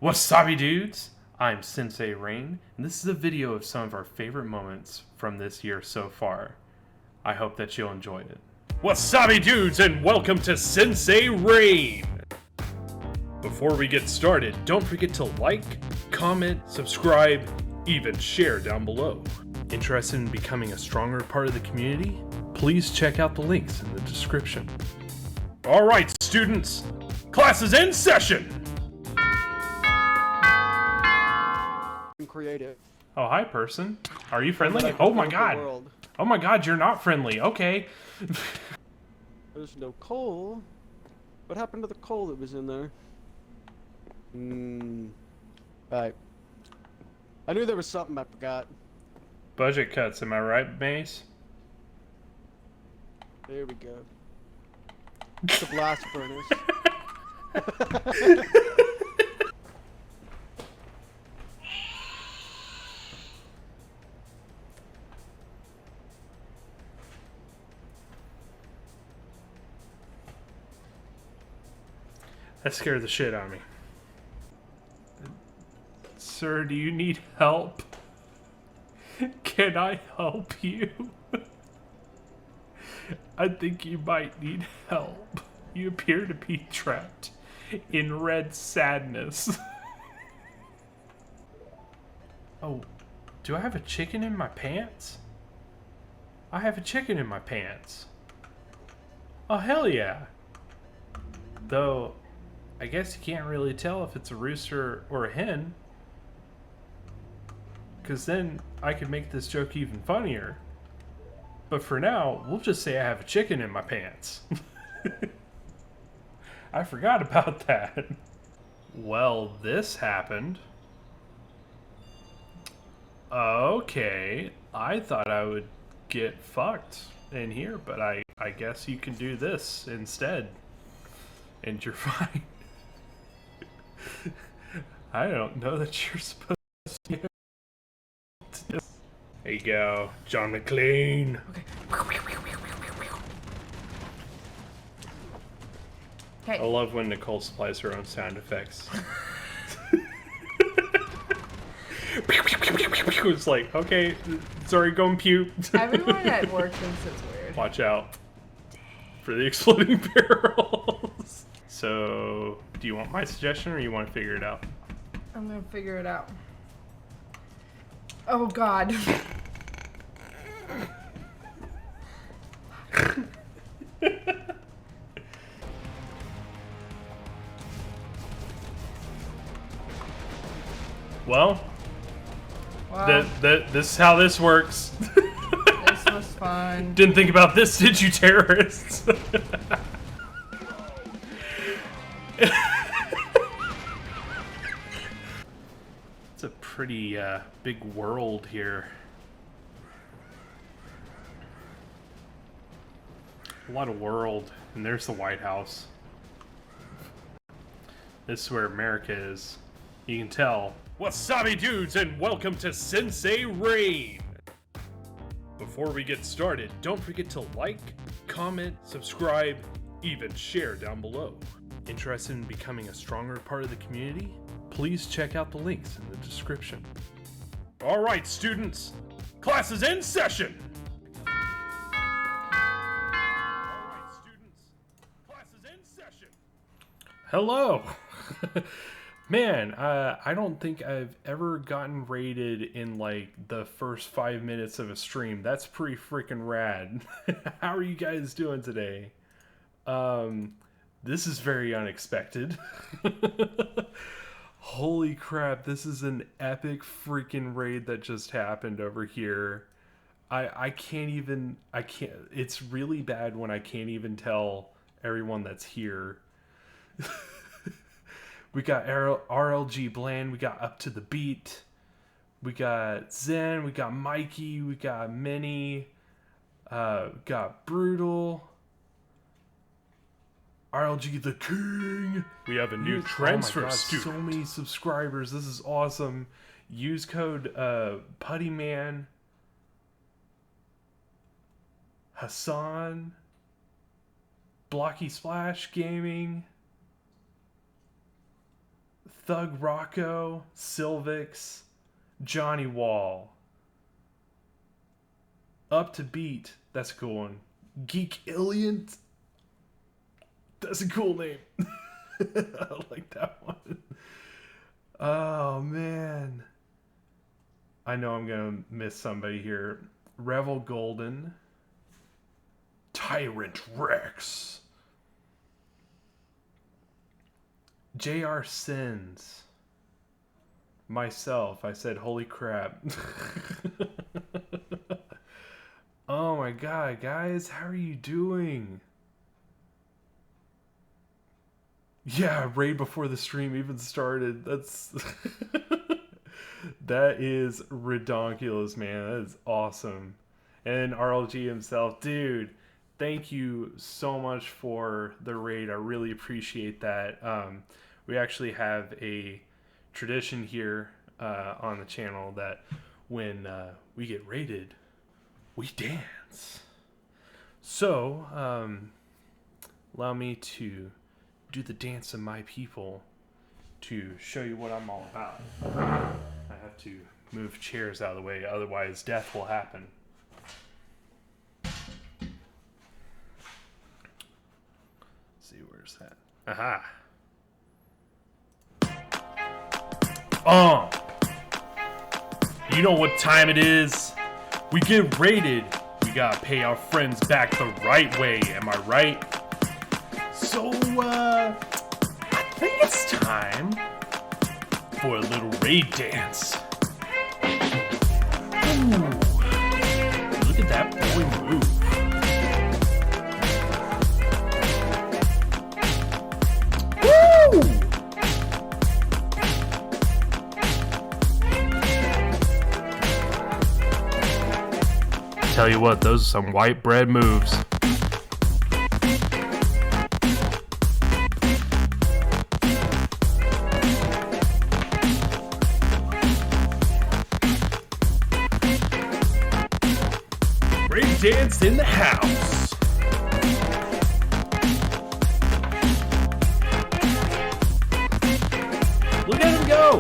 Wasabi dudes! I'm Sensei Rain, and this is a video of some of our favorite moments from this year so far. I hope that you'll enjoy it. Wasabi dudes, and welcome to Sensei Rain! Before we get started, don't forget to like, comment, subscribe, even share down below. Interested in becoming a stronger part of the community? Please check out the links in the description. Alright students, class is in session! Creative. Oh, hi person. Are you friendly? Oh my god. Oh my god, you're not friendly. Okay. There's no coal. What happened to the coal that was in there? Alright. I knew there was something I forgot. Budget cuts, am I right, Mace? There we go. It's a blast furnace. That scared the shit out of me. Sir, do you need help? Can I help you? I think you might need help. You appear to be trapped in red sadness. Oh, do I have a chicken in my pants? I have a chicken in my pants. Oh, hell yeah. Though, I guess you can't really tell if it's a rooster or a hen. Because then I could make this joke even funnier. But for now, we'll just say I have a chicken in my pants. I forgot about that. Well, this happened. Okay, I thought I would get fucked in here, but I guess you can do this instead. And you're fine. I don't know that you're supposed to be able to do. There you go, John McClane. Okay. I love when Nicole supplies her own sound effects. It's like, okay, sorry, go and puke. Everyone at work thinks it's weird. Watch out for the exploding barrels. So, do you want my suggestion or you want to figure it out? I'm gonna figure it out. Oh god. Well, Wow. this is how this works. This was fun. Didn't think about this, did you, terrorists? It's a pretty big world here. A lot of world, and there's the White House. This is where America is. You can tell. Wasabi dudes, and welcome to Sensei Rain! Before we get started, don't forget to like, comment, subscribe, even share down below. Interested in becoming a stronger part of the community? Please check out the links in the description. Alright students, class is in session! Alright students, class is in session! Hello! Man, I don't think I've ever gotten rated in like the first 5 minutes of a stream. That's pretty freaking rad. How are you guys doing today? This is very unexpected. Holy crap, this is an epic freaking raid that just happened over here. I can't, it's really bad when I can't even tell everyone that's here. We got RLG Bland, we got Up to the Beat, we got Zen, we got Mikey, we got Minnie, got Brutal, RLG the King. We have a new transfer student. So many subscribers, this is awesome. Use code Puttyman, Hassan, Blocky Splash Gaming. Thug Rocco, Sylvix, Johnny Wall. Up to Beat, that's a cool one. Geek Illiant, that's a cool name. I like that one. Oh man, I know I'm gonna miss somebody here. Revel Golden, Tyrant Rex, JR Sins, myself. I said, holy crap. Oh my god, guys, how are you doing? Yeah, raid before the stream even started. That's that is redonkulous, man. That is awesome. And RLG himself, dude, thank you so much for the raid. I really appreciate that. We actually have a tradition here on the channel that when we get raided, we dance. So, allow me to do the dance of my people to show you what I'm all about. I have to move chairs out of the way, otherwise death will happen. Let's see, where's that? Aha! Oh! You know what time it is? We get raided. We gotta pay our friends back the right way, am I right? So, I think it's time for a little raid dance. Ooh, look at that boy move. Woo! Tell you what, those are some white bread moves. Break dance in the house. Look at him go.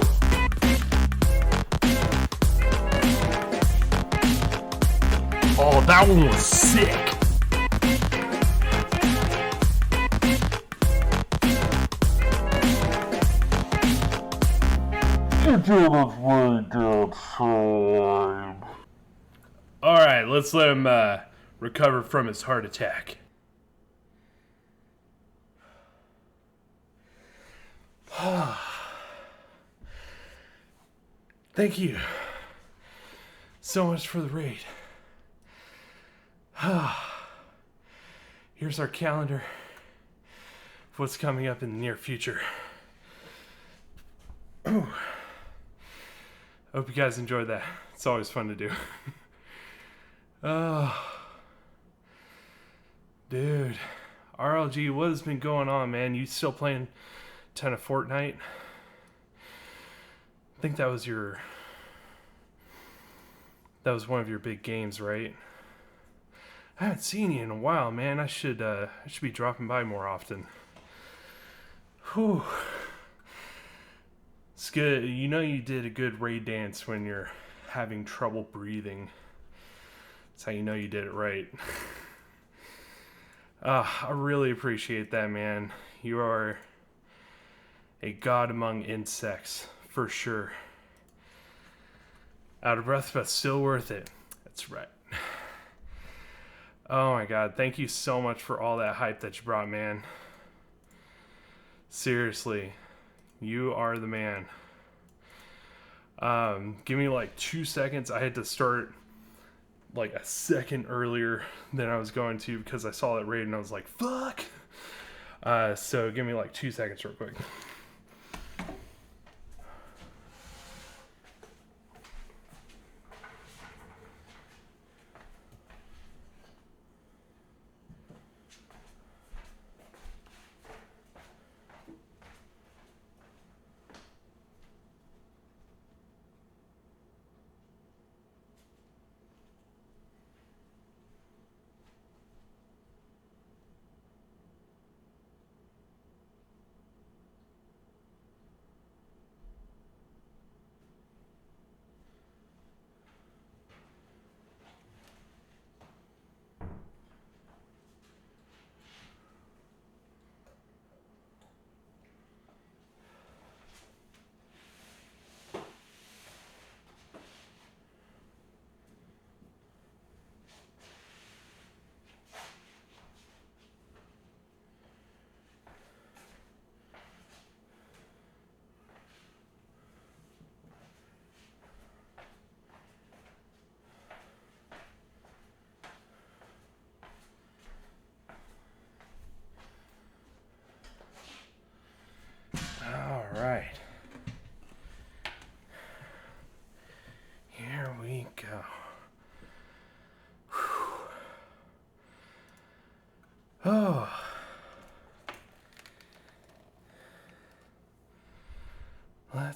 Oh, that one was sick. Alright, let's let him recover from his heart attack. Thank you so much for the raid. Here's our calendar for what's coming up in the near future. Hope you guys enjoyed that. It's always fun to do. Dude, RLG, what has been going on, man? You still playing a ton of Fortnite? I think that was one of your big games, right? I haven't seen you in a while, man. I should be dropping by more often. Whew. It's good. You know you did a good raid dance when you're having trouble breathing. That's how you know you did it right. I really appreciate that, man. You are a god among insects, for sure. Out of breath, but still worth it. That's right. Oh my god, thank you so much for all that hype that you brought, man. Seriously, you are the man. Give me like 2 seconds. I had to start like a second earlier than I was going to because I saw that raid and I was like, fuck! So give me like 2 seconds real quick.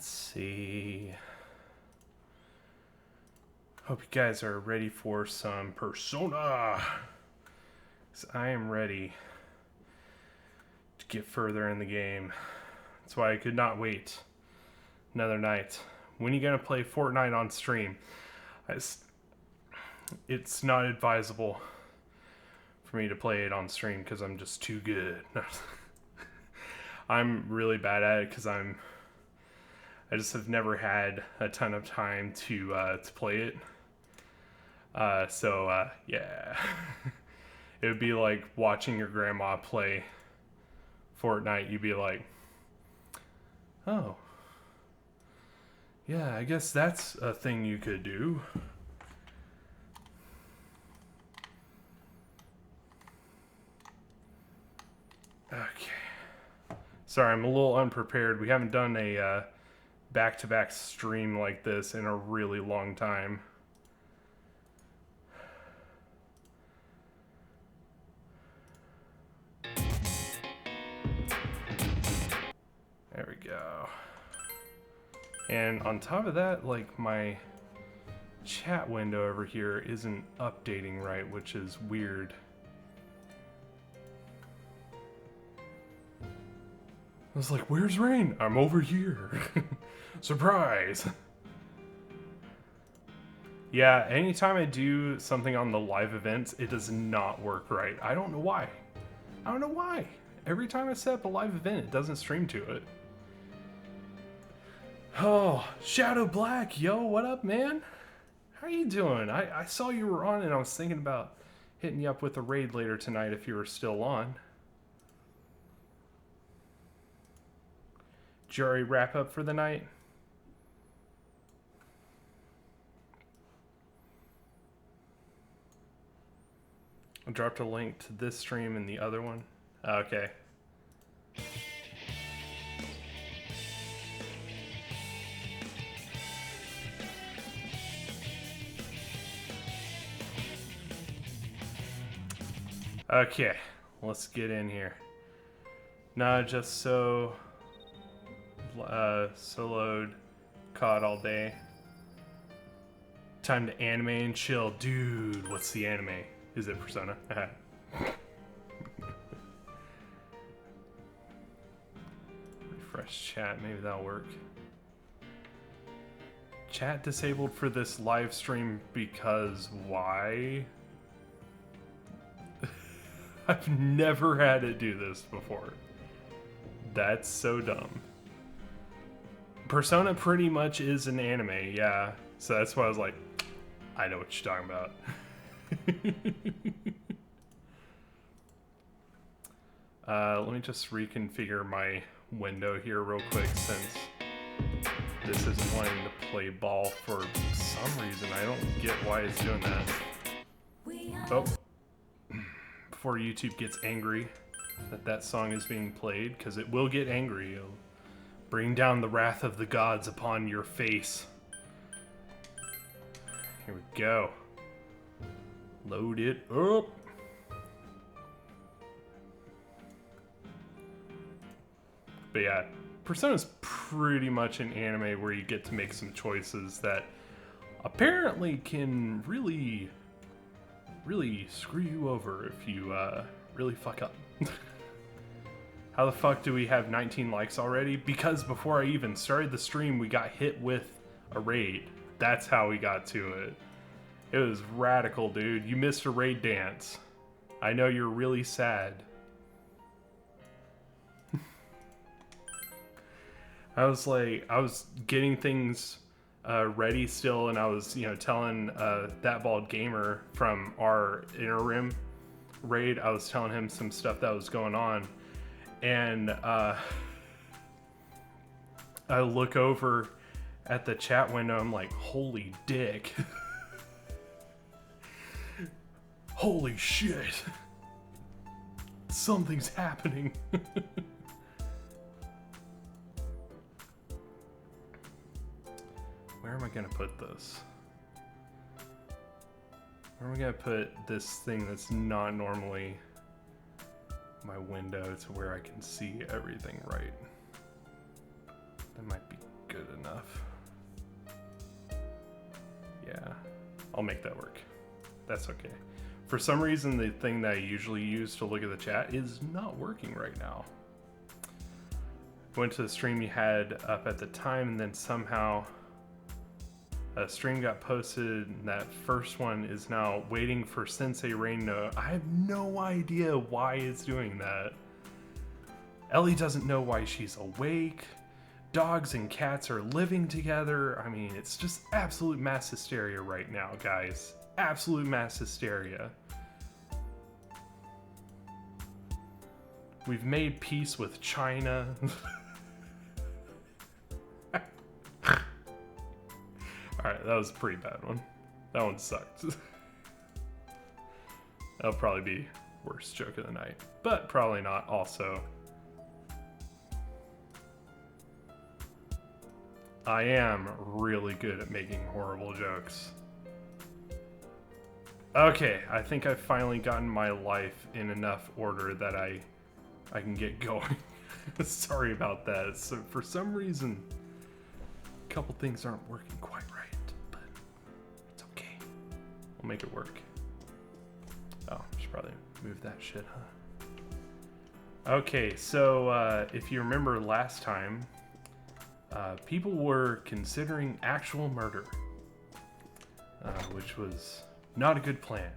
Let's see. Hope you guys are ready for some Persona. 'Cause I am ready to get further in the game. That's why I could not wait another night. When are you gonna play Fortnite on stream? It's not advisable for me to play it on stream because I'm just too good. I'm really bad at it because I just have never had a ton of time to play it. Yeah. It would be like watching your grandma play Fortnite. You'd be like, oh, yeah, I guess that's a thing you could do. Okay. Sorry, I'm a little unprepared. We haven't done a back-to-back stream like this in a really long time. There we go. And on top of that, like, my chat window over here isn't updating right, which is weird. I was like, where's Rain? I'm over here. Surprise! Yeah, anytime I do something on the live events, it does not work right. I don't know why. I don't know why. Every time I set up a live event, it doesn't stream to it. Oh, Shadow Black, yo, what up, man? How you doing? I saw you were on and I was thinking about hitting you up with a raid later tonight if you were still on. Did you already wrap up for the night? I dropped a link to this stream and the other one. Okay. Okay, let's get in here. Nah, just so soloed COD all day. Time to anime and chill. Dude, what's the anime? Is it Persona? Refresh chat, maybe that'll work. Chat disabled for this live stream because why? I've never had it do this before. That's so dumb. Persona pretty much is an anime, yeah. So that's why I was like, I know what you're talking about. Let me just reconfigure my window here real quick since this isn't wanting to play ball for some reason. I don't get why it's doing that. Oh. Before YouTube gets angry that song is being played, because it will get angry. It'll bring down the wrath of the gods upon your face. Here we go. Load it up. But yeah, Persona's pretty much an anime where you get to make some choices that apparently can really screw you over if you really fuck up. How the fuck do we have 19 likes already? Because before I even started the stream, we got hit with a raid. That's how we got to it. It was radical, dude. You missed a raid dance. I know you're really sad. I was getting things ready still, and I was, telling That Bald Gamer from our interim raid, I was telling him some stuff that was going on, and I look over at the chat window, I'm like, holy dick. Holy shit. Something's happening. Where am I gonna put this? Where am I gonna put this thing that's not normally my window to where I can see everything right? That might be good enough. Yeah, I'll make that work. That's okay. For some reason, the thing that I usually use to look at the chat is not working right now. I went to the stream you had up at the time, and then somehow a stream got posted, and that first one is now waiting for Sensei Rain to... I have no idea why it's doing that. Ellie doesn't know why she's awake. Dogs and cats are living together. I mean, it's just absolute mass hysteria right now, guys. Absolute mass hysteria. We've made peace with China. Alright, that was a pretty bad one. That one sucked. That'll probably be worst joke of the night. But probably not also. I am really good at making horrible jokes. Okay, I think I've finally gotten my life in enough order that I can get going. Sorry about that. So for some reason, a couple things aren't working quite right, but it's okay. We'll make it work. Oh, I should probably move that shit, huh? Okay, so if you remember last time, people were considering actual murder, which was not a good plan.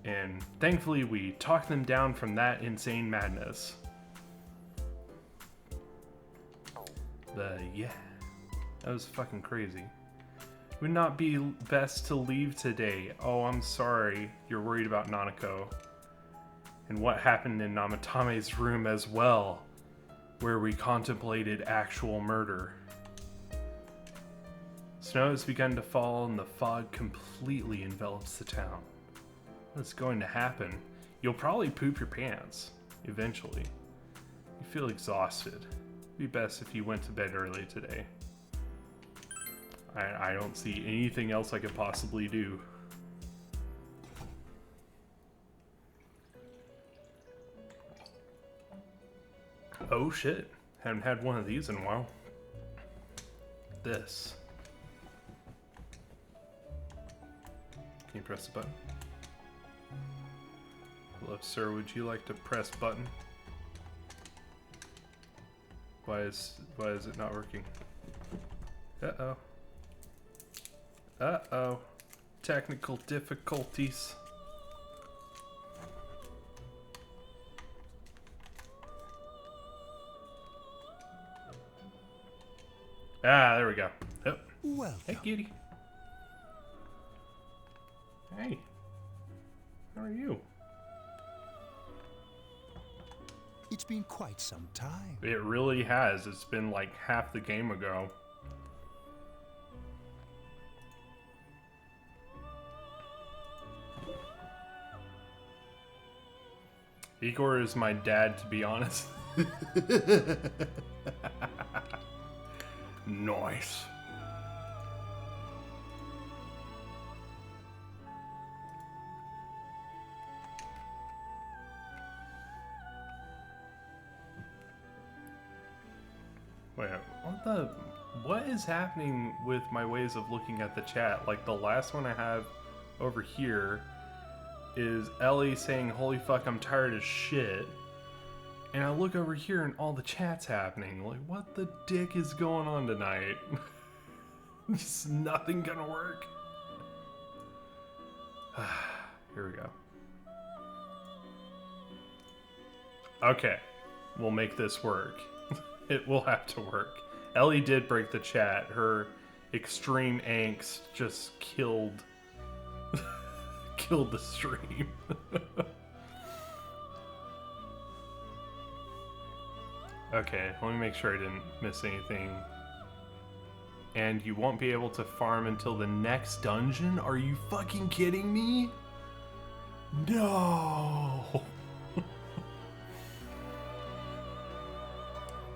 And thankfully we talked them down from that insane madness. But yeah, that was fucking crazy. Would not be best to leave today. Oh, I'm sorry. You're worried about Nanako. And what happened in Namatame's room as well, where we contemplated actual murder. Snow has begun to fall and the fog completely envelops the town. What's going to happen? You'll probably poop your pants, eventually. You feel exhausted. It'd be best if you went to bed early today. I don't see anything else I could possibly do. Oh shit, haven't had one of these in a while. This. Can you press the button? Hello, sir, would you like to press button? Why is it not working? Uh-oh. Uh-oh. Technical difficulties. Ah, there we go. Yep. Welcome. Hey, kitty. Hey. How are you? It's been quite some time. It really has. It's been like half the game ago. Igor is my dad, to be honest. Nice. Wait, what is happening with my ways of looking at the chat? Like the last one I have over here is Ellie saying, "Holy fuck, I'm tired as shit." And I look over here and all the chat's happening. Like, what the dick is going on tonight? Just nothing gonna work. Here we go. Okay, we'll make this work. It will have to work. Ellie did break the chat. Her extreme angst just killed the stream. Okay, let me make sure I didn't miss anything. And you won't be able to farm until the next dungeon? Are you fucking kidding me? No!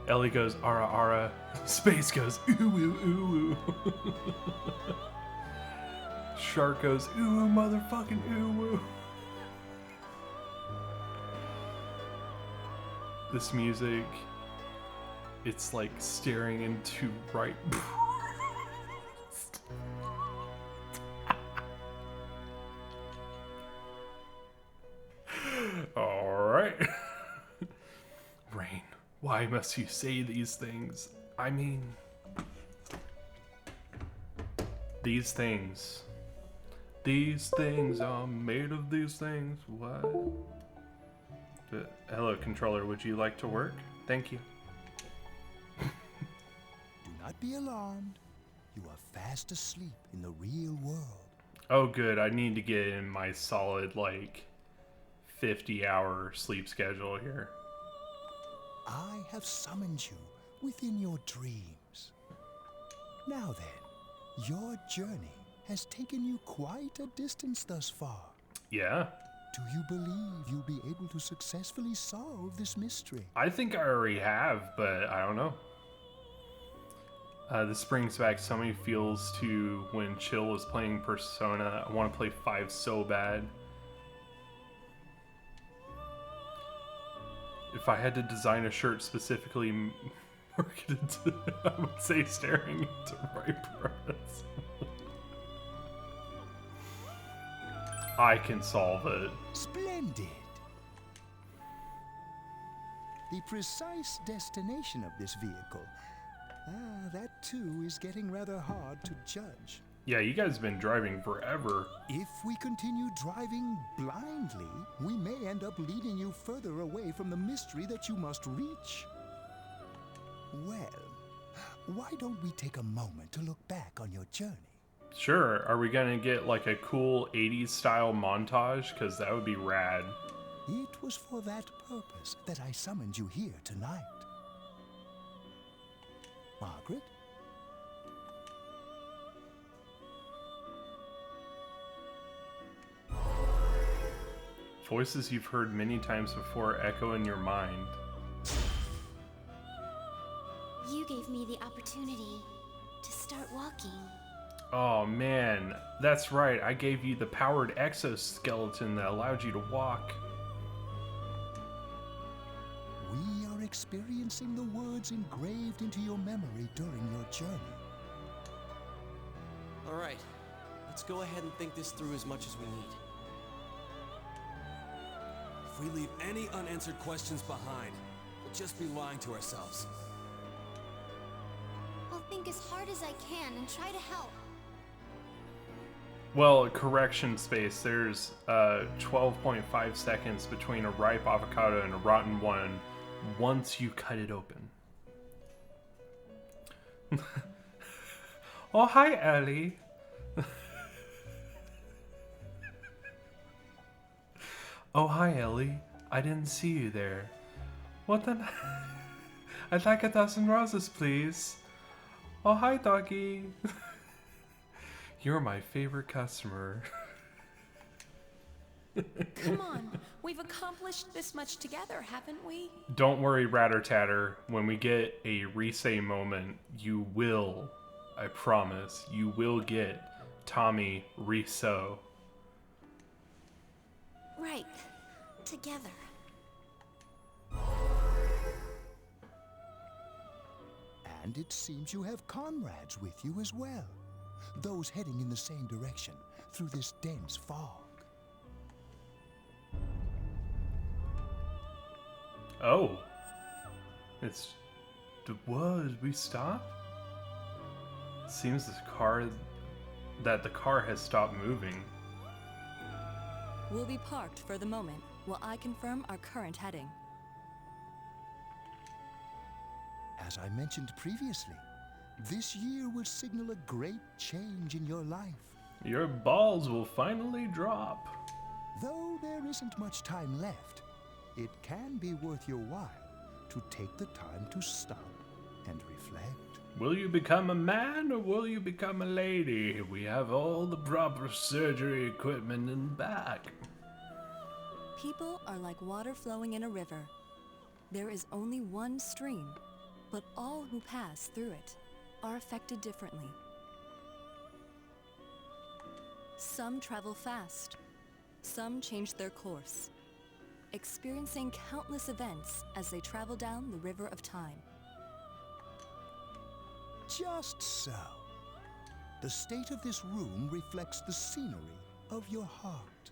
Ellie goes, ara ara. Space goes, ooh ooh ooh ooh. Shark goes, ooh ooh motherfucking ooh ooh. This music It's like staring into right. Alright. Rain, why must you say these things? I mean, these things. These things are made of these things. What? Hello, controller. Would you like to work? Thank you. Do not be alarmed. You are fast asleep in the real world. Oh, good. I need to get in my solid, like, 50-hour sleep schedule here. I have summoned you within your dreams. Now then, your journey has taken you quite a distance thus far. Yeah. Do you believe you'll be able to successfully solve this mystery? I think I already have, but I don't know. This brings back so many feels to when Chill was playing Persona. I want to play 5 so bad. If I had to design a shirt specifically marketed to, I would say staring into Ripers. I can solve it. Splendid! The precise destination of this vehicle. That too is getting rather hard to judge. Yeah, you guys have been driving forever. If we continue driving blindly, we may end up leading you further away from the mystery that you must reach. Well, why don't we take a moment to look back on your journey? Sure. Are we gonna get like a cool 80s style montage? Because that would be rad. It was for that purpose that I summoned you here tonight. Margaret? Voices you've heard many times before echo in your mind. You gave me the opportunity to start walking. Oh man, that's right. I gave you the powered exoskeleton that allowed you to walk. We are experiencing the words engraved into your memory during your journey. All right, let's go ahead and think this through as much as we need. If we leave any unanswered questions behind, we'll just be lying to ourselves. I'll think as hard as I can and try to help. Well, correction space, there's 12.5 seconds between a ripe avocado and a rotten one once you cut it open. Oh, hi, Ellie. Oh, hi, Ellie. I didn't see you there. What the... I'd like a dozen roses, please. Oh, hi, doggy. You're my favorite customer. Come on, we've accomplished this much together, haven't we? Don't worry, Ratter Tatter. When we get a Risei moment, you will, I promise, you will get Tommy Riso. Right. Together. And it seems you have comrades with you as well. Those heading in the same direction through this dense fog. Oh. It's... What? We stop? Seems the car has stopped moving. We'll be parked for the moment while I confirm our current heading. As I mentioned previously, this year will signal a great change in your life. Your balls will finally drop. Though there isn't much time left, it can be worth your while to take the time to stop and reflect. Will you become a man or will you become a lady? We have all the proper surgery equipment in the back. People are like water flowing in a river. There is only one stream, but all who pass through it are affected differently. Some travel fast, some change their course, experiencing countless events as they travel down the river of time. Just so. The state of this room reflects the scenery of your heart.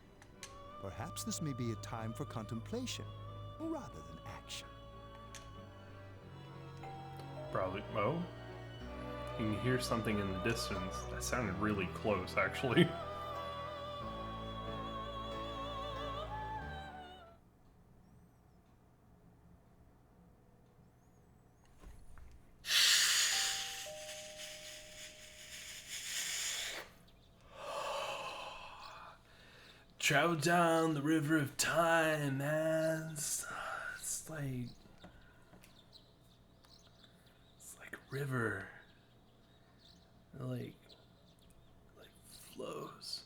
Perhaps this may be a time for contemplation rather than action. Probably. Oh? You can hear something in the distance. That sounded really close, actually. Travel down the river of time, man. It's like a river. Like flows,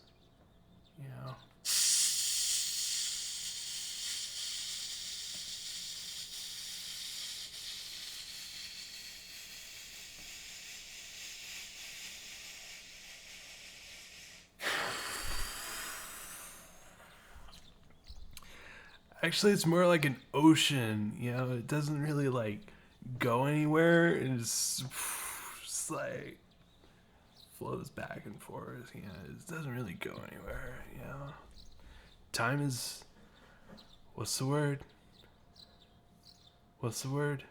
you know. Actually, it's more like an ocean, you know. It doesn't really like go anywhere. It's like flows back and forth, you know. It doesn't really go anywhere, you know. Time is, what's the word? What's the word?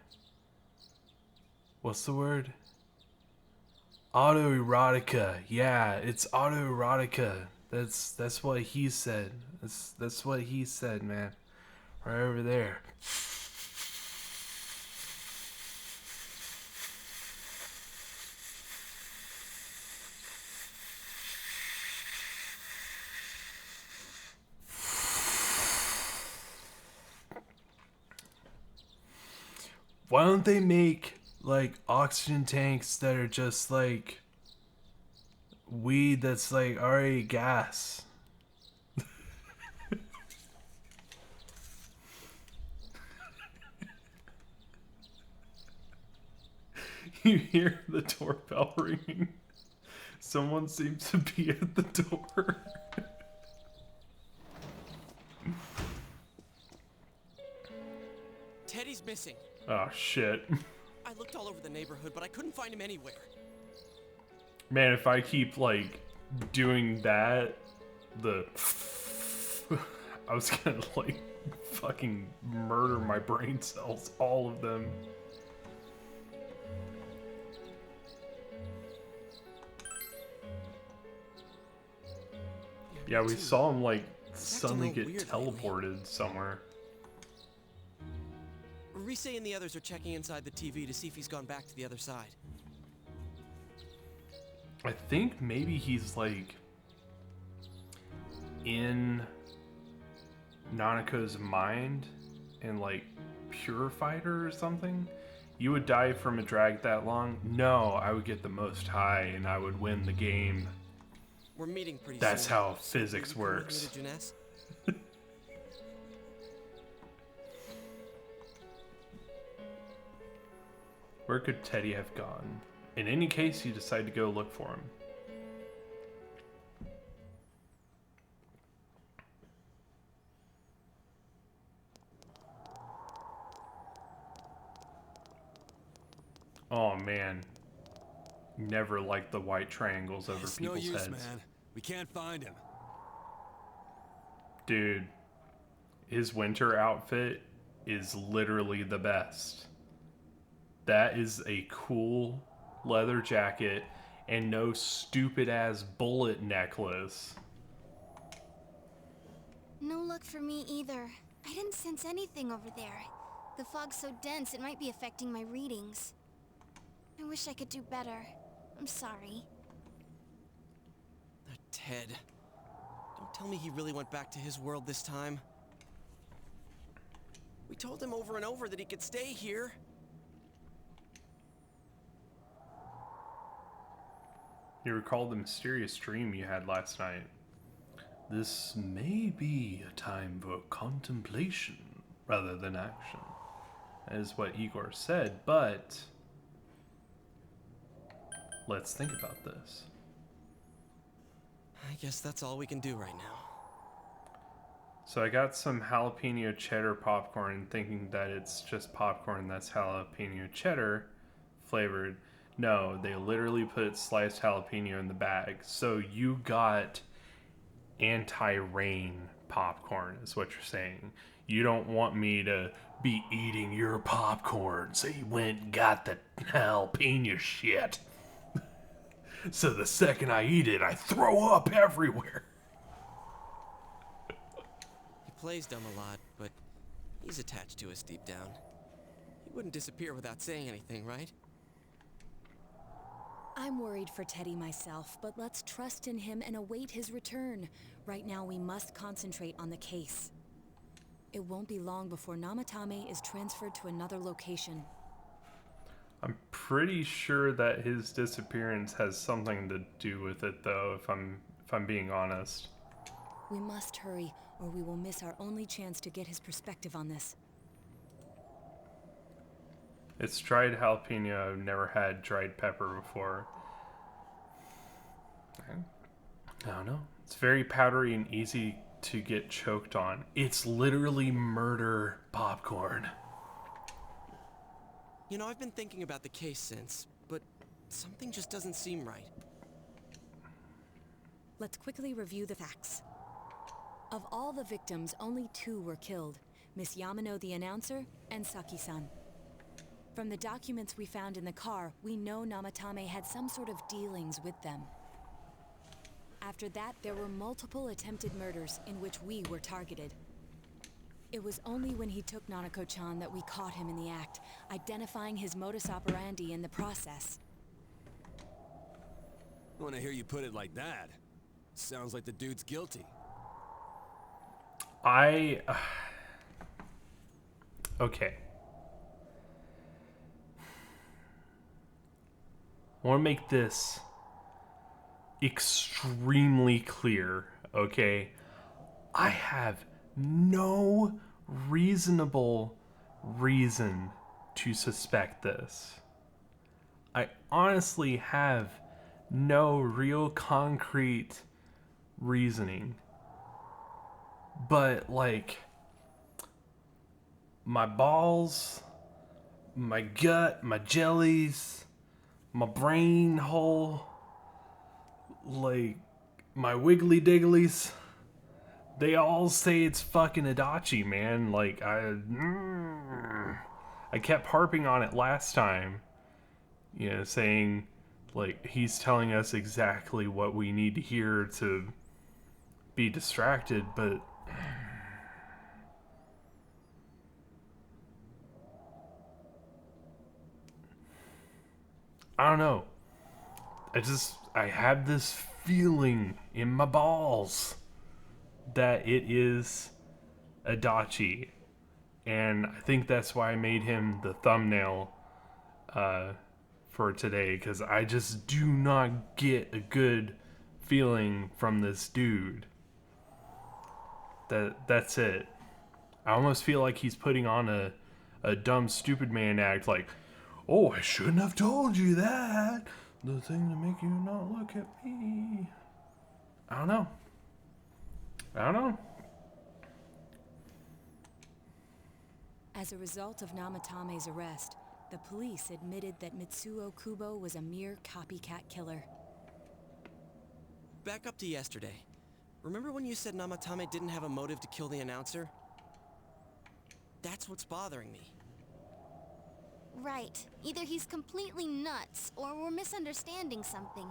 What's the word? Autoerotica. Yeah, it's autoerotica. That's what he said. That's what he said, man. Right over there. Why don't they make like oxygen tanks that are just like weed that's like already gas? You hear the doorbell ringing. Someone seems to be at the door. Teddy's missing. Oh shit. I looked all over the neighborhood, but I couldn't find him anywhere. Man, if I keep like doing that, I was gonna like fucking murder my brain cells, all of them. Yeah, we saw him like suddenly get teleported somewhere. Rise and the others are checking inside the TV to see if he's gone back to the other side. I think maybe he's like in Nanako's mind and like purified her or something. You would die from a drag that long? No, I would get the most high and I would win the game. We're meeting pretty That's soon. how physics works. Will you come with me to Juness? Where could Teddy have gone? In any case, you decide to go look for him. Oh man. Never liked the white triangles over It's people's no use, heads. man. We can't find him. Dude, his winter outfit is literally the best. That is a cool leather jacket and no stupid ass bullet necklace. No luck for me either. I didn't sense anything over there. The fog's so dense it might be affecting my readings. I wish I could do better. I'm sorry. That Ted. Don't tell me he really went back to his world this time. We told him over and over that he could stay here. You recall the mysterious dream you had last night. This may be a time for contemplation rather than action. That is what Igor said, but let's think about this. I guess that's all we can do right now. So I got some jalapeno cheddar popcorn thinking that it's just popcorn that's jalapeno cheddar flavored. No, they literally put sliced jalapeno in the bag. So you got anti-rain popcorn is what you're saying. You don't want me to be eating your popcorn, so you went and got the jalapeno shit. So the second I eat it, I throw up everywhere. He plays dumb a lot, but he's attached to us deep down. He wouldn't disappear without saying anything, right? I'm worried for Teddy myself, but let's trust in him and await his return. Right now, we must concentrate on the case. It won't be long before Namatame is transferred to another location. I'm pretty sure that his disappearance has something to do with it, though, if I'm being honest. We must hurry, or we will miss our only chance to get his perspective on this. It's dried jalapeno. I've never had dried pepper before. I don't know. It's very powdery and easy to get choked on. It's literally murder popcorn. You know, I've been thinking about the case since, but something just doesn't seem right. Let's quickly review the facts. Of all the victims, only 2 were killed. Miss Yamano the announcer, and Saki-san. From the documents we found in the car, we know Namatame had some sort of dealings with them. After that, there were multiple attempted murders in which we were targeted. It was only when he took Nanako-chan that we caught him in the act, identifying his modus operandi in the process. When I hear you put it like that, sounds like the dude's guilty. Okay. I want to make this extremely clear, okay? I have no reasonable reason to suspect this. I honestly have no real concrete reasoning. But, like, my balls, my gut, my jellies, my brain hole, like, my wiggly digglies, they all say it's fucking Adachi, man. Like, I kept harping on it last time, you know, saying, like, he's telling us exactly what we need to hear to be distracted, but I don't know. I have this feeling in my balls that it is Adachi. And I think that's why I made him the thumbnail for today, because I just do not get a good feeling from this dude. That's it. I almost feel like he's putting on a dumb, stupid man act, like, oh, I shouldn't have told you that. The thing to make you not look at me. I don't know. As a result of Namatame's arrest, the police admitted that Mitsuo Kubo was a mere copycat killer. Back up to yesterday. Remember when you said Namatame didn't have a motive to kill the announcer? That's what's bothering me. Right. Either he's completely nuts, or we're misunderstanding something.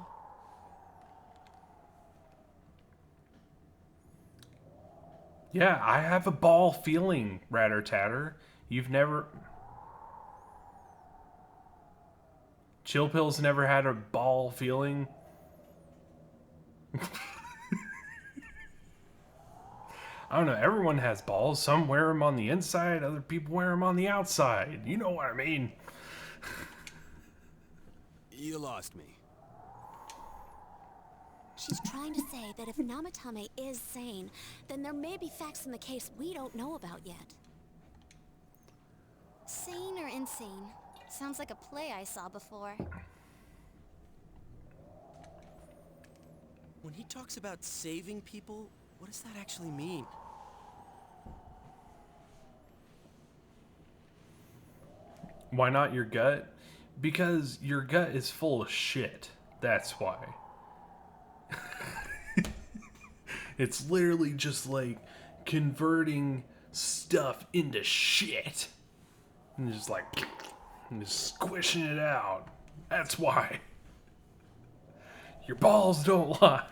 Yeah, I have a ball feeling, Ratter Tatter. You've never... Chill Pill's never had a ball feeling? I don't know, everyone has balls. Some wear them on the inside, other people wear them on the outside. You know what I mean. You lost me. She's trying to say that if Namatame is sane, then there may be facts in the case we don't know about yet. Sane or insane? Sounds like a play I saw before. When he talks about saving people, what does that actually mean? Why not your gut? Because your gut is full of shit. That's why. It's literally just like converting stuff into shit. And just like, and just squishing it out. That's why. Your balls don't lie.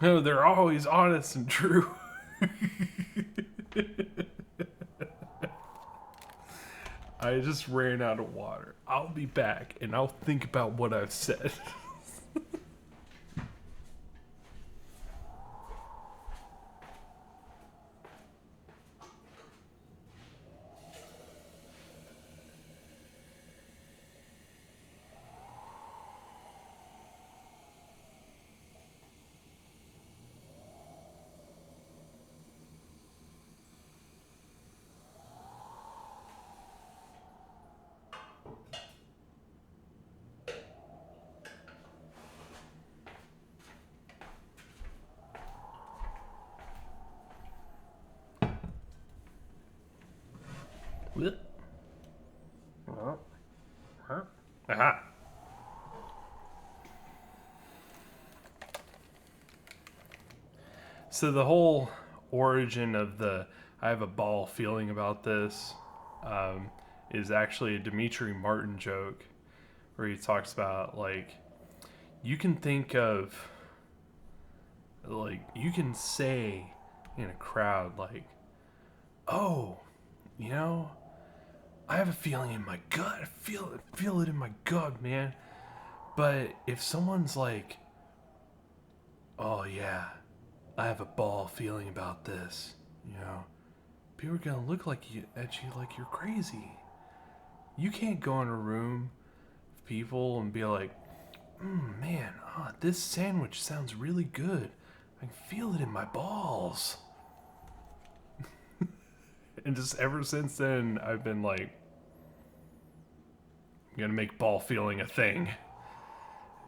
No, they're always honest and true. I just ran out of water. I'll be back and I'll think about what I've said. Aha. So the whole origin of the I have a ball feeling about this is actually a Dimitri Martin joke where he talks about, like, you can think of, like, you can say in a crowd, like, oh, you know, I have a feeling in my gut. I feel it in my gut, man. But if someone's like, oh yeah, I have a ball feeling about this, you know, people are gonna look at you like you're crazy. You can't go in a room of people and be like, man, this sandwich sounds really good. I can feel it in my balls. And just ever since then, I've been like, I'm gonna make ball feeling a thing.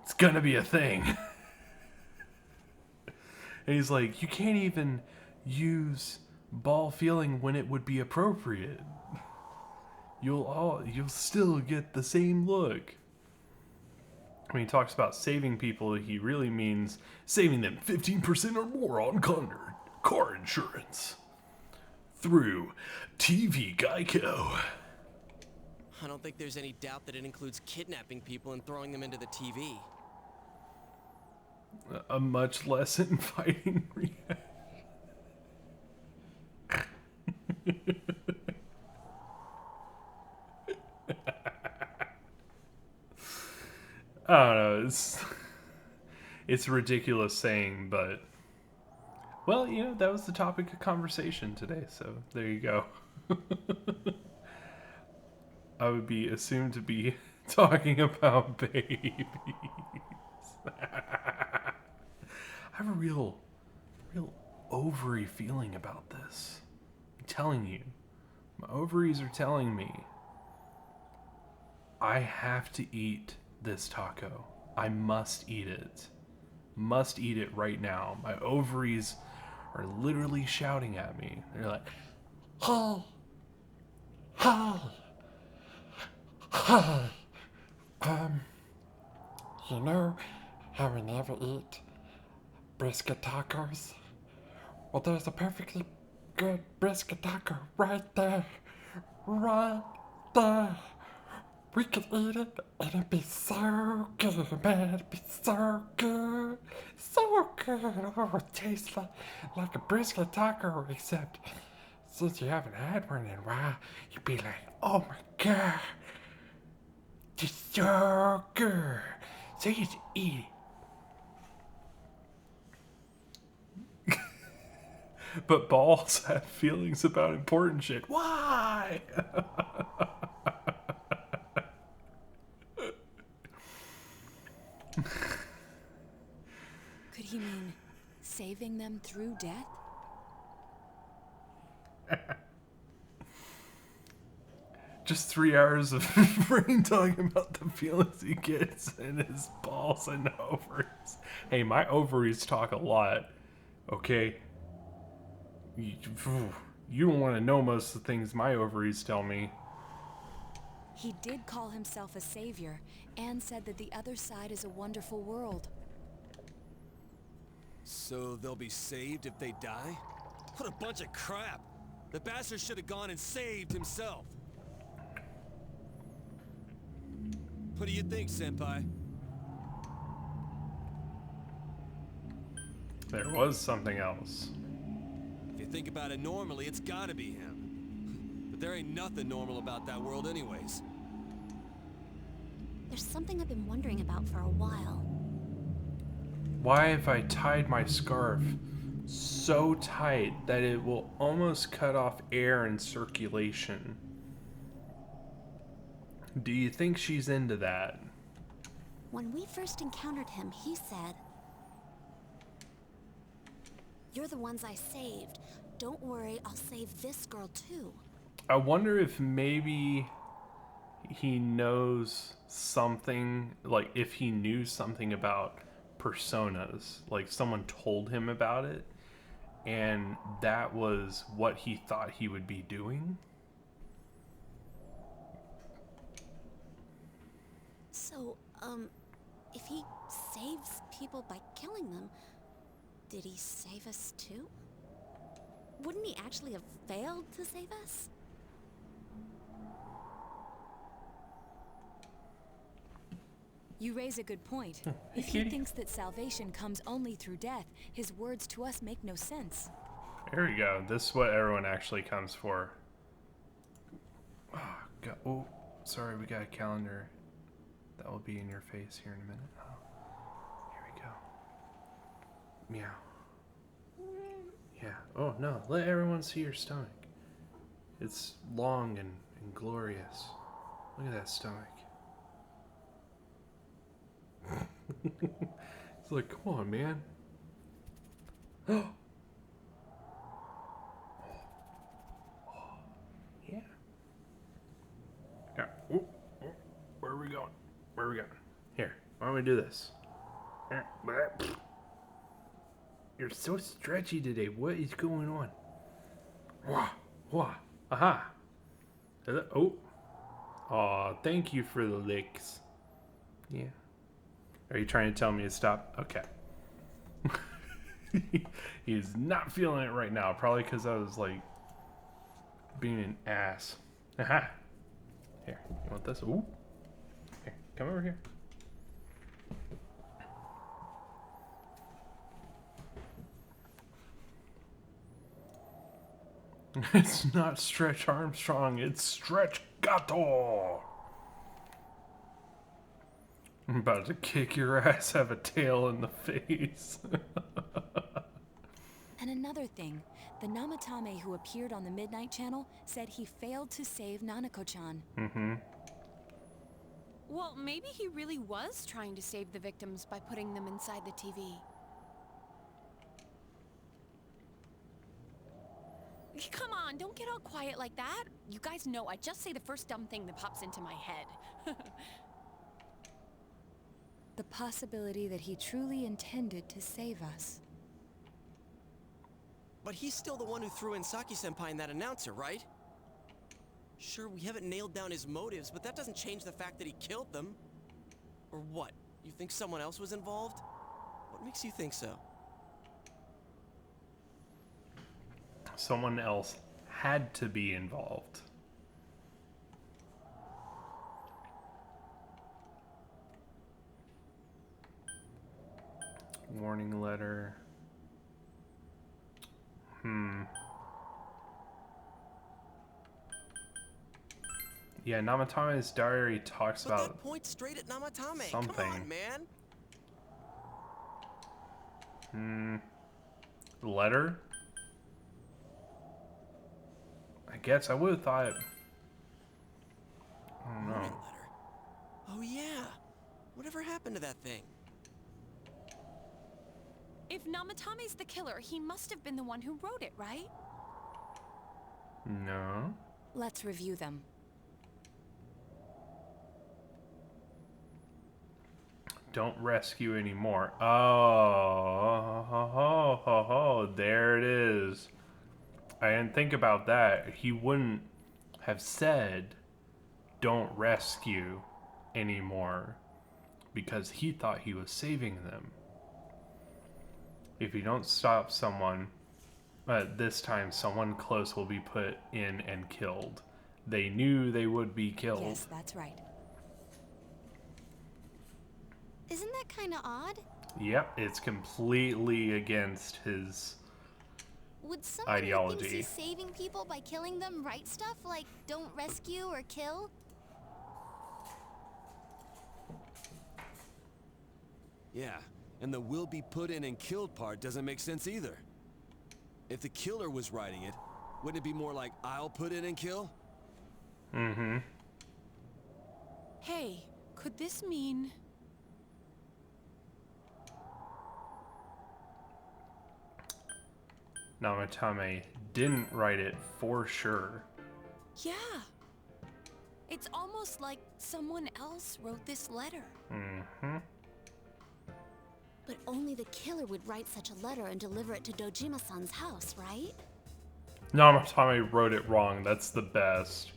It's gonna be a thing. And he's like, you can't even use ball feeling when it would be appropriate. You'll still get the same look. When he talks about saving people, he really means saving them 15% or more on car insurance through TV Geico. I don't think there's any doubt that it includes kidnapping people and throwing them into the TV. A much less inviting reaction. I don't know. It's a ridiculous saying, but, well, you know, that was the topic of conversation today, so there you go. I would be assumed to be talking about babies. I have a real ovary feeling about this. I'm telling you. My ovaries are telling me I have to eat this taco. I must eat it. Must eat it right now. My ovaries are literally shouting at me. They're like, oh, oh, oh. You know how we never eat brisket tacos? Well, there's a perfectly good brisket taco right there. Right there. We could eat it and it'd be so good, man. It'd be so good. So good. Oh, it tastes like a brisket taco, except since you haven't had one in a while, you'd be like, oh my god. It's so good. So you just eat it. But balls have feelings about important shit. Why? Could he mean saving them through death? Just 3 hours of Rain talking about the feelings he gets in his balls and ovaries. Hey, my ovaries talk a lot. Okay? You don't want to know most of the things my ovaries tell me. He did call himself a savior and said that the other side is a wonderful world. So they'll be saved if they die? What a bunch of crap! The bastard should have gone and saved himself. What do you think, Senpai? There was something else. If you think about it normally, it's gotta be him. But there ain't nothing normal about that world anyways. There's something I've been wondering about for a while. Why have I tied my scarf so tight that it will almost cut off air and circulation? Do you think she's into that? When we first encountered him, he said, "You're the ones I saved. Don't worry, I'll save this girl too." I wonder if maybe he knows something, like if he knew something about personas, like someone told him about it, and that was what he thought he would be doing. So, if he saves people by killing them, did he save us too? Wouldn't he actually have failed to save us? You raise a good point. If he thinks that salvation comes only through death, his words to us make no sense. There we go. This is what everyone actually comes for. Oh, God. Oh, sorry, we got a calendar. That will be in your face here in a minute. Oh, here we go. Meow. Yeah. Oh, no. Let everyone see your stomach. It's long and glorious. Look at that stomach. It's like, come on, man. Oh. Yeah. Yeah. Ooh. Ooh. Where are we going? Where are we going? Here. Why don't we do this? You're so stretchy today. What is going on? Wah. Wah. Aha. Oh. Aw, thank you for the licks. Yeah. Are you trying to tell me to stop? Okay. He is not feeling it right now. Probably because I was like being an ass. Aha. Here, you want this? Ooh. Here, come over here. It's not Stretch Armstrong, it's Stretch Gato. I'm about to kick your ass, have a tail in the face. And another thing, the Namatame who appeared on the Midnight Channel said he failed to save Nanako-chan. Mm-hmm. Well, maybe he really was trying to save the victims by putting them inside the TV. Come on, don't get all quiet like that. You guys know I just say the first dumb thing that pops into my head. The possibility that he truly intended to save us. But he's still the one who threw in Saki-senpai and that announcer, right? Sure, we haven't nailed down his motives, but that doesn't change the fact that he killed them. Or what? You think someone else was involved? What makes you think so? Someone else had to be involved. Warning letter. Yeah, Namatame's diary talks But about that points straight at Namatame. something. Come on, man. Letter? I guess I would have thought. I don't know. Warning letter. Oh yeah. Whatever happened to that thing? If Namatame's the killer, he must have been the one who wrote it, right? No. Let's review them. don't rescue anymore. Oh, there it is. I didn't think about that. He wouldn't have said, don't rescue anymore, because he thought he was saving them. If you don't stop someone, this time someone close will be put in and killed. They knew they would be killed. Yes, that's right. Isn't that kind of odd? Yep, it's completely against his Would someone ideology. who thinks he's saving people by killing them write stuff like don't rescue or kill? Yeah, and the will be put in and killed part doesn't make sense either. If the killer was writing it, wouldn't it be more like I'll put in and kill? Mm-hmm. Hey, could this mean... Namatame didn't write it for sure. Yeah. It's almost like someone else wrote this letter. Mm-hmm. But only the killer would write such a letter and deliver it to Dojima-san's house, right? Namatame wrote it wrong. That's the best.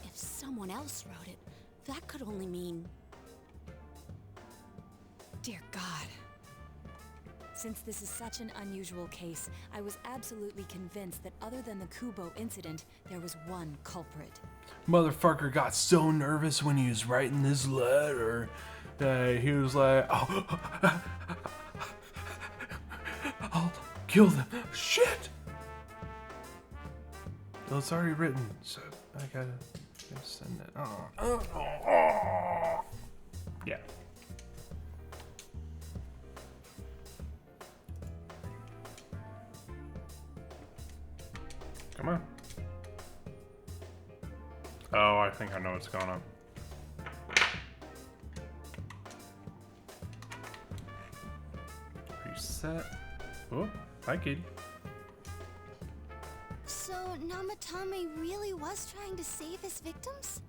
If someone else wrote it, that could only mean... Dear God. Since this is such an unusual case, I was absolutely convinced that other than the Kubo incident, there was one culprit. Motherfucker got so nervous when he was writing this letter that he was like, oh, I'll kill them. Shit! Well, it's already written, so I gotta send it. Yeah. Come on. Oh, I think I know what's going on. Reset. Oh, hi, kitty. So Namatame really was trying to save his victims?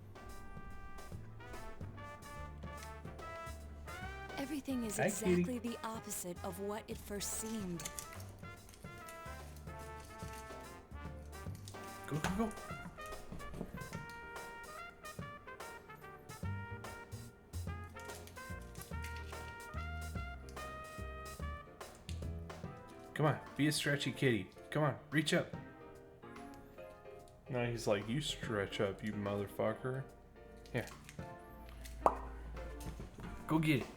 Everything is Hi, kitty. exactly the opposite of what it first seemed. Go, go, go. Come on, be a stretchy kitty. Come on, reach up. No, he's like, you stretch up, you motherfucker. Here. Go get it.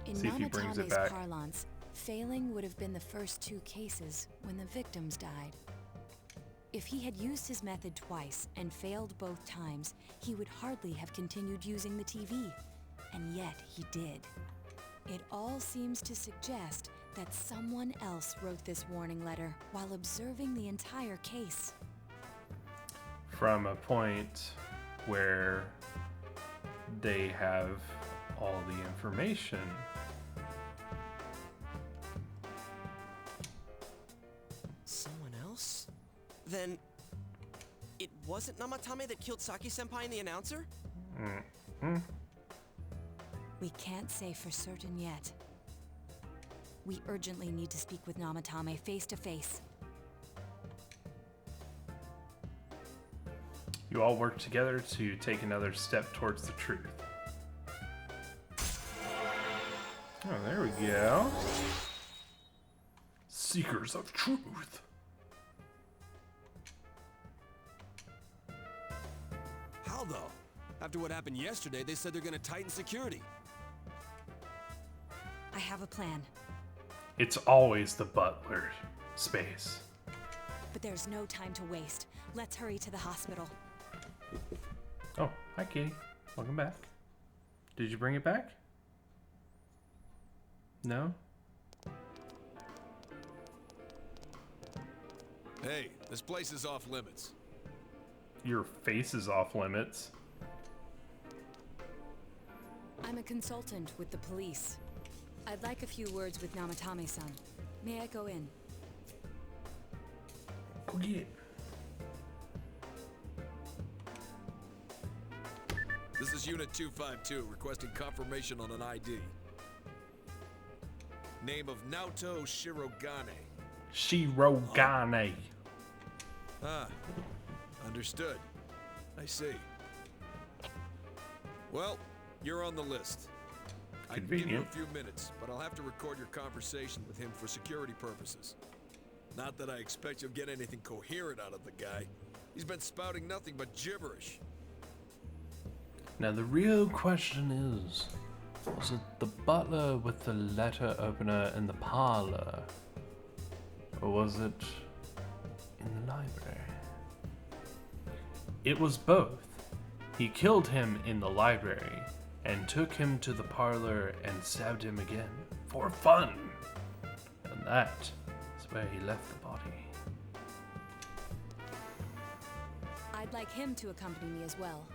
In See if he brings it Namatame's back. parlance, failing would have been the first two cases when the victims died. If he had used his method twice and failed both times, he would hardly have continued using the TV. And yet he did. It all seems to suggest that someone else wrote this warning letter while observing the entire case. From a point where they have all the information. Someone else? Then... it wasn't Namatame that killed Saki-senpai and the announcer? Mm-hmm. We can't say for certain yet. We urgently need to speak with Namatame face to face. You all work together to take another step towards the truth. Oh, there we go. Seekers of truth. How though? After what happened yesterday, they said they're gonna tighten security. I have a plan, It's always the butler space. but there's no time to waste. Let's hurry to the hospital. Oh, hi kitty. Welcome back. Did you bring it back? No? Hey, this place is off limits. Your face is off limits. I'm a consultant with the police. I'd like a few words with Namatame-san. May I go in? Go get it. This is Unit 252, requesting confirmation on an ID. Name of Naoto Shirogane. Shirogane. Ah, understood. I see. Well, you're on the list. I can give you a few minutes, but I'll have to record your conversation with him for security purposes. Not that I expect you'll get anything coherent out of the guy. He's been spouting nothing but gibberish. Now the real question is, was it the butler with the letter opener in the parlor? Or was it in the library? It was both. He killed him in the library and took him to the parlor and stabbed him again for fun. And that is where he left the body. I'd like him to accompany me as well.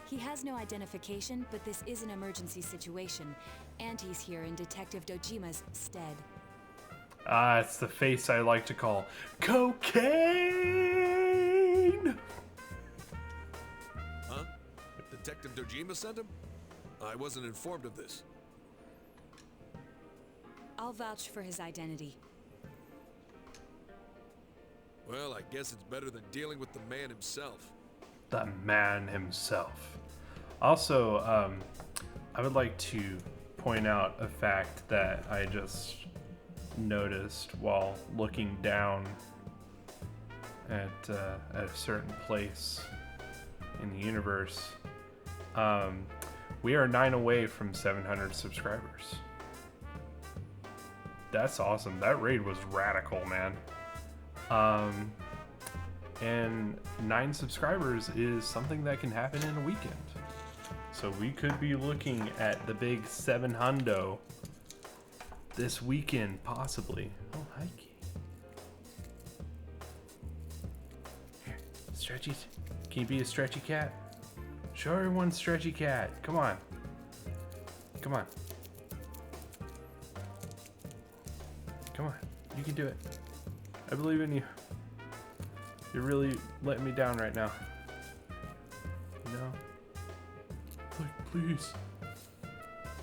He has no identification, but this is an emergency situation, and he's here in Detective Dojima's stead. Ah, it's the face I like to call cocaine! Huh? Detective Dojima sent him? I wasn't informed of this. I'll vouch for his identity. Well, I guess it's better than dealing with the man himself. The man himself. Also, I would like to point out a fact that I just noticed while looking down at a certain place in the universe. We are 9 away from 700 subscribers. That's awesome. That raid was radical, man. And 9 subscribers is something that can happen in a weekend. So we could be looking at the big 700 this weekend, possibly. Oh, hi, Key. Here, stretchies. Can you be a stretchy cat? Show everyone stretchy cat. Come on. Come on. Come on. You can do it. I believe in you. You're really letting me down right now. No. Like, please.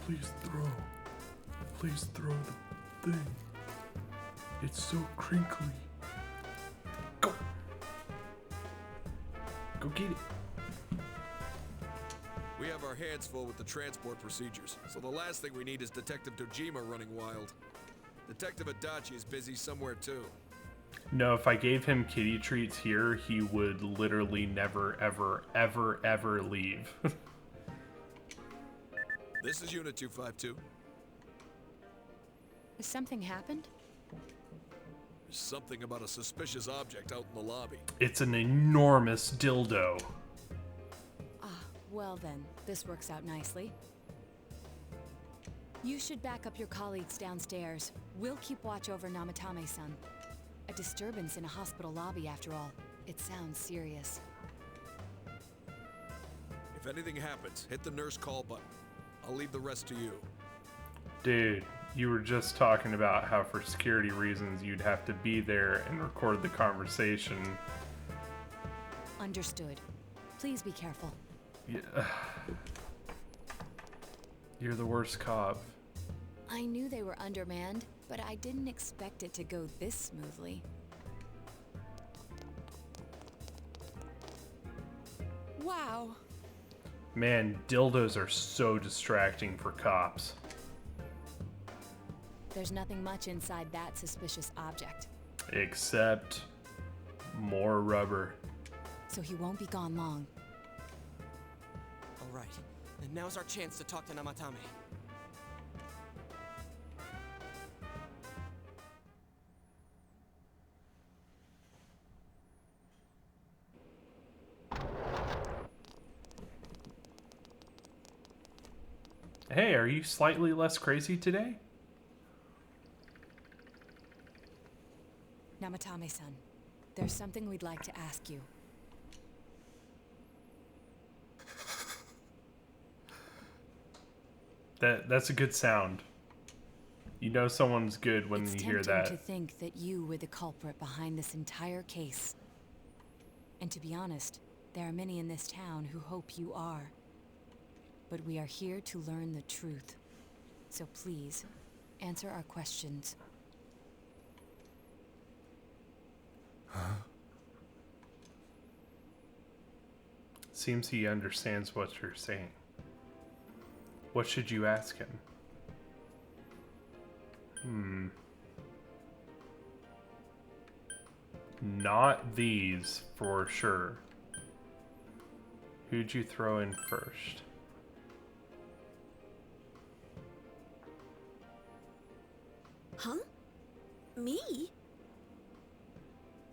Please throw. Please throw the thing. It's so crinkly. Go. Go get it. We have our hands full with the transport procedures, so the last thing we need is Detective Dojima running wild. Detective Adachi is busy somewhere too. No, if I gave him kitty treats here, he would literally never, ever, ever, ever leave. This is Unit 252. Has something happened? There's something about a suspicious object out in the lobby. It's an enormous dildo. Ah, well then, this works out nicely. You should back up your colleagues downstairs. We'll keep watch over Namatame-san. A disturbance in a hospital lobby, after all. It sounds serious. If anything happens, hit the nurse call button. I'll leave the rest to you. Dude, you were just talking about how for security reasons you'd have to be there and record the conversation. Understood. Please be careful. Yeah. You're the worst cop. I knew they were undermanned, but I didn't expect it to go this smoothly. Wow. Man, dildos are so distracting for cops. There's nothing much inside that suspicious object. Except more rubber. So he won't be gone long. All right, and now's our chance to talk to Namatame. Hey, are you slightly less crazy today? Namatame-san, there's something we'd like to ask you. That's a good sound. You know someone's good when you hear that. It's tempting to think that you were the culprit behind this entire case. And to be honest, there are many in this town who hope you are. but we are here to learn the truth. So please, answer our questions. Huh? Seems he understands what you're saying. What should you ask him? Not these, for sure. Who'd you throw in first? Huh? Me?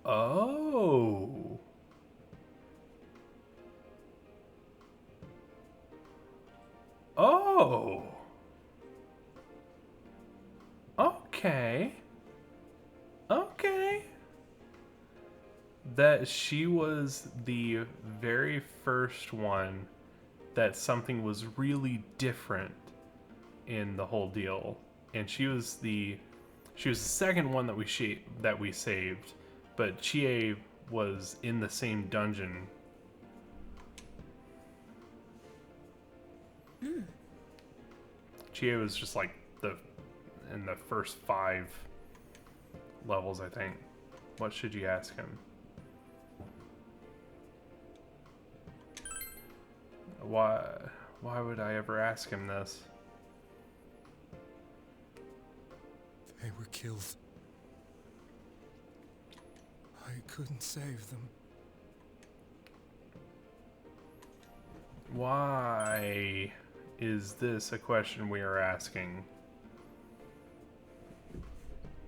Oh. Oh. Okay. Okay. That she was the very first one that something was really different in the whole deal, and she was the second one that we saved, but Chie was in the same dungeon. Chie was just like in the first 5 levels, I think. What should you ask him? Why would I ever ask him this? They were killed. I couldn't save them. Why is this a question we are asking?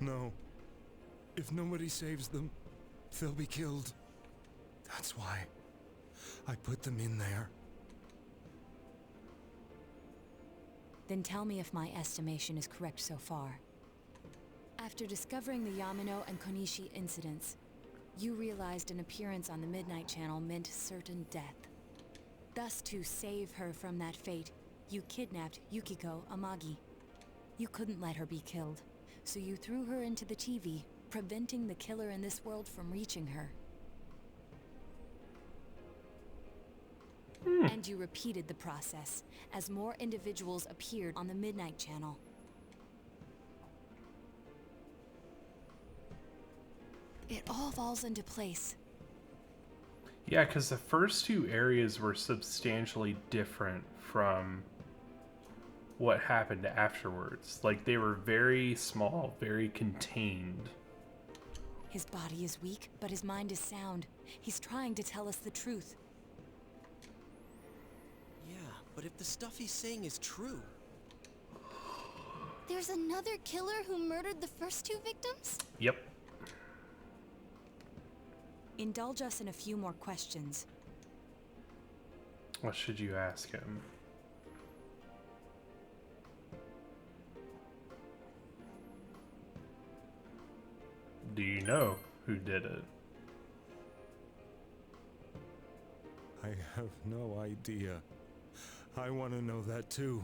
No. If nobody saves them, they'll be killed. That's why I put them in there. Then tell me if my estimation is correct so far. After discovering the Yamano and Konishi incidents, you realized an appearance on the Midnight Channel meant certain death. Thus, to save her from that fate, you kidnapped Yukiko Amagi. You couldn't let her be killed, so you threw her into the TV, preventing the killer in this world from reaching her. And you repeated the process, as more individuals appeared on the Midnight Channel. It all falls into place. Yeah, because the first 2 areas were substantially different from what happened afterwards. Like, they were very small, very contained. His body is weak, but his mind is sound. He's trying to tell us the truth. Yeah, but if the stuff he's saying is true... There's another killer who murdered the first 2 victims? Yep. Indulge us in a few more questions. What should you ask him? Do you know who did it? I have no idea. I want to know that too.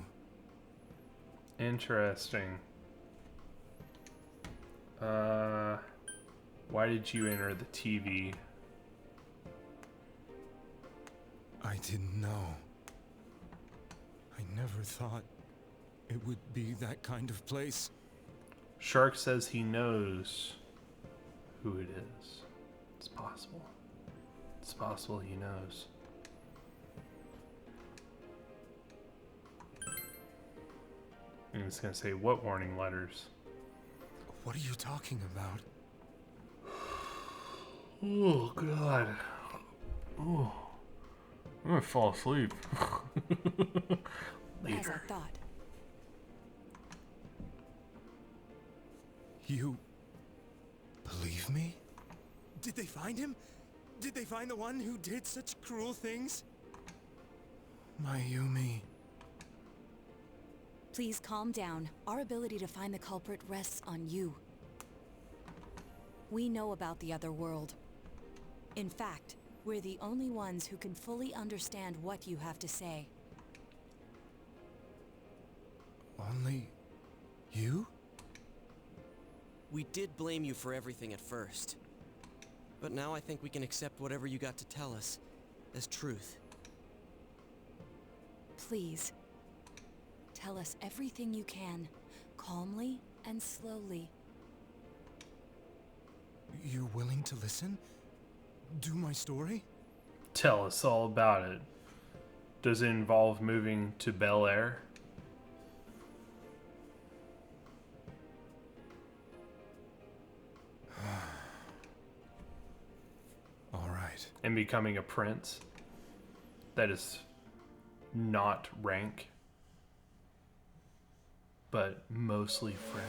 Interesting. Why did you enter the TV? I didn't know. I never thought it would be that kind of place. Shark says he knows who it is. It's possible. It's possible he knows. And it's gonna say, what warning letters? What are you talking about? Oh, God. Oh. I'm gonna fall asleep. Later. As I thought. You believe me? Did they find him? Did they find the one who did such cruel things? Mayumi. Please calm down. Our ability to find the culprit rests on you. We know about the other world. In fact, we're the only ones who can fully understand what you have to say. Only you? We did blame you for everything at first. But now I think we can accept whatever you got to tell us as truth. please. Tell us everything you can, calmly and slowly. You're willing to listen? Do my story? Tell us all about it. Does it involve moving to Bel Air? All right. And becoming a prince? That is not rank, but mostly fresh.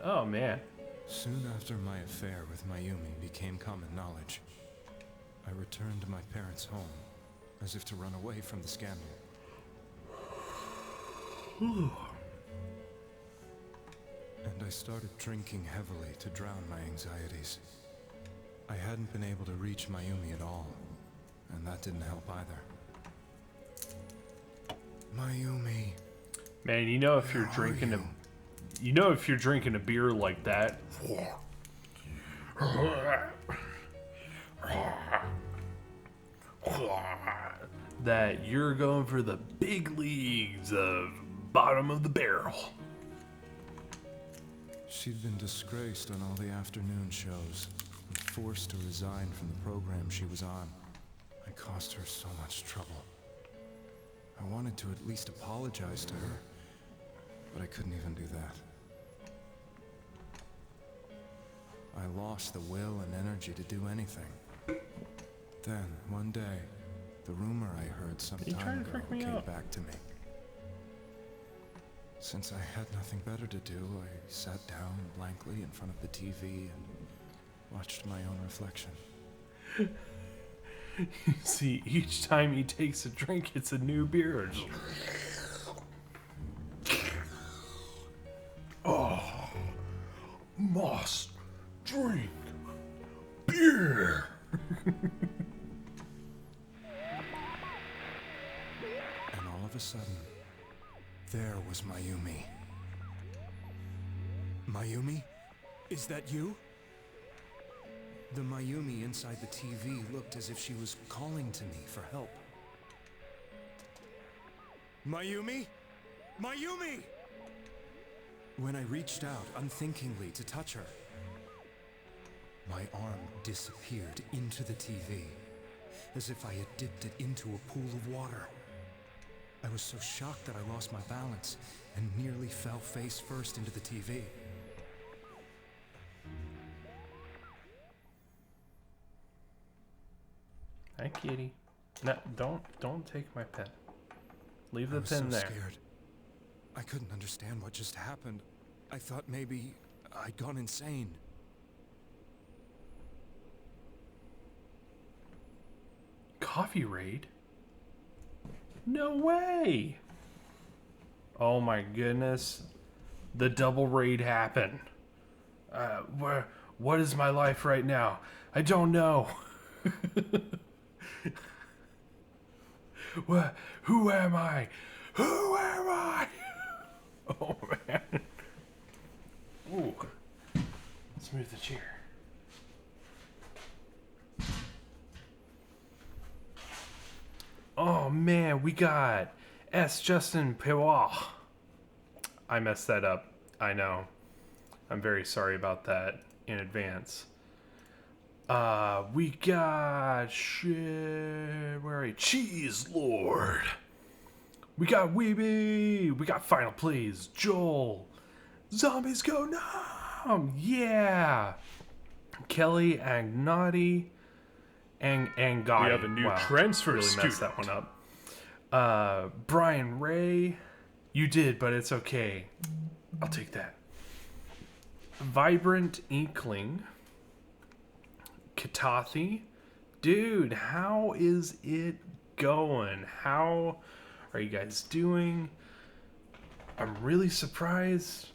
Oh man. Soon after my affair with Mayumi became common knowledge, I returned to my parents' home, as if to run away from the scandal. And I started drinking heavily to drown my anxieties. I hadn't been able to reach Mayumi at all, and that didn't help either. Mayumi. Man, you know if you're drinking a beer like that, that you're going for the big leagues of bottom of the barrel. She'd been disgraced on all the afternoon shows and forced to resign from the program she was on. I caused her so much trouble. I wanted to at least apologize to her, but I couldn't even do that. I lost the will and energy to do anything. Then, one day, the rumor I heard some time ago came back to me. Since I had nothing better to do, I sat down blankly in front of the TV and watched my own reflection. You see, each time he takes a drink, it's a new beer. Oh, must drink beer. And all of a sudden, there was Mayumi. Mayumi? Is that you? The Mayumi inside the TV looked as if she was calling to me for help. Mayumi? Mayumi! When I reached out unthinkingly to touch her, my arm disappeared into the TV, as if I had dipped it into a pool of water. I was so shocked that I lost my balance and nearly fell face first into the TV. Hi, kitty. No, don't take my pen. Leave the pen there. I was so scared. I couldn't understand what just happened. I thought maybe I'd gone insane. Coffee raid? No way! Oh my goodness. The double raid happened. What is my life right now? I don't know. Who am I? Who am I? Oh man. Ooh. Let's move the chair. Oh man, we got S. Justin Pewa. I messed that up. I know. I'm very sorry about that in advance. We got shit. Where are you? Cheese Lord. We got Weeby. We got Final Plays. Joel. Zombies Go Numb. Yeah. Kelly Agnotti. Angati. We have a new transfer really student. Messed that one up. Brian Ray. You did, but it's okay. I'll take that. Vibrant Inkling. Katathi. Dude, how is it going? How are you guys doing? I'm really surprised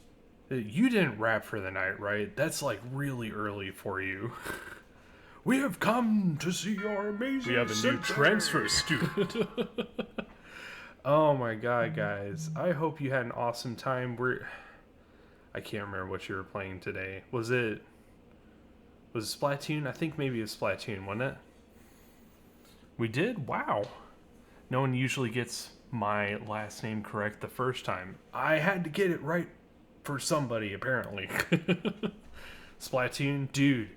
that you didn't rap for the night, right? That's like really early for you. We have come to see your amazing We have a new transfer student. Oh my god, guys. I hope you had an awesome time. I can't remember what you were playing today. Was it Splatoon? I think maybe it was Splatoon, wasn't it? We did? Wow. no one usually gets my last name correct the first time. I had to get it right for somebody, apparently. Splatoon, dude.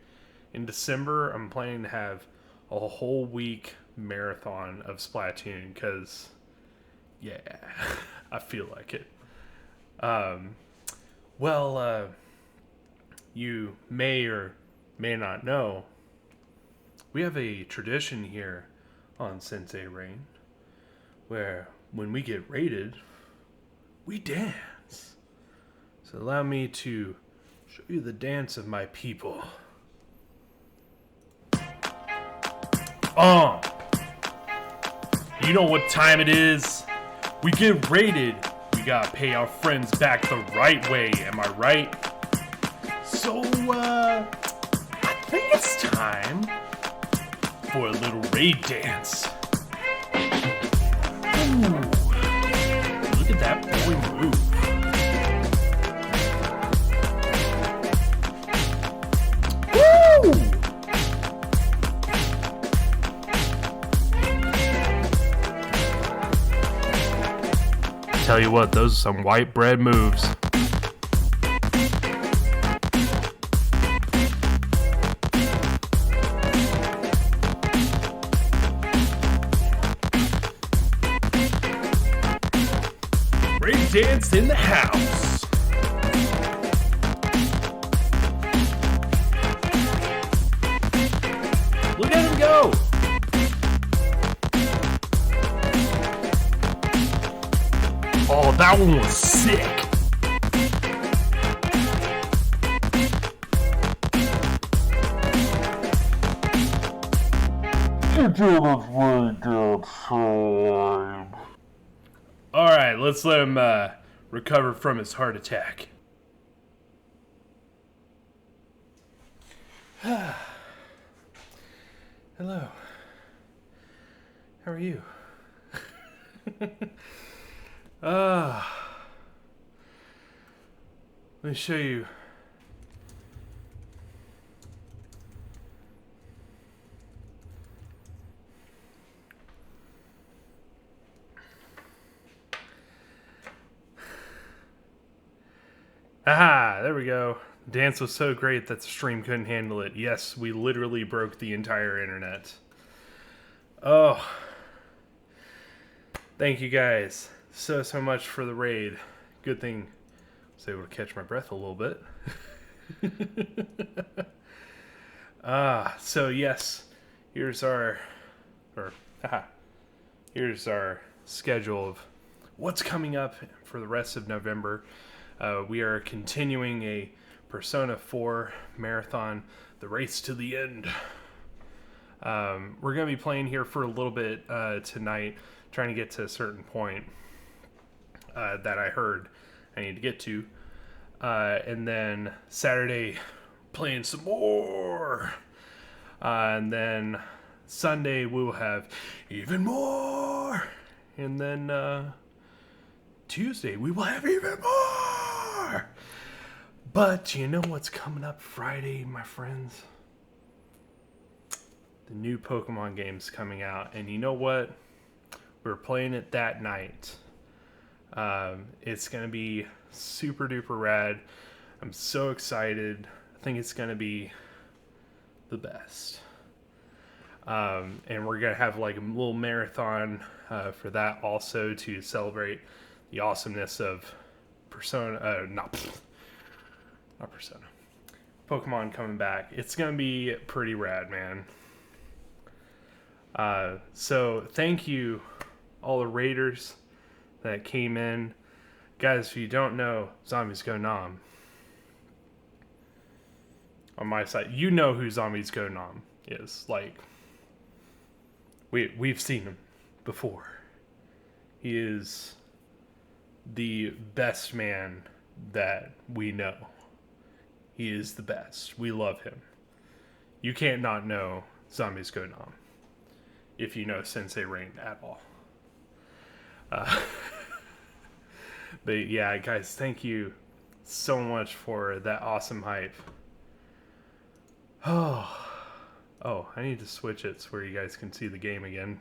In December, I'm planning to have a whole week marathon of Splatoon because, yeah, I feel like it. You may or may not know, we have a tradition here on Sensei Rain where when we get raided, we dance. So allow me to show you the dance of my people. You know what time it is? We get raided. We gotta pay our friends back the right way, am I right? So, I think it's time for a little raid dance. Ooh, look at that boy move. Woo! Tell you what, those are some white bread moves. Raid dance in the house. Look at him go. Oh, that one was sick. Alright, let's let him recover from his heart attack. Hello. How are you? Let me show you. Aha, there we go. Dance was so great that the stream couldn't handle it. Yes, we literally broke the entire internet. Oh. Thank you guys so much for the raid. Good thing I was able to catch my breath a little bit. So yes, here's our schedule of what's coming up for the rest of November. We are continuing a Persona 4 marathon, the race to the end. We're going to be playing here for a little bit tonight, trying to get to a certain point that I heard I need to get to. And then Saturday, playing some more. And then Sunday, we will have even more. And then Tuesday, we will have even more. But you know what's coming up Friday, my friends? The new Pokemon game's coming out. And you know what? We're playing it that night. It's going to be super duper rad. I'm so excited. I think it's going to be the best. And we're going to have like a little marathon for that also to celebrate the awesomeness of Persona. Not Persona. Pokemon coming back. It's going to be pretty rad, man. So thank you, all the raiders that came in. Guys, if you don't know, Zombies Go Nom. On my side, you know who Zombies Go Nom is. Like, we've seen him before. He is the best man that we know. He is the best. We love him. You can't not know Zombies Go Nom if you know Sensei Rain at all. But yeah, guys, thank you so much for that awesome hype. Oh, I need to switch it so where you guys can see the game again.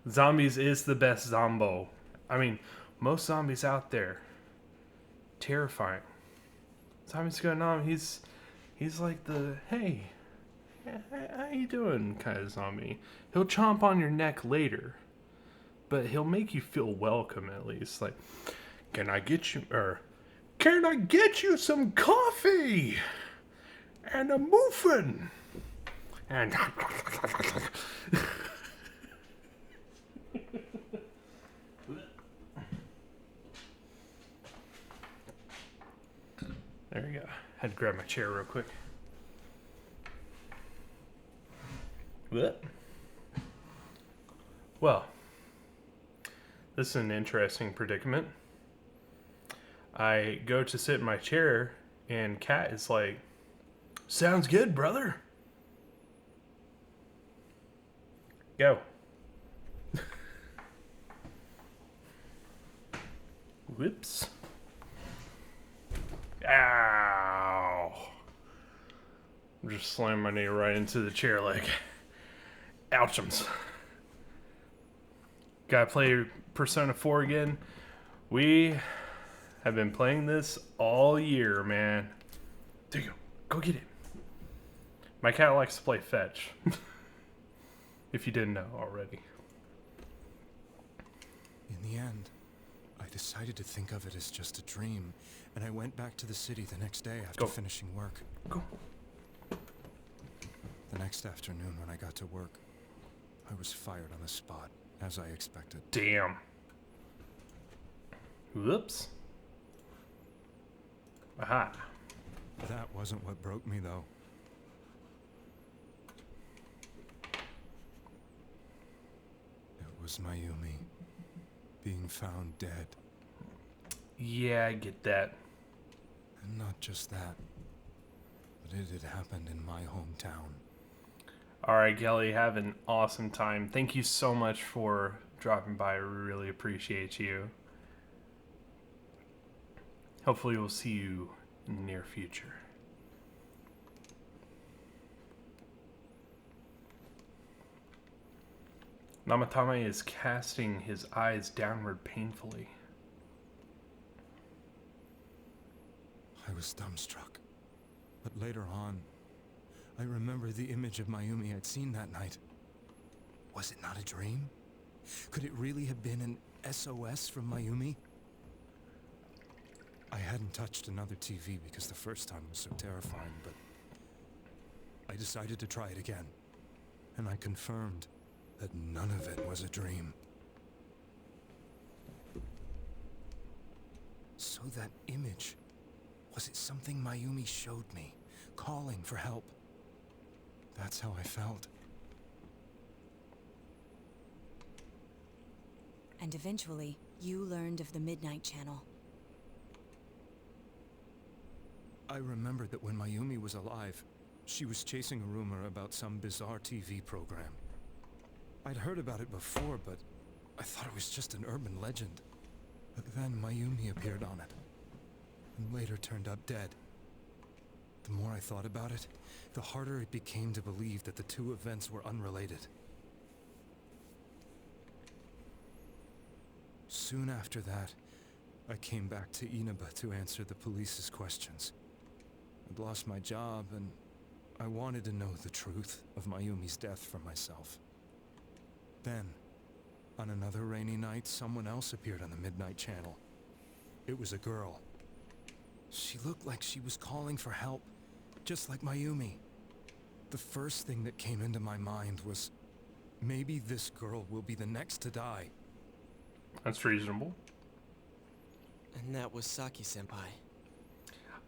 Zombies is the best zombo. I mean, most zombies out there, terrifying. Zombies going on. He's like the hey, how you doing kind of zombie. He'll chomp on your neck later, but he'll make you feel welcome at least. Like, can I get you some coffee and a muffin and. There you go. Had to grab my chair real quick. What? Well, this is an interesting predicament. I go to sit in my chair, and Kat is like, "Sounds good, brother." Go. Whoops. Ow. Just slammed my knee right into the chair leg. Ouchums. Gotta play Persona 4 again. We have been playing this all year, man. There you go. Go get it. My cat likes to play fetch. If you didn't know already. In the end, I decided to think of it as just a dream, and I went back to the city the next day after finishing work. Go. The next afternoon when I got to work, I was fired on the spot, as I expected. Damn. Whoops. Aha. That wasn't what broke me, though. It was Mayumi being found dead. Yeah, I get that. And not just that, but it had happened in my hometown. Alright, Kelly, have an awesome time. Thank you so much for dropping by. I really appreciate you. Hopefully we'll see you in the near future. Namatame is casting his eyes downward painfully. I was dumbstruck. But later on, I remember the image of Mayumi I'd seen that night. Was it not a dream? Could it really have been an SOS from Mayumi? I hadn't touched another TV because the first time was so terrifying, but I decided to try it again. And I confirmed that none of it was a dream. So that image, was it something Mayumi showed me, calling for help? That's how I felt. And eventually, you learned of the Midnight Channel. I remembered that when Mayumi was alive, she was chasing a rumor about some bizarre TV program. I'd heard about it before, but I thought it was just an urban legend. But then Mayumi appeared on it, and later turned up dead. The more I thought about it, the harder it became to believe that the two events were unrelated. Soon after that, I came back to Inaba to answer the police's questions. I'd lost my job, and I wanted to know the truth of Mayumi's death for myself. Then, on another rainy night, someone else appeared on the Midnight Channel. It was a girl. She looked like she was calling for help, just like Mayumi. The first thing that came into my mind was, maybe this girl will be the next to die. That's reasonable. And that was Saki-senpai.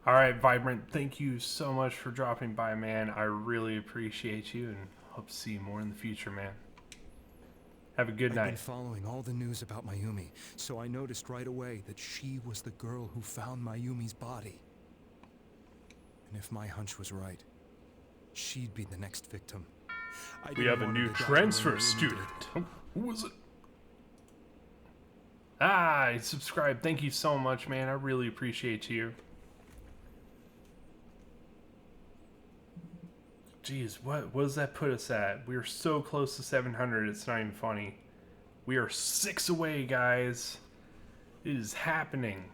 Alright, Vibrant, thank you so much for dropping by, man. I really appreciate you and hope to see you more in the future, man. Have a good night. I've been following all the news about Mayumi, so I noticed right away that she was the girl who found Mayumi's body. And if my hunch was right, she'd be the next victim. We have a new transfer student. Oh, who was it? Ah, subscribe. Thank you so much, man. I really appreciate you. Jeez, what does that put us at? We were so close to 700, it's not even funny. We are 6 away, guys. It is happening.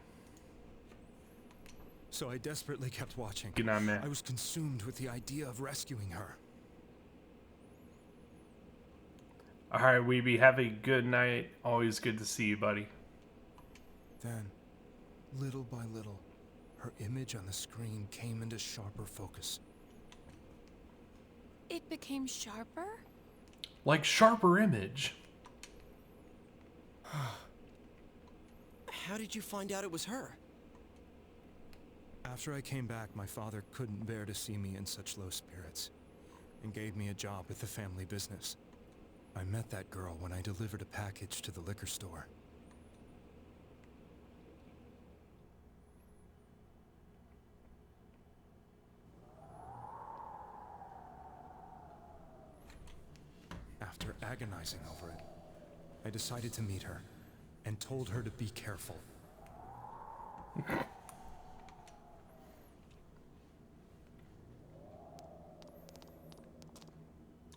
So I desperately kept watching. Good night, man. I was consumed with the idea of rescuing her. Alright, Weeby, have a good night. Always good to see you, buddy. Then, little by little, her image on the screen came into sharper focus. It became sharper? Like sharper image. How did you find out it was her? After I came back, my father couldn't bear to see me in such low spirits, and gave me a job with the family business. I met that girl when I delivered a package to the liquor store. After agonizing over it, I decided to meet her, and told her to be careful.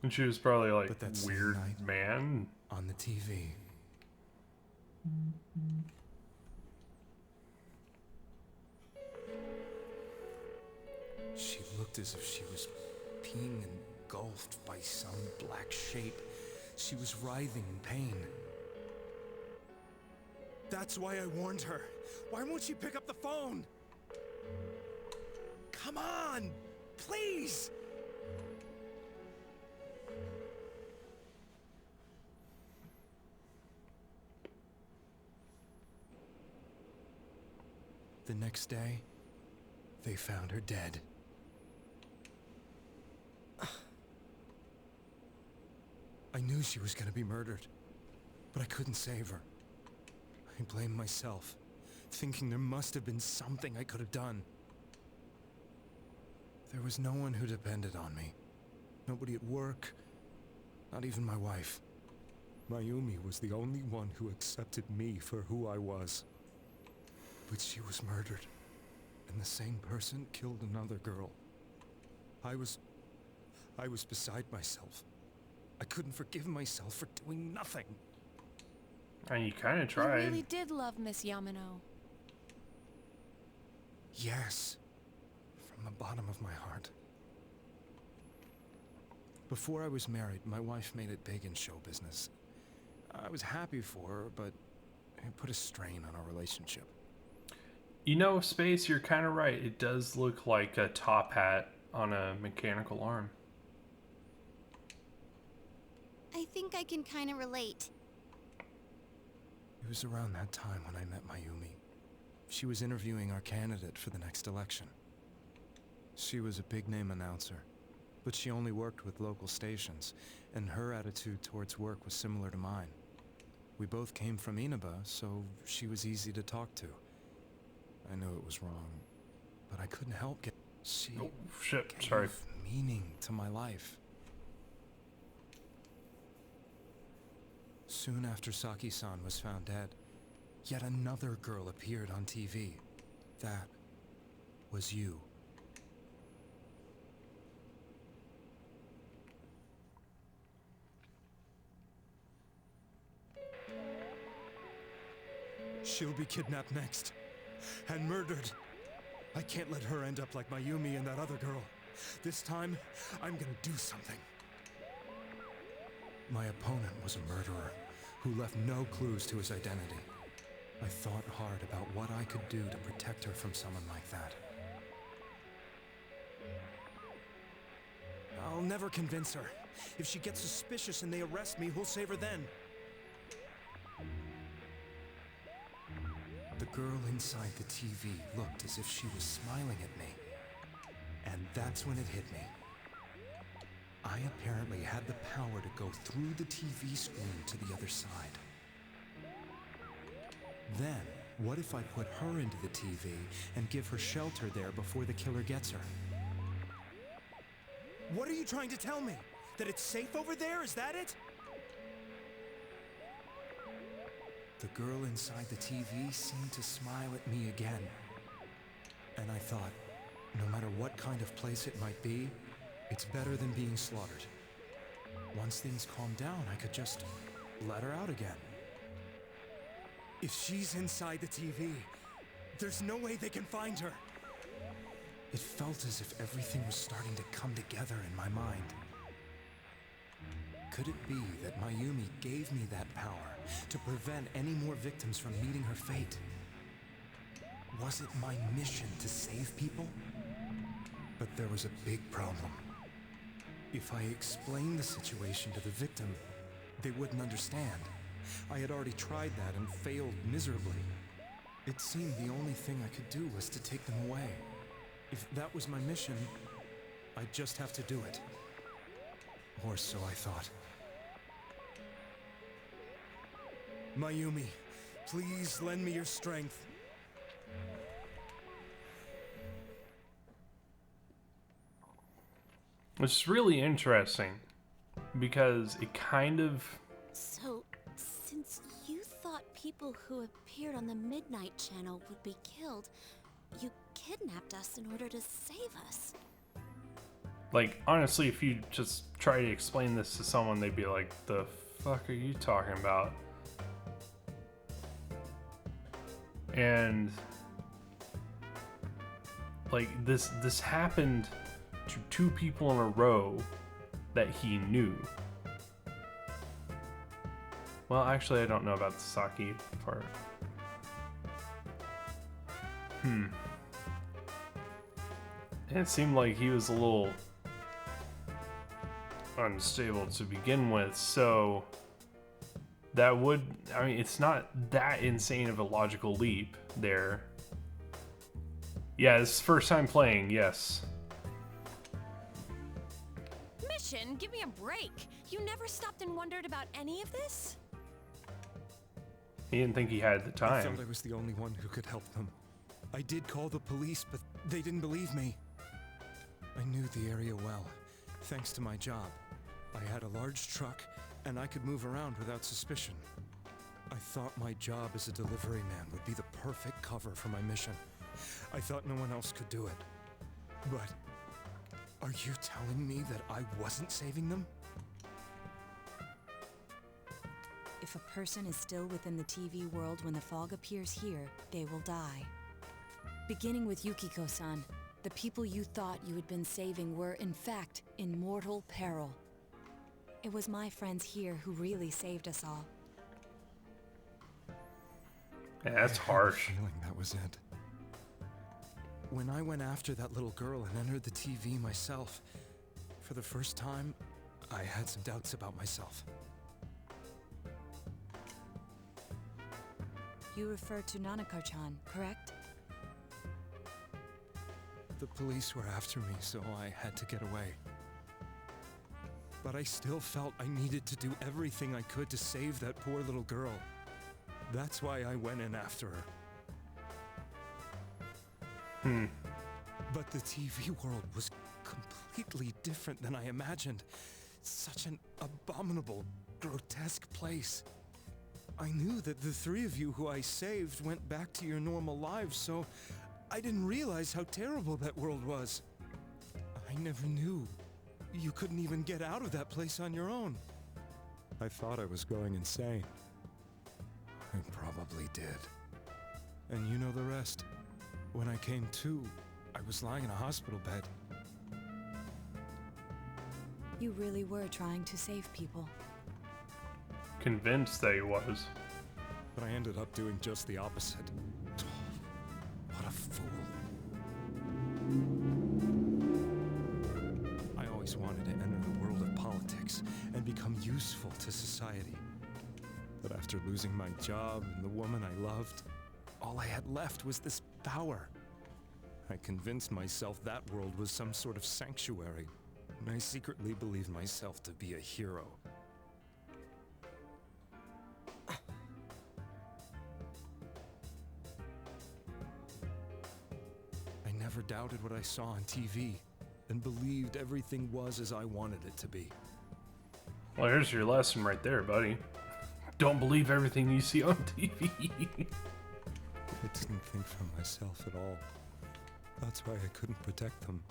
And she was probably like, But that same weird night, man. on the TV. She looked as if she was being engulfed by some black shape. She was writhing in pain. That's why I warned her. Why won't she pick up the phone? Come on! Please! The next day, they found her dead. I knew she was gonna be murdered, but I couldn't save her. I blamed myself, thinking there must have been something I could have done. There was no one who depended on me. Nobody at work, not even my wife. Mayumi was the only one who accepted me for who I was. But she was murdered, and the same person killed another girl. I was beside myself. I couldn't forgive myself for doing nothing. And you kind of You tried. really did love Miss Yamano. Yes, from the bottom of my heart. Before I was married, my wife made it big in show business. I was happy for her, but it put a strain on our relationship. You know, Space, you're kind of right. It does look like a top hat on a mechanical arm. I think I can kind of relate. It was around that time when I met Mayumi. She was interviewing our candidate for the next election. She was a big-name announcer, but she only worked with local stations, and her attitude towards work was similar to mine. We both came from Inaba, so she was easy to talk to. I knew it was wrong, but I couldn't help get... She Oh, shit, gave sorry. meaning to my life. Soon after Saki-san was found dead, yet another girl appeared on TV. That was you. She'll be kidnapped next, and murdered. I can't let her end up like Mayumi and that other girl. This time, I'm gonna do something. My opponent was a murderer who left no clues to his identity. I thought hard about what I could do to protect her from someone like that. I'll never convince her. If she gets suspicious and they arrest me, who'll save her then? The girl inside the TV looked as if she was smiling at me. And that's when it hit me. I apparently had the power to go through the TV screen to the other side. Then, what if I put her into the TV and give her shelter there before the killer gets her? What are you trying to tell me? That it's safe over there? Is that it? The girl inside the TV seemed to smile at me again. And I thought, no matter what kind of place it might be, it's better than being slaughtered. Once things calmed down, I could just let her out again. If she's inside the TV, there's no way they can find her. It felt as if everything was starting to come together in my mind. Could it be that Mayumi gave me that power to prevent any more victims from meeting her fate? Was it my mission to save people? But there was a big problem. If I explained the situation to the victim, they wouldn't understand. I had already tried that and failed miserably. It seemed the only thing I could do was to take them away. If that was my mission, I'd just have to do it. Or so I thought. Mayumi, please lend me your strength. It's really interesting because it kind of... So, since you thought people who appeared on the Midnight Channel would be killed, you kidnapped us in order to save us. Like, honestly, if you just try to explain this to someone, they'd be like, the fuck are you talking about? And like this happened to 2 people in a row that he knew. Well, actually, I don't know about the Saki part. And it seemed like he was a little unstable to begin with, so that would, I mean, it's not that insane of a logical leap there. Yeah, this is first time playing, yes. Mission? Give me a break. You never stopped and wondered about any of this? He didn't think he had the time. I thought I was the only one who could help them. I did call the police, but they didn't believe me. I knew the area well, thanks to my job. I had a large truck, and I could move around without suspicion. I thought my job as a delivery man would be the perfect cover for my mission. I thought no one else could do it. But are you telling me that I wasn't saving them? If a person is still within the TV world when the fog appears here, they will die. Beginning with Yukiko-san, the people you thought you had been saving were, in fact, in mortal peril. It was my friends here who really saved us all. Yeah, that's harsh. I had a feeling that was it. When I went after that little girl and entered the TV myself, for the first time, I had some doubts about myself. You refer to Nanako-chan, correct? The police were after me, so I had to get away. But I still felt I needed to do everything I could to save that poor little girl. That's why I went in after her. But the TV world was completely different than I imagined. Such an abominable, grotesque place. I knew that the 3 of you who I saved went back to your normal lives, so I didn't realize how terrible that world was. I never knew. You couldn't even get out of that place on your own. I thought I was going insane. I probably did. And you know the rest. When I came to, I was lying in a hospital bed. You really were trying to save people. Convinced that he was. But I ended up doing just the opposite. What a fool. I always wanted to enter the world of politics and become useful to society. But after losing my job and the woman I loved, all I had left was this power. I convinced myself that world was some sort of sanctuary, and I secretly believed myself to be a hero. I never doubted what I saw on TV, and believed everything was as I wanted it to be. Well, here's your lesson right there, buddy. Don't believe everything you see on TV. I didn't think for myself at all. That's why I couldn't protect them.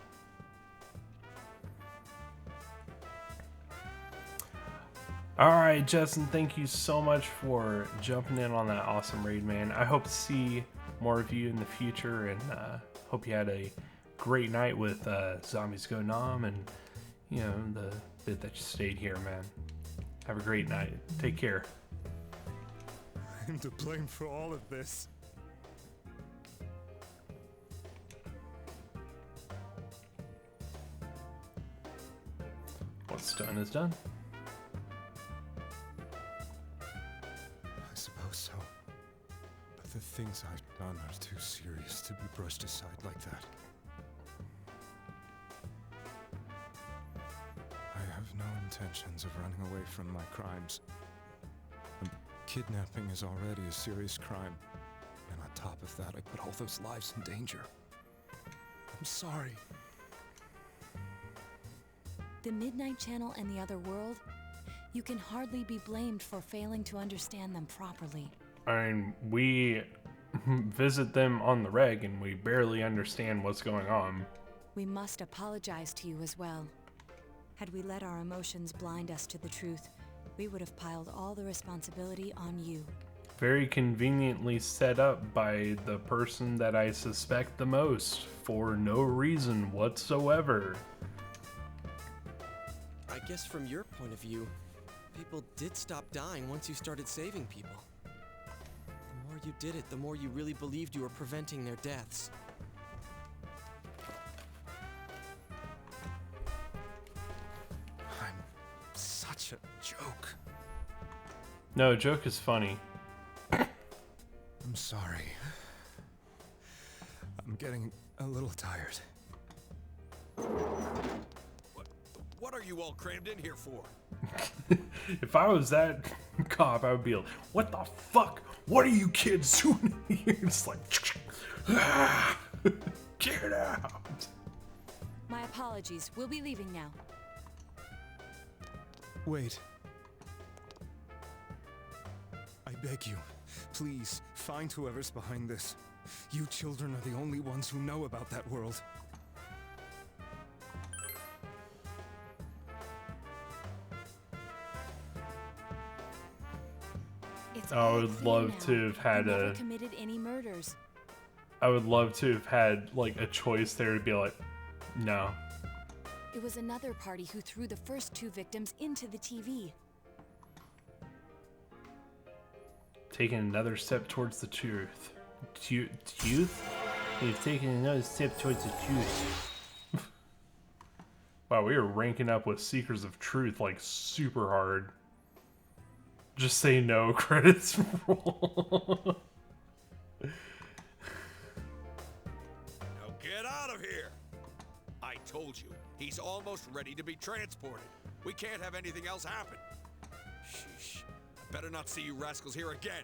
Alright, Justin, thank you so much for jumping in on that awesome raid, man. I hope to see more of you in the future, and hope you had a great night with Zombies Go Nom and, you know, the bit that you stayed here, man. Have a great night. Take care. I'm to blame for all of this. What's done is done. I suppose so. But the things I've done are too serious to be brushed aside like that. I have no intentions of running away from my crimes. And kidnapping is already a serious crime. And on top of that, I put all those lives in danger. I'm sorry. The Midnight Channel and the other world, you can hardly be blamed for failing to understand them properly. I mean, we visit them on the reg and we barely understand what's going on. We must apologize to you as well. Had we let our emotions blind us to the truth, we would have piled all the responsibility on you. Very conveniently set up by the person that I suspect the most for no reason whatsoever. I guess from your point of view, people did stop dying once you started saving people. The more you did it, the more you really believed you were preventing their deaths. I'm such a joke. No, joke is funny. I'm sorry. I'm getting a little tired. What are you all crammed in here for? If I was that cop, I would be like, what the fuck? What are you kids doing here? It's like, get out. My apologies. We'll be leaving now. Wait. I beg you, please, find whoever's behind this. You children are the only ones who know about that world. I would love to have had never committed any murders. I would love to have had like a choice there to be like, no. It was another party who threw the first two victims into the TV. Taking another step towards the truth. Youth? You've taken another step towards the truth. Wow, we are ranking up with Seekers of Truth like super hard. Just say no, credits roll. Now get out of here! I told you, he's almost ready to be transported. We can't have anything else happen. Sheesh. I better not see you rascals here again.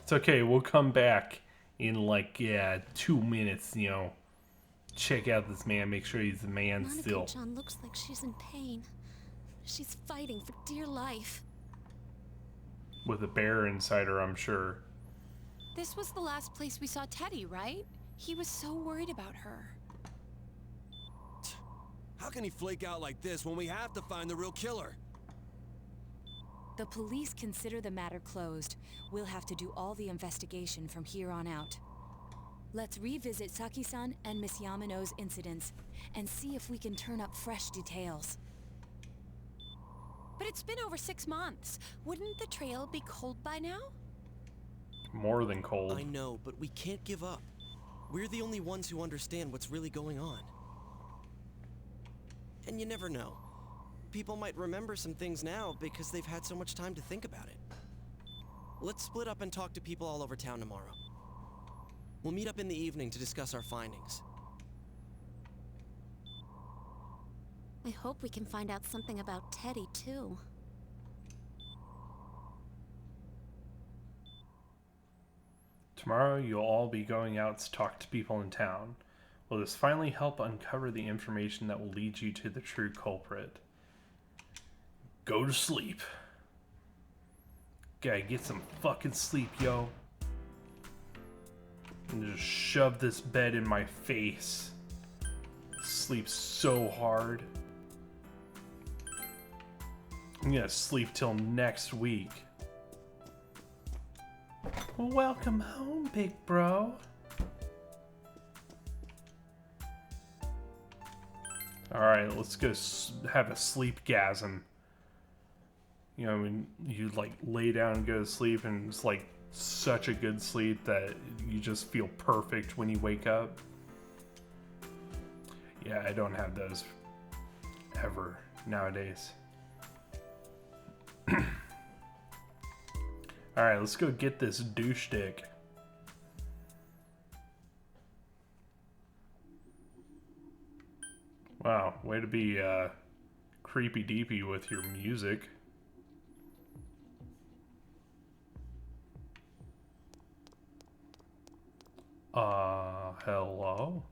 It's okay, we'll come back in like, 2 minutes, you know. Check out this man, make sure he's a man still. Nanako-chan looks like she's in pain. She's fighting for dear life. With a bear inside her, I'm sure. This was the last place we saw Teddy, right? He was so worried about her. How can he flake out like this when we have to find the real killer? The police consider the matter closed. We'll have to do all the investigation from here on out. Let's revisit Saki-san and Miss Yamano's incidents and see if we can turn up fresh details. But it's been over 6 months. Wouldn't the trail be cold by now? More than cold. I know, but we can't give up. We're the only ones who understand what's really going on. And you never know. People might remember some things now because they've had so much time to think about it. Let's split up and talk to people all over town tomorrow. We'll meet up in the evening to discuss our findings. I hope we can find out something about Teddy, too. Tomorrow, you'll all be going out to talk to people in town. Will this finally help uncover the information that will lead you to the true culprit? Go to sleep. Gotta get some fucking sleep, yo. And just shove this bed in my face. Sleep so hard. I'm gonna sleep till next week. Welcome home, big bro. Alright, let's go have a sleep-gasm. You know, when you like lay down and go to sleep and it's like such a good sleep that you just feel perfect when you wake up. Yeah, I don't have those ever nowadays. Alright, let's go get this douche dick. Wow, way to be creepy deepy with your music. Hello?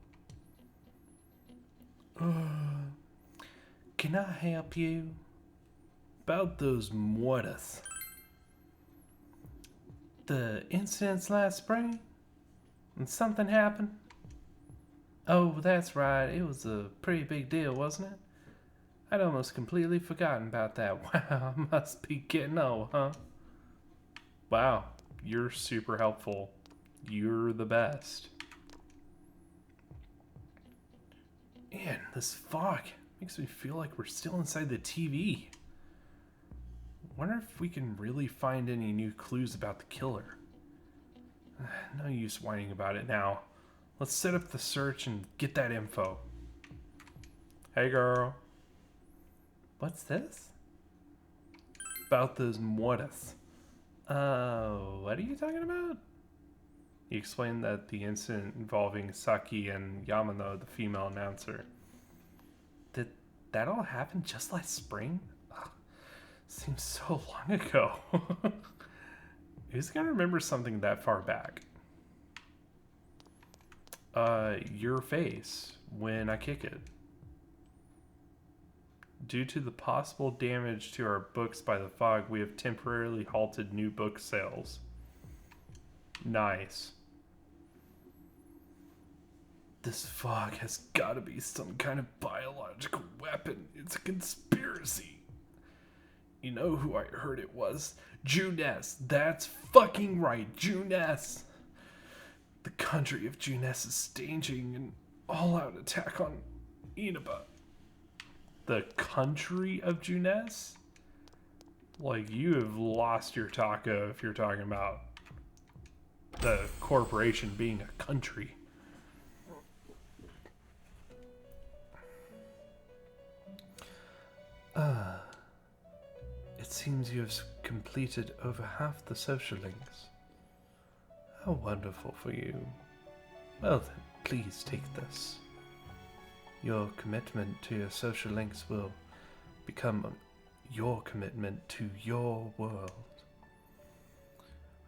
Can I help you? About those muertas. The incidents last spring? And something happened? Oh, that's right. It was a pretty big deal, wasn't it? I'd almost completely forgotten about that. Wow, I must be getting old, huh? Wow, you're super helpful. You're the best. Man, this fog makes me feel like we're still inside the TV. Wonder if we can really find any new clues about the killer. No use whining about it now. Let's set up the search and get that info. Hey girl. What's this? About those muertas. What are you talking about? He explained that the incident involving Saki and Yamano, the female announcer. Did that all happen just last spring? Ugh, seems so long ago. Who's gonna remember something that far back? Your face when I kick it. Due to the possible damage to our books by the fog, we have temporarily halted new book sales. Nice. This fog has got to be some kind of biological weapon. It's a conspiracy. You know who I heard it was? Juness. That's fucking right, Juness. The country of Juness is staging an all-out attack on Inaba. The country of Juness? Like, you have lost your taco if you're talking about the corporation being a country. It seems you have completed over half the social links. How wonderful for you. Well then, please take this. Your commitment to your social links will become your commitment to your world.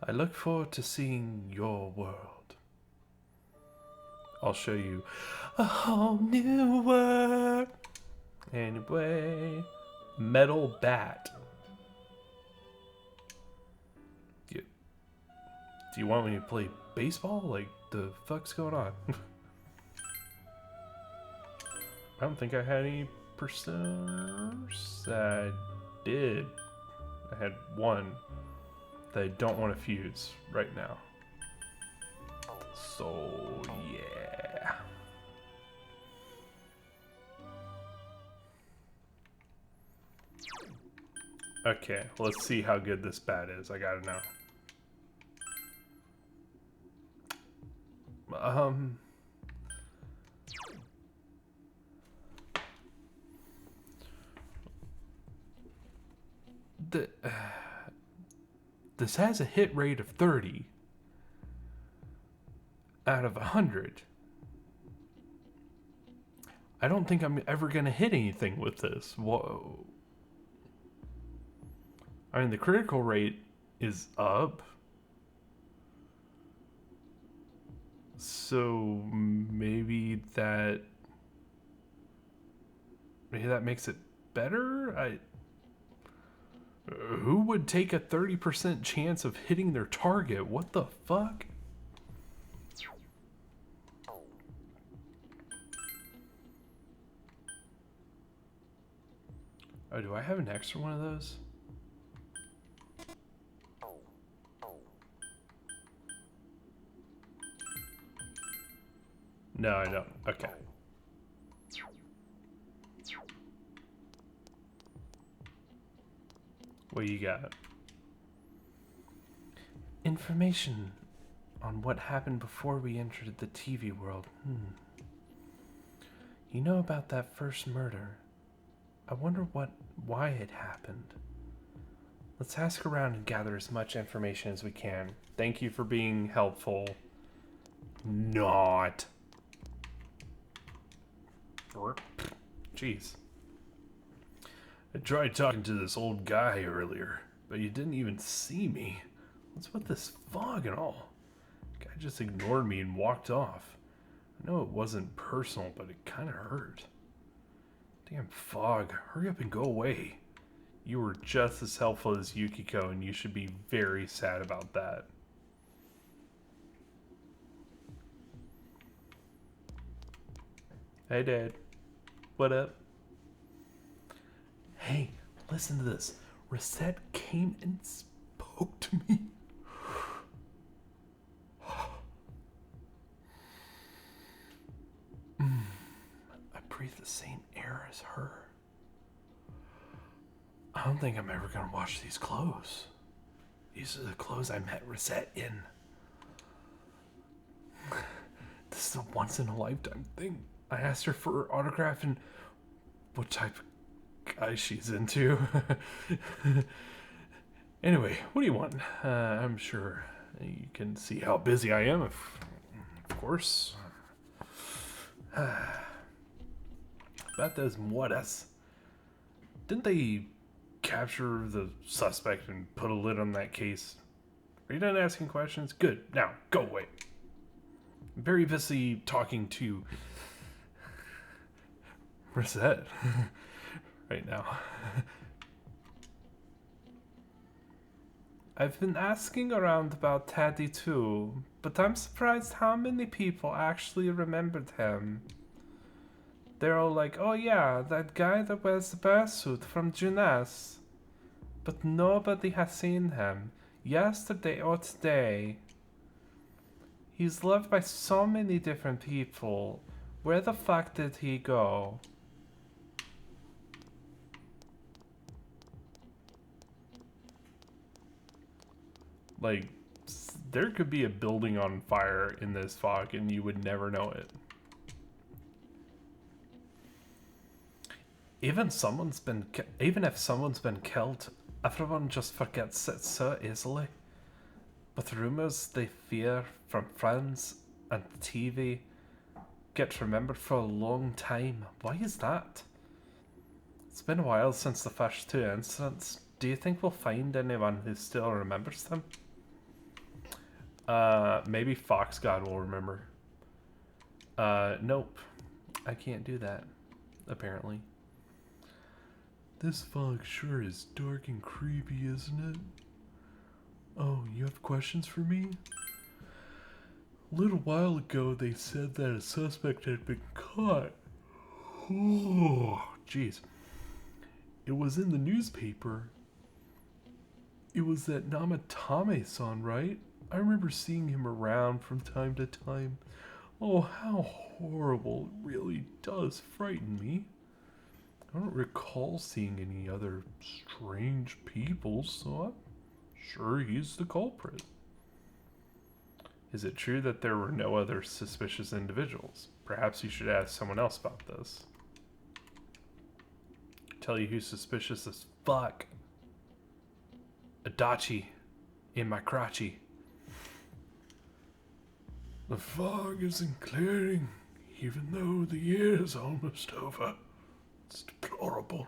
I look forward to seeing your world. I'll show you a whole new world. Anyway, metal bat. Do you want me to play baseball? Like, the fuck's going on? I don't think I had any personas. I did. I had one that I don't want to fuse right now. So, yeah. Okay, let's see how good this bat is. I gotta know. This has a hit rate of 30 out of 100. I don't think I'm ever gonna hit anything with this. Whoa. I mean, the critical rate is up. So maybe that makes it better? Who would take a 30% chance of hitting their target? What the fuck? Oh, do I have an extra one of those? No, I don't. Okay. What you got? Information on what happened before we entered the TV world. You know about that first murder. I wonder why it happened. Let's ask around and gather as much information as we can. Thank you for being helpful. Not. Jeez. I tried talking to this old guy earlier, but you didn't even see me. What's with this fog and all? The guy just ignored me and walked off. I know it wasn't personal, but it kind of hurt. Damn fog, hurry up and go away. You were just as helpful as Yukiko, and you should be very sad about that. Hey, Dad. What up? Hey, listen to this. Reset came and spoke to me. I breathe the same air as her. I don't think I'm ever gonna wash these clothes. These are the clothes I met Reset in. This is a once-in-a-lifetime thing. I asked her for her autograph and what type of guy she's into. Anyway, what do you want? I'm sure you can see how busy I am, of course. About those muertas. Didn't they capture the suspect and put a lid on that case? Are you done asking questions? Good. Now, go away. I'm very busy talking to Reset right now. I've been asking around about Teddy too, but I'm surprised how many people actually remembered him. They're all like, oh yeah, that guy that wears the bear suit from Junes. But nobody has seen him, yesterday or today. He's loved by so many different people. Where the fuck did he go? Like, there could be a building on fire in this fog and you would never know it. Even if someone's been killed, everyone just forgets it so easily. But rumors they fear from friends and TV get remembered for a long time. Why is that? It's been a while since the first two incidents. Do you think we'll find anyone who still remembers them? Maybe Fox God will remember. Nope. I can't do that, apparently. This fog sure is dark and creepy, isn't it? Oh, you have questions for me? A little while ago, they said that a suspect had been caught. Oh, jeez. It was in the newspaper. It was that Namatame-san, right? I remember seeing him around from time to time. Oh, how horrible. It really does frighten me. I don't recall seeing any other strange people, so I'm sure he's the culprit. Is it true that there were no other suspicious individuals? Perhaps you should ask someone else about this. Tell you who's suspicious as fuck. Adachi in my crotchy. The fog isn't clearing, even though the year is almost over. It's deplorable.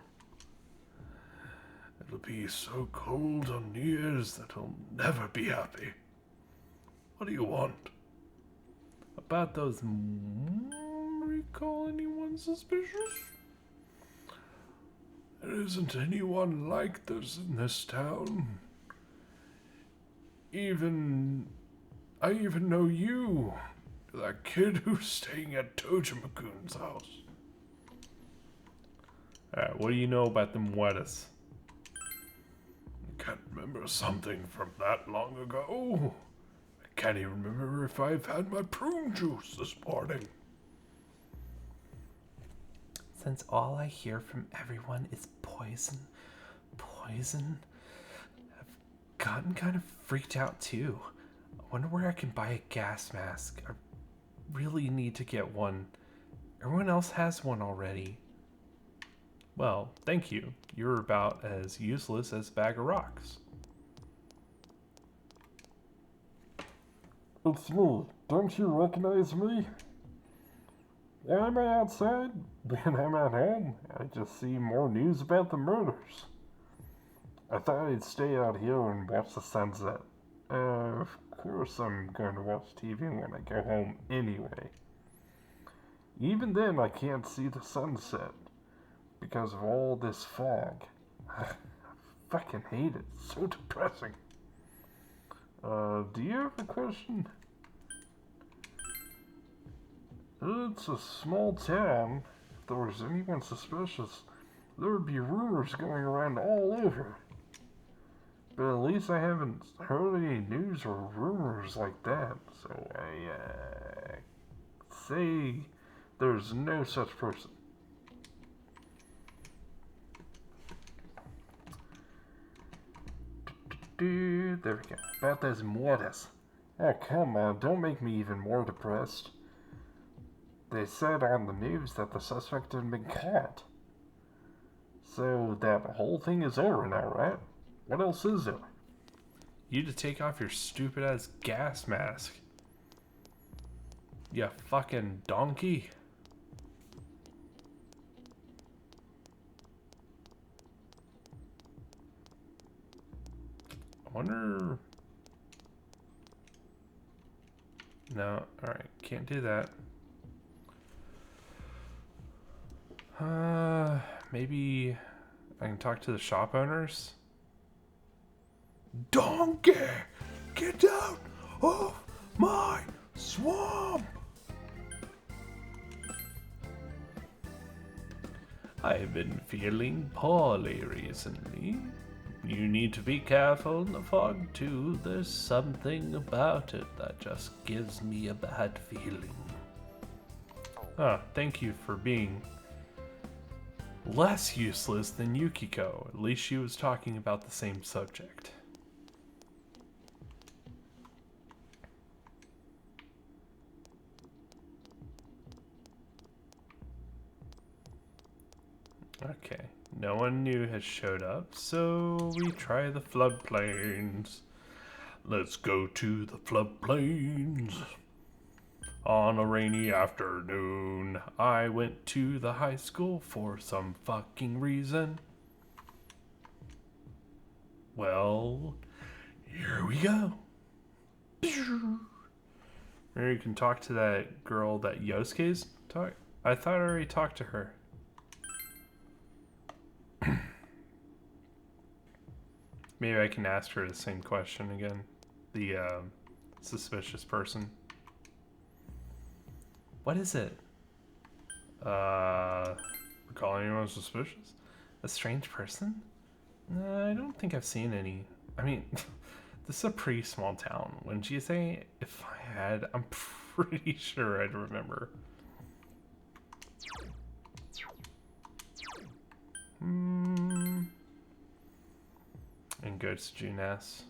It'll be so cold on New Year's that I'll never be happy. What do you want? About those... recall anyone suspicious? There isn't anyone like this in this town. I even know you. That kid who's staying at Tojimakun's house. Alright, what do you know about the muertas? I can't remember something from that long ago. I can't even remember if I've had my prune juice this morning. Since all I hear from everyone is poison, I've gotten kind of freaked out too. I wonder where I can buy a gas mask. I really need to get one. Everyone else has one already. Well, thank you. You're about as useless as a bag of rocks. It's me. Don't you recognize me? Am I outside? Then I'm at home. I just see more news about the murders. I thought I'd stay out here and watch the sunset. Of course I'm going to watch TV when I go home anyway. Even then I can't see the sunset because of all this fog. I fucking hate it. It's so depressing. Do you have a question? It's a small town. If there was anyone suspicious, there would be rumors going around all over. But at least I haven't heard any news or rumors like that, so I say there's no such person. There we go. About those muertas. Oh, come on, don't make me even more depressed. They said on the news that the suspect had been caught. So that whole thing is over now, right? What else is there? You need to take off your stupid ass gas mask. You fucking donkey. I wonder... No, alright, can't do that. Maybe I can talk to the shop owners? Donkey! Get out of my swamp! I've been feeling poorly recently. You need to be careful in the fog too. There's something about it that just gives me a bad feeling. Ah, thank you for being less useless than Yukiko. At least she was talking about the same subject. Okay, no one new has showed up, so we try the floodplains. Let's go to the floodplains. On a rainy afternoon, I went to the high school for some fucking reason. Well, here we go. Maybe you can talk to that girl that Yosuke's talk. I thought I already talked to her. Maybe I can ask her the same question again. The suspicious person. What is it? Recall anyone suspicious? A strange person? I don't think I've seen any. I mean, this is a pretty small town. Wouldn't you say? If I had, I'm pretty sure I'd remember. And go to Junes.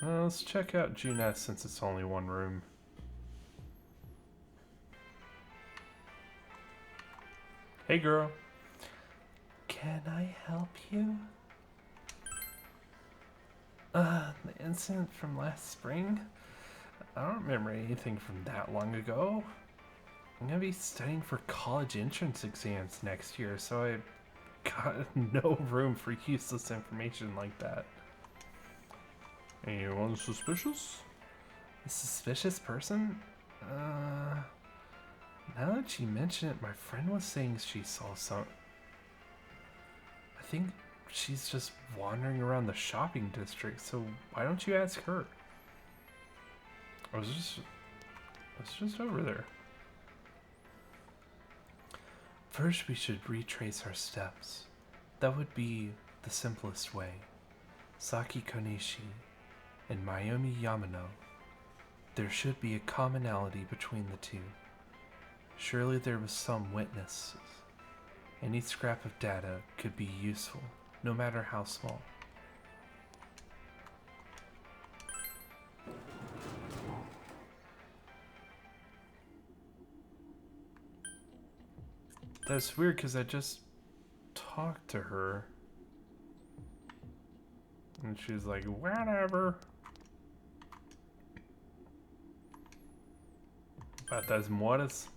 Let's check out Junes since it's only one room. Hey girl. Can I help you? The incident from last spring? I don't remember anything from that long ago. I'm gonna be studying for college entrance exams next year, so I got no room for useless information like that. Anyone suspicious? A suspicious person? Now that you mention it, my friend was saying she saw some... I think she's just wandering around the shopping district, so why don't you ask her? I was just over there. First, we should retrace our steps. That would be the simplest way. Saki Konishi and Mayumi Yamano. There should be a commonality between the two. Surely there was some witnesses. Any scrap of data could be useful, no matter how small. That's weird because I just talked to her. And she's like, whatever. Patas mueres.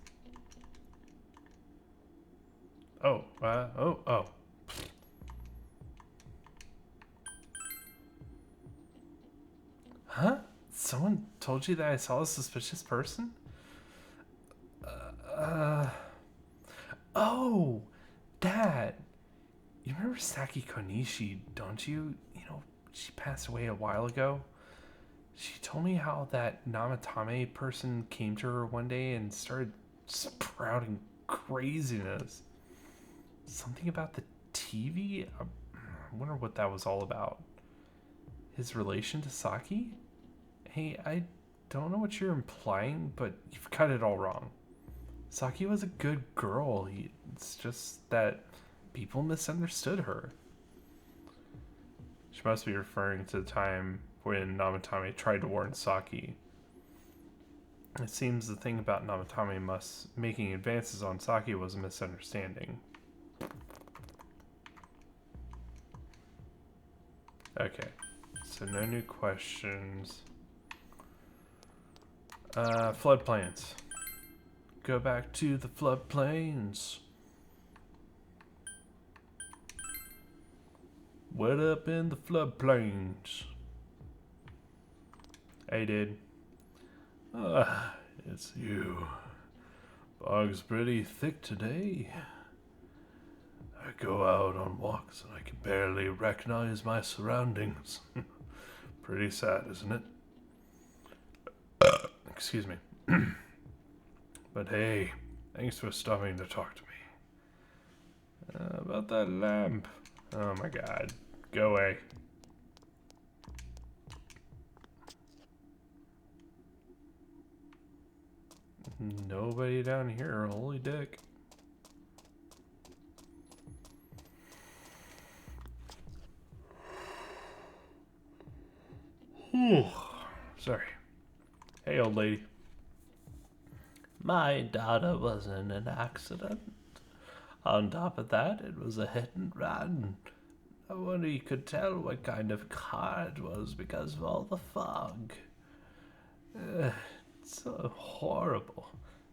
Oh. Huh? Someone told you that I saw a suspicious person? Oh, Dad. You remember Saki Konishi, don't you? You know, she passed away a while ago. She told me how that Namatame person came to her one day and started sprouting craziness. Something about the TV? I wonder what that was all about. His relation to Saki? Hey, I don't know what you're implying, but you've got it all wrong. Saki was a good girl. It's just that people misunderstood her. She must be referring to the time when Namatame tried to warn Saki. It seems the thing about Namatame making advances on Saki was a misunderstanding. Okay, so no new questions. Floodplains. Go back to the floodplains. What up in the floodplains? Hey, dude. It's you. Fog's pretty thick today. I go out on walks and I can barely recognize my surroundings. Pretty sad, isn't it? Excuse me. But hey, thanks for stopping to talk to me. About that lamp. Oh my god. Go away. Nobody down here. Holy dick. Sorry. Hey, old lady. My daughter was in an accident. On top of that, it was a hit and run. No wonder you could tell what kind of car it was because of all the fog. It's so horrible.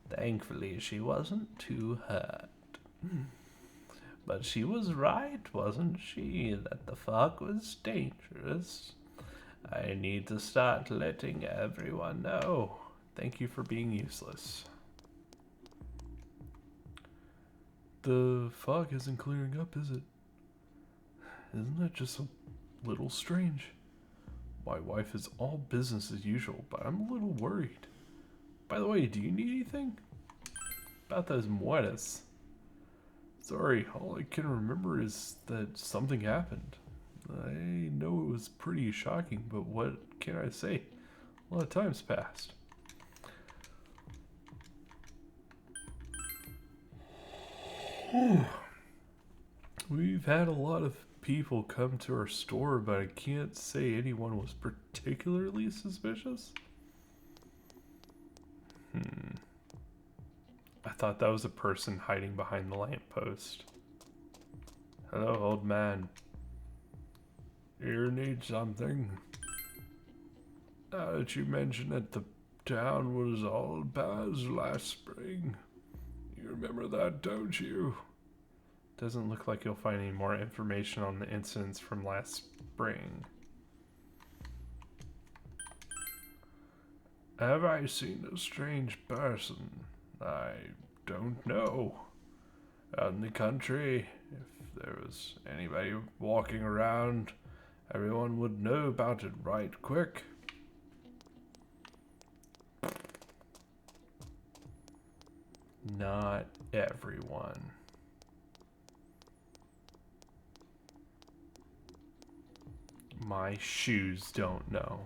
Thankfully, she wasn't too hurt. But she was right, wasn't she, that the fog was dangerous? I need to start letting everyone know. Thank you for being useless. The fog isn't clearing up, is it? Isn't that just a little strange? My wife is all business as usual, but I'm a little worried. By the way, do you need anything? About those muertes. Sorry, all I can remember is that something happened. I know it was pretty shocking, but what can I say? A lot of time's passed. We've had a lot of people come to our store, but I can't say anyone was particularly suspicious. I thought that was a person hiding behind the lamppost. Hello, old man. You need something? Now that you mention it, the town was all buzz last spring. You remember that, don't you? Doesn't look like you'll find any more information on the incidents from last spring. Have I seen a strange person? I don't know. Out in the country, if there was anybody walking around, everyone would know about it right quick. Not everyone. My shoes don't know.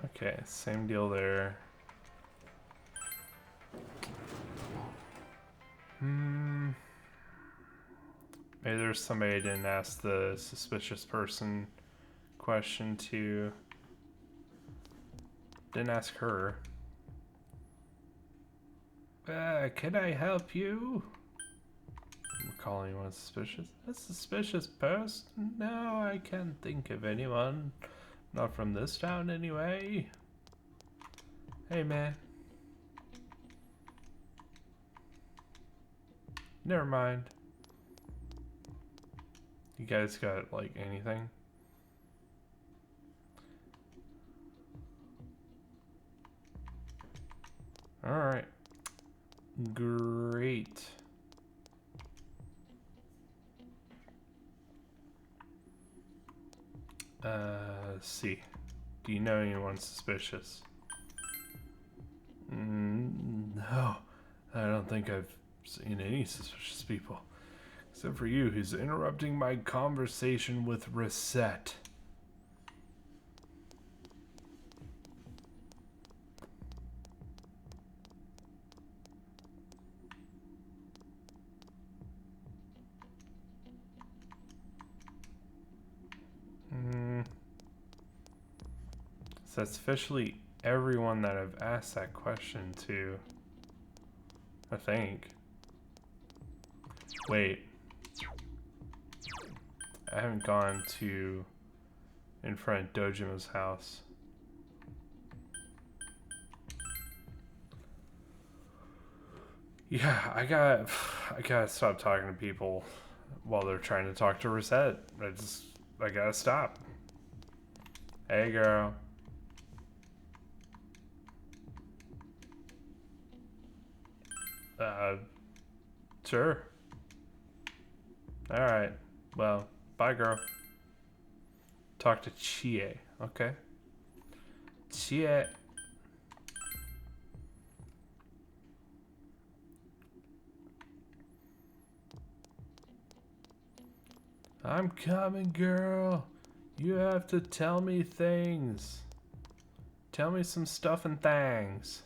Okay, same deal there. Maybe there's somebody I didn't ask the suspicious person question to. Didn't ask her. Can I help you? I'm calling anyone suspicious. A suspicious person? No, I can't think of anyone. Not from this town anyway. Hey man. Never mind. You guys got like anything? Alright. Great. Let's see. Do you know anyone suspicious? No. I don't think I've seen any suspicious people. Except for you, who's interrupting my conversation with Reset. So that's officially everyone that I've asked that question to. I think. Wait. I haven't gone to in front of Dojima's house. Yeah, I gotta stop talking to people while they're trying to talk to Reset. I gotta stop. Hey girl. Sure. Alright. Well, bye girl. Talk to Chie, okay? Chie. I'm coming, girl. You have to tell me things. Tell me some stuff and things.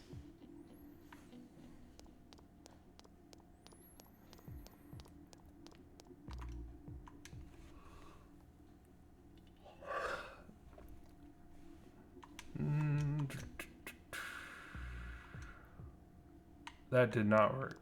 That did not work.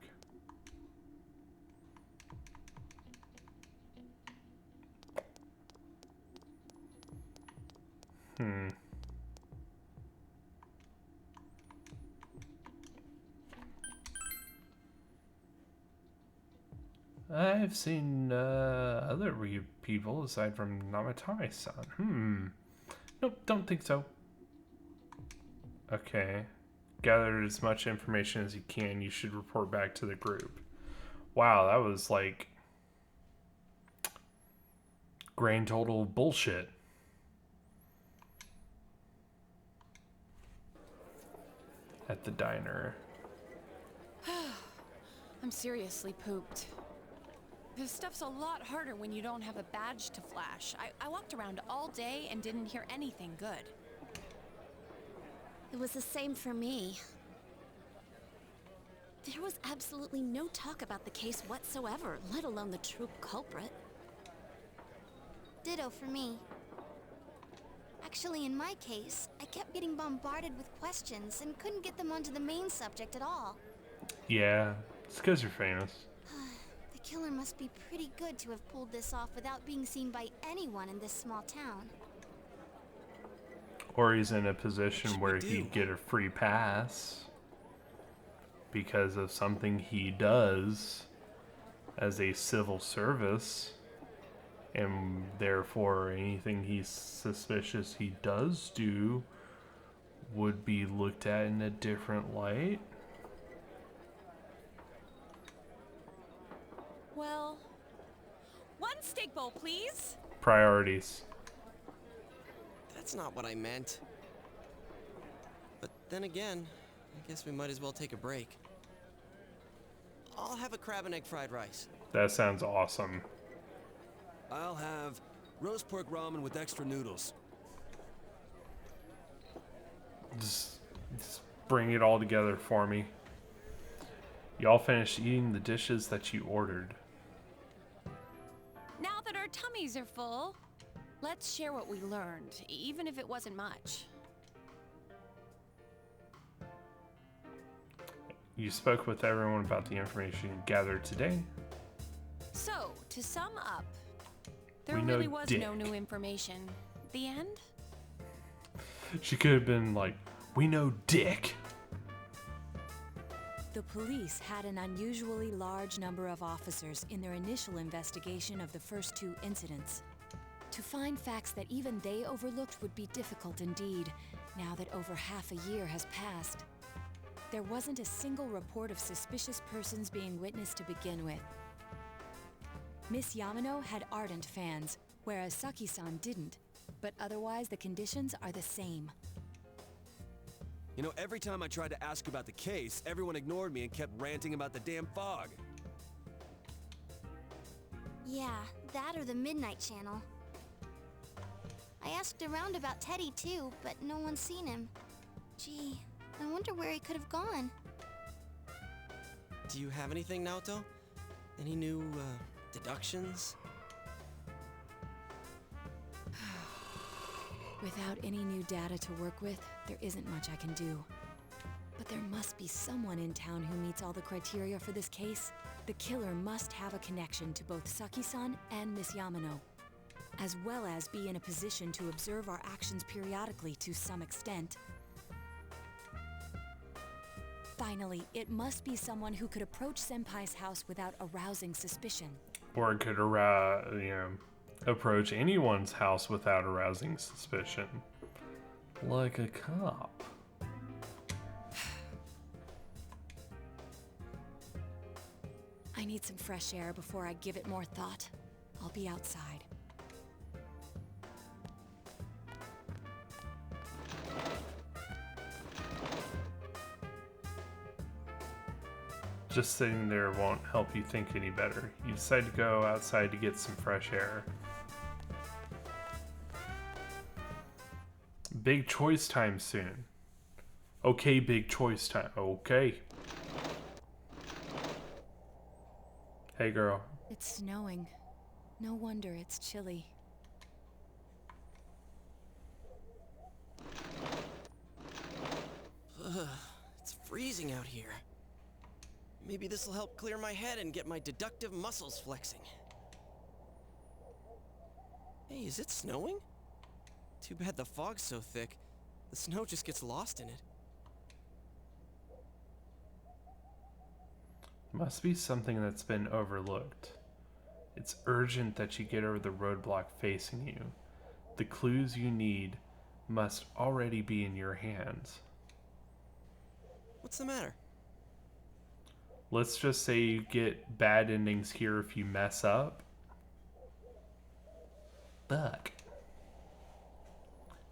I've seen other people aside from Namatame-san. Nope, don't think so. Okay. Gather as much information as you can. You should report back to the group. Wow, that was like grand total bullshit. At the diner. I'm seriously pooped. This stuff's a lot harder when you don't have a badge to flash. I walked around all day and didn't hear anything good. It was the same for me. There was absolutely no talk about the case whatsoever, let alone the true culprit. Ditto for me. Actually, in my case, I kept getting bombarded with questions and couldn't get them onto the main subject at all. Yeah, it's because you're famous. The killer must be pretty good to have pulled this off without being seen by anyone in this small town. Or he's in a position where he'd get a free pass because of something he does as a civil service, and therefore anything he's suspicious he does do would be looked at in a different light. creepo, please? Priorities. That's not what I meant. But then again, I guess we might as well take a break. I'll have a crab and egg fried rice. That sounds awesome. I'll have roast pork ramen with extra noodles. Just bring it all together for me. Y'all finished eating the dishes that you ordered. Now that our tummies are full, let's share what we learned, even if it wasn't much. You spoke with everyone about the information gathered today. So, to sum up, there We know really was dick. no new information. The end? She could have been like, we know dick. The police had an unusually large number of officers in their initial investigation of the first two incidents. To find facts that even they overlooked would be difficult indeed, now that over half a year has passed. There wasn't a single report of suspicious persons being witnessed to begin with. Miss Yamano had ardent fans, whereas Saki-san didn't, but otherwise the conditions are the same. You know, every time I tried to ask about the case, everyone ignored me and kept ranting about the damn fog. Yeah, that or the Midnight Channel. I asked around about Teddy too, but no one's seen him. Gee, I wonder where he could have gone. Do you have anything, Naoto? Any new, deductions? Without any new data to work with, there isn't much I can do. But there must be someone in town who meets all the criteria for this case. The killer must have a connection to both Saki-san and Miss Yamano, as well as be in a position to observe our actions periodically to some extent. Finally, it must be someone who could approach Senpai's house without arousing suspicion. Or could approach anyone's house without arousing suspicion. Like a cop. I need some fresh air before I give it more thought. I'll be outside. Just sitting there won't help you think any better. You decide to go outside to get some fresh air. Big choice time soon. Okay, big choice time. Okay. Hey, girl. It's snowing. No wonder it's chilly. Ugh, it's freezing out here. Maybe this'll help clear my head and get my deductive muscles flexing. Hey, is it snowing? Too bad the fog's so thick. The snow just gets lost in it. Must be something that's been overlooked. It's urgent that you get over the roadblock facing you. The clues you need must already be in your hands. What's the matter? Let's just say you get bad endings here if you mess up. Fuck.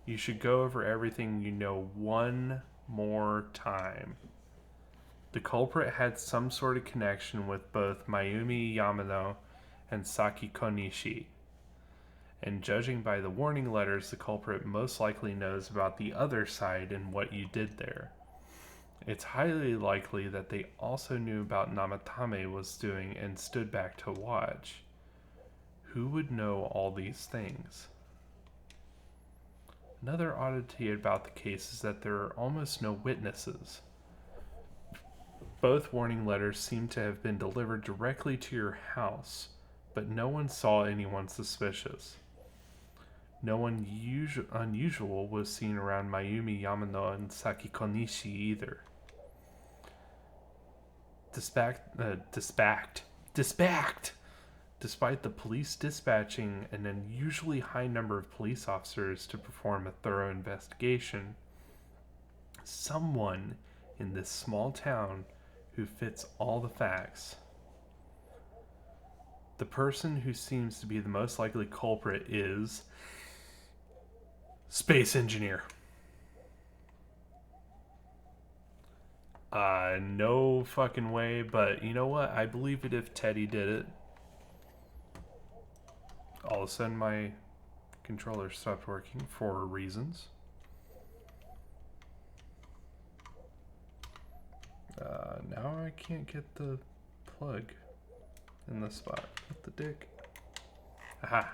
You should go over everything you know one more time. The culprit had some sort of connection with both Mayumi Yamano and Saki Konishi. And judging by the warning letters, the culprit most likely knows about the other side and what you did there. It's highly likely that they also knew about Namatame was doing and stood back to watch. Who would know all these things? Another oddity about the case is that there are almost no witnesses. Both warning letters seem to have been delivered directly to your house, but no one saw anyone suspicious. No one unusual was seen around Mayumi Yamano and Saki Konishi either. Despite the police dispatching an unusually high number of police officers to perform a thorough investigation, someone in this small town who fits all the facts. The person who seems to be the most likely culprit is Space Engineer. No fucking way, but you know what? I believe it if Teddy did it. All of a sudden my controller stopped working for reasons. Now I can't get the plug in the spot. What the dick? Aha.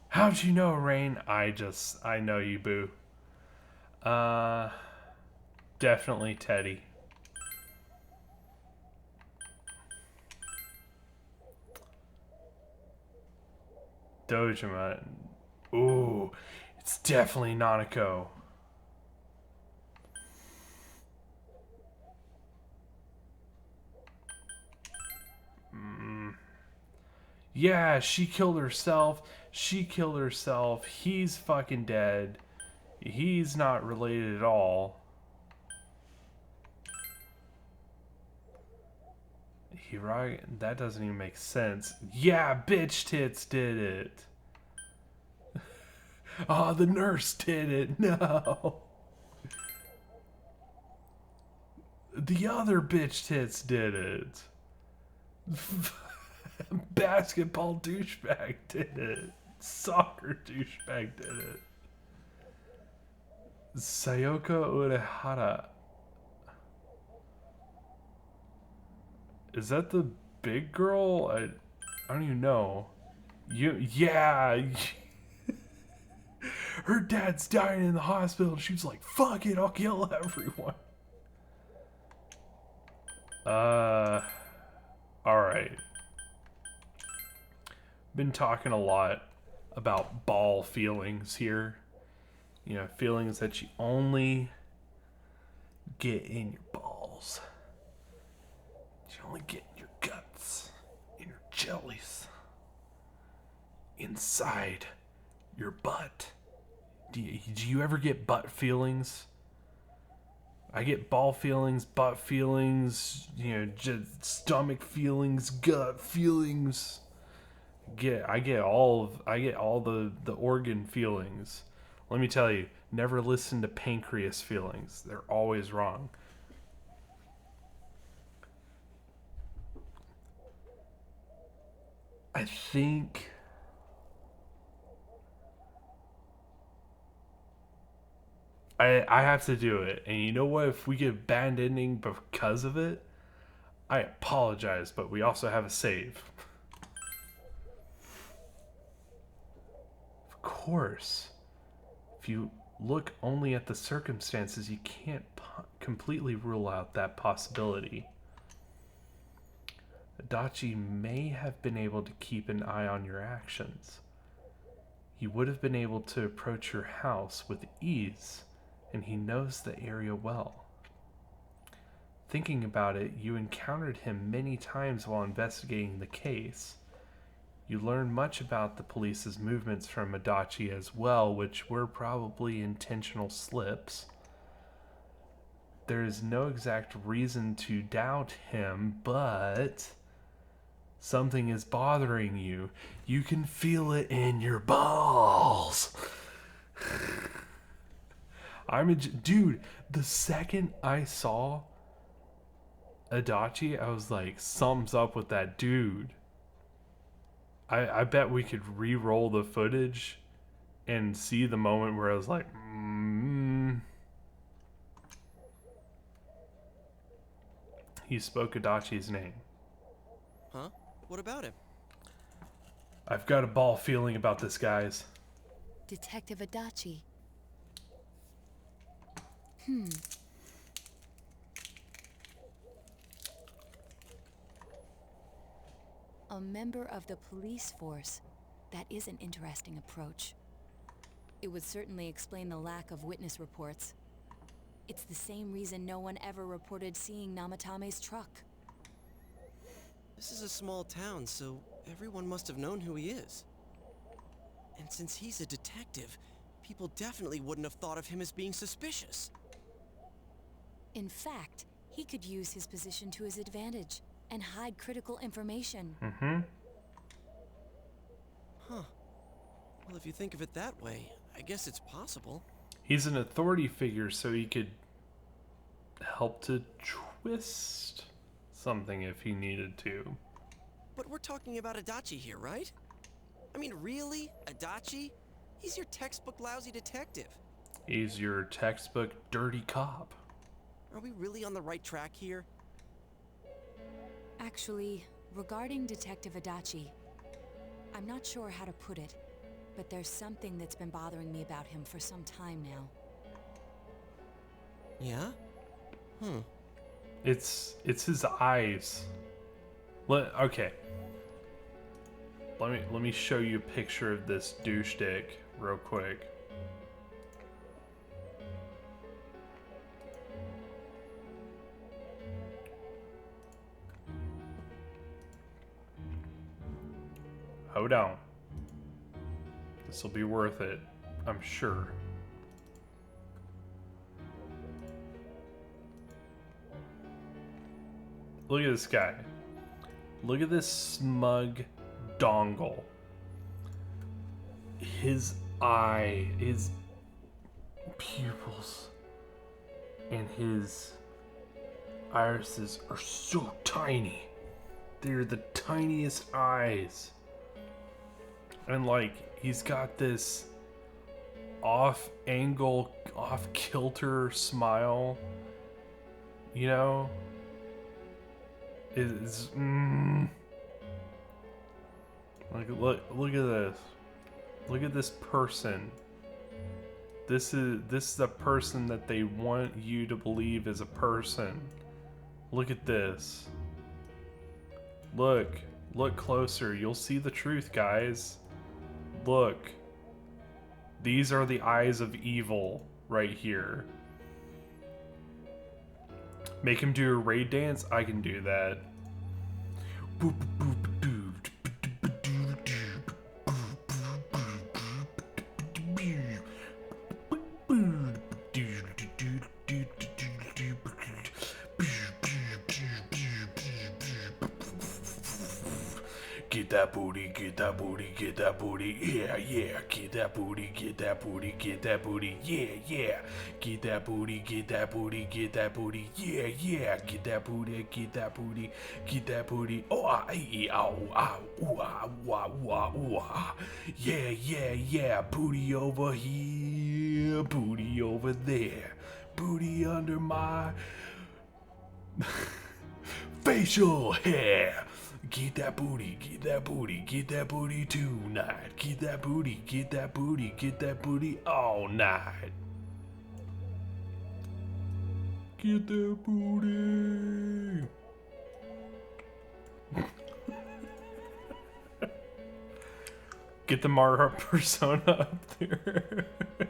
How'd you know, Rain? I know you, boo. Definitely Teddy. Dojima. Ooh, it's definitely Nanako. Yeah, she killed herself. She killed herself. He's fucking dead. He's not related at all. That doesn't even make sense. Yeah, bitch tits did it. Oh, the nurse did it. No. The other bitch tits did it. Basketball douchebag did it. Soccer douchebag did it. Sayoko Urehara. Is that the big girl? I don't even know. Yeah. Her dad's dying in the hospital. She was like, fuck it, I'll kill everyone. Alright. Been talking a lot about ball feelings here. You know, feelings that you only get in your balls. You only get in your guts, in your jellies, inside your butt. Do you ever get butt feelings? I get ball feelings, butt feelings, you know, just stomach feelings, gut feelings. I get all the organ feelings. Let me tell you, never listen to pancreas feelings. They're always wrong. I think I have to do it. And you know what? If we get a bad ending because of it, I apologize, but we also have a save. Of course. If you look only at the circumstances, you can't completely rule out that possibility. Adachi may have been able to keep an eye on your actions. He would have been able to approach your house with ease, and he knows the area well. Thinking about it, you encountered him many times while investigating the case. You learned much about the police's movements from Adachi as well, which were probably intentional slips. There is no exact reason to doubt him, but something is bothering you. You can feel it in your balls. Dude, the second I saw Adachi, I was like, something's up with that dude. I bet we could re-roll the footage and see the moment where I was like, He spoke Adachi's name. Huh? What about him? I've got a ball feeling about this, guys. Detective Adachi. A member of the police force. That is an interesting approach. It would certainly explain the lack of witness reports. It's the same reason no one ever reported seeing Namatame's truck. This is a small town, so everyone must have known who he is. And since he's a detective, people definitely wouldn't have thought of him as being suspicious. In fact, he could use his position to his advantage. and hide critical information. Huh. Well, if you think of it that way, I guess it's possible. He's an authority figure, so he could help to twist something if he needed to. But we're talking about Adachi here, right? I mean, really? Adachi? He's your textbook lousy detective. He's your textbook dirty cop. Are we really on the right track here? Actually, regarding Detective Adachi, I'm not sure how to put it, but there's something that's been bothering me about him for some time now. Yeah? It's his eyes. Okay. Let me show you a picture of this douche dick real quick. Hold on. This will be worth it, I'm sure. Look at this guy. Look at this smug dongle. His eye, his pupils, and his irises are so tiny. They're the tiniest eyes. And like, he's got this off-angle, off-kilter smile. You know? It's like, look at this. Look at this person. This is the person that they want you to believe is a person. Look at this. Look closer. You'll see the truth, guys. Look. These are the eyes of evil right here. Make him do a raid dance? I can do that. Get that booty, get that booty, get that booty, yeah, yeah. Get that booty, get that booty, get that booty, yeah, yeah. Get that booty, get that booty, get that booty, yeah, yeah. Get that booty, get that booty, get that booty. Oh, yeah, yeah, yeah. Booty over here, booty over there, booty under my facial hair. Get that booty, get that booty, get that booty tonight. Get that booty, get that booty, get that booty all night. Get that booty. Get the Mara persona up there. But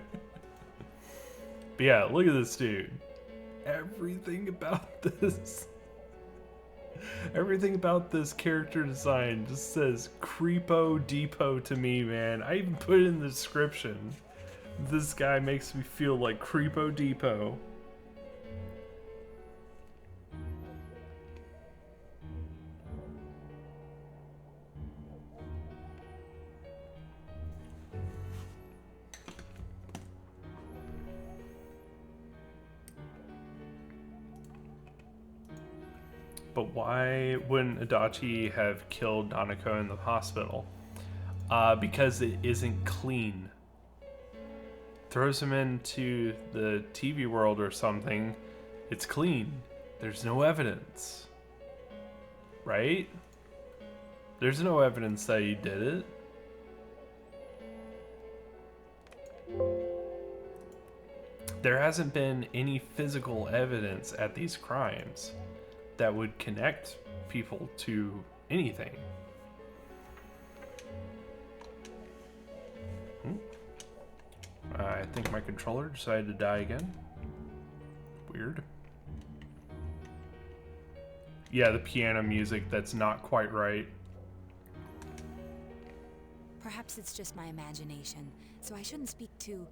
yeah, look at this dude. Everything about this. Everything about this character design just says creepo depot to me, man. I even put it in the description. This guy makes me feel like creepo depot. But why wouldn't Adachi have killed Nanako in the hospital? Because it isn't clean. Throws him into the TV world or something. It's clean. There's no evidence. Right? There's no evidence that he did it. There hasn't been any physical evidence at these crimes that would connect people to anything. I think my controller decided to die again. Weird. Yeah, the piano music, that's not quite right. Perhaps it's just my imagination, so I shouldn't speak too...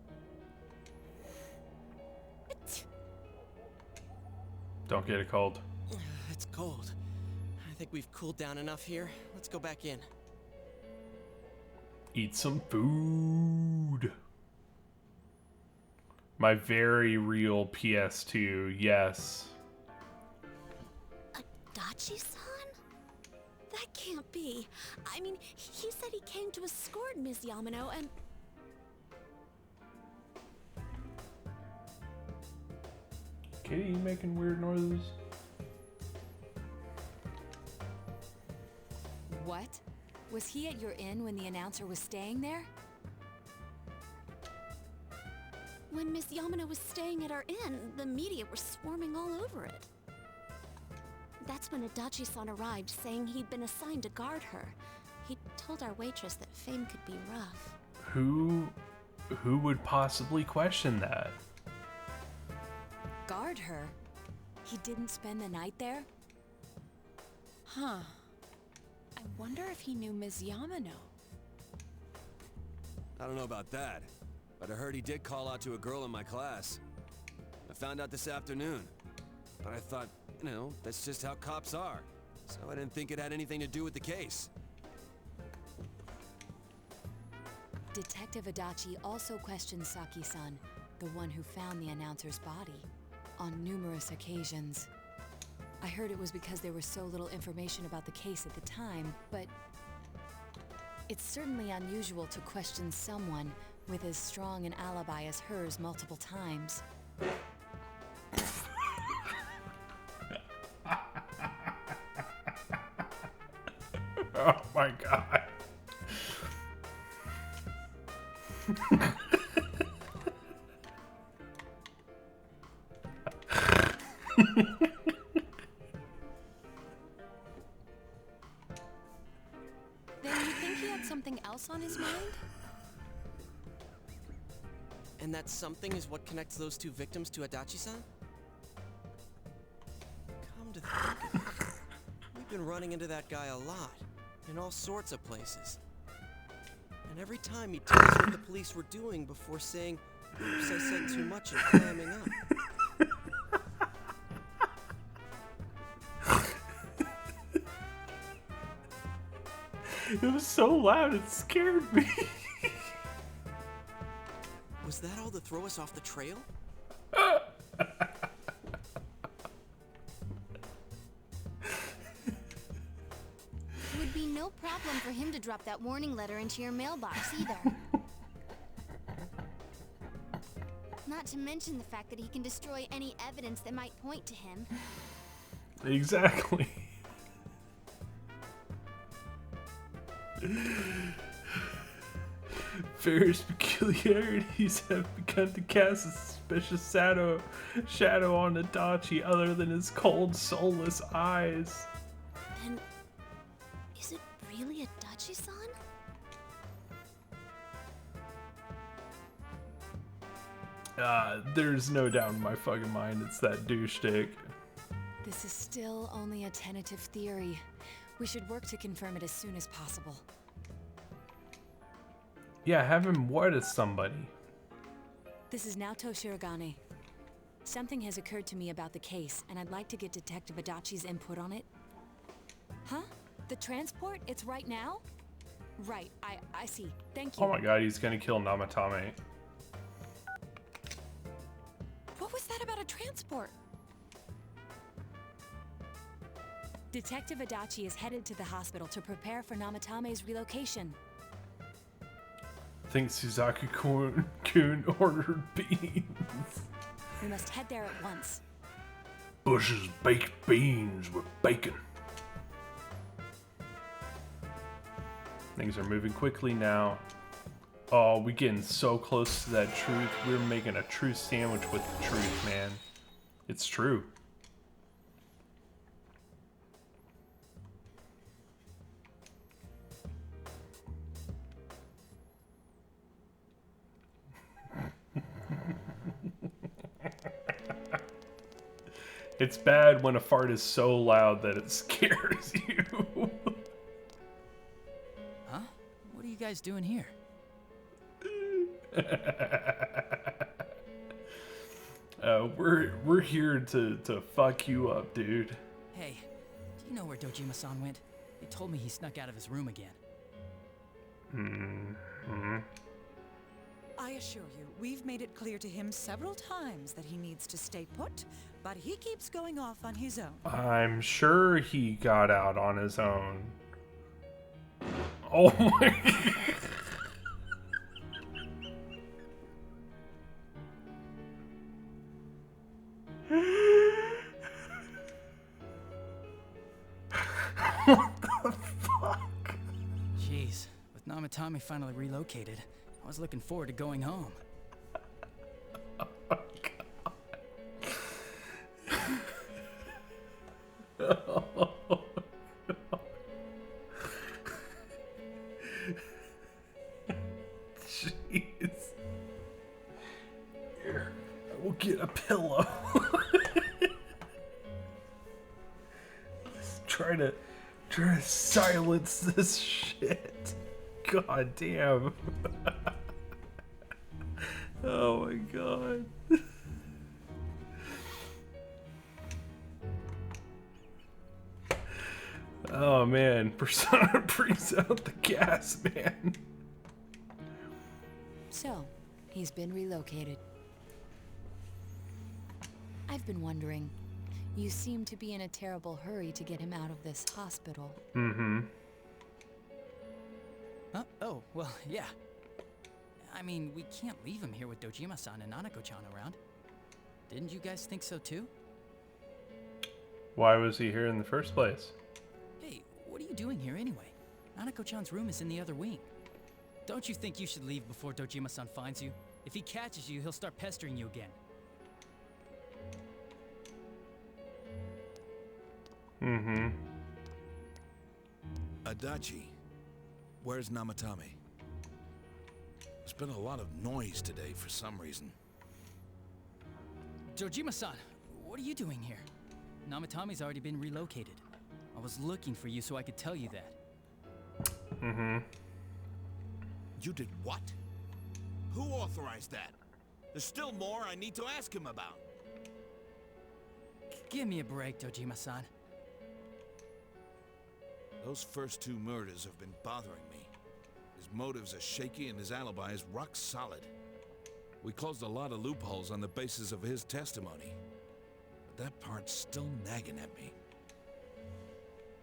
Don't get a cold. It's cold. I think we've cooled down enough here. Let's go back in. Eat some food. My very real PS2, yes. Adachi-san? That can't be. I mean, he said he came to escort Miss Yamano and... Kitty, you making weird noises? What? Was he at your inn when the announcer was staying there? When Miss Yamano was staying at our inn, the media were swarming all over it. That's when Adachi-san arrived, saying he'd been assigned to guard her. He told our waitress that fame could be rough. Who would possibly question that? Guard her? He didn't spend the night there? Huh. I wonder if he knew Ms. Yamano. I don't know about that, but I heard he did call out to a girl in my class. I found out this afternoon, but I thought, you know, that's just how cops are. So I didn't think it had anything to do with the case. Detective Adachi also questioned Saki-san, the one who found the announcer's body, on numerous occasions. I heard it was because there was so little information about the case at the time, but it's certainly unusual to question someone with as strong an alibi as hers multiple times. Oh my god. Then you think he had something else on his mind? And that something is what connects those two victims to Adachi-san? Come to think of it, we've been running into that guy a lot, in all sorts of places. And every time he tells us what the police were doing before saying, "Oops, I said too much," and clamming up. It was so loud, it scared me. Was that all to throw us off the trail? It would be no problem for him to drop that warning letter into your mailbox either. Not to mention the fact that he can destroy any evidence that might point to him. Exactly. Various peculiarities have begun to cast a suspicious shadow on Adachi other than his cold, soulless eyes. Then, is it really Adachi-san? There's no doubt in my fucking mind it's that douche stick. This is still only a tentative theory. We should work to confirm it as soon as possible. Yeah, have him what as somebody. This is Naoto Shirogane. Something has occurred to me about the case, and I'd like to get Detective Adachi's input on it. Huh? The transport? It's right now? Right, I see. Thank you. Oh my god, he's gonna kill Namatame. What was that about a transport? Detective Adachi is headed to the hospital to prepare for Namatame's relocation. I think Suzaku-kun ordered beans. We must head there at once. Bush's baked beans with bacon. Things are moving quickly now. Oh, we're getting so close to that truth. We're making a true sandwich with the truth, man. It's true. It's bad when a fart is so loud that it scares you. Huh? What are you guys doing here? We're here to fuck you up, dude. Hey, do you know where Dojima-san went. They told me he snuck out of his room again. I assure you, we've made it clear to him several times that he needs to stay put, but he keeps going off on his own. I'm sure he got out on his own. Oh my God. What the fuck? Jeez, with Namatame finally relocated, I was looking forward to going home. Oh, jeez. Here, I will get a pillow. Just try to silence this shit. God damn. Oh my god. Oh man, Persona brings out the gas, man. So, he's been relocated. I've been wondering, you seem to be in a terrible hurry to get him out of this hospital. Mm-hmm. Huh? Oh, well, yeah. I mean, we can't leave him here with Dojima-san and Nanako-chan around. Didn't you guys think so too? Why was he here in the first place? Hey, what are you doing here anyway? Nanako-chan's room is in the other wing. Don't you think you should leave before Dojima-san finds you? If he catches you, he'll start pestering you again. Mm-hmm. Adachi, where's Namatame? There's been a lot of noise today for some reason. Dojima-san, what are you doing here? Namatame's already been relocated. I was looking for you so I could tell you that. Mm-hmm. You did what? Who authorized that? There's still more I need to ask him about. Give me a break, Dojima-san. Those first two murders have been bothering me. His motives are shaky and his alibi is rock solid. We closed a lot of loopholes on the basis of his testimony. But that part's still nagging at me.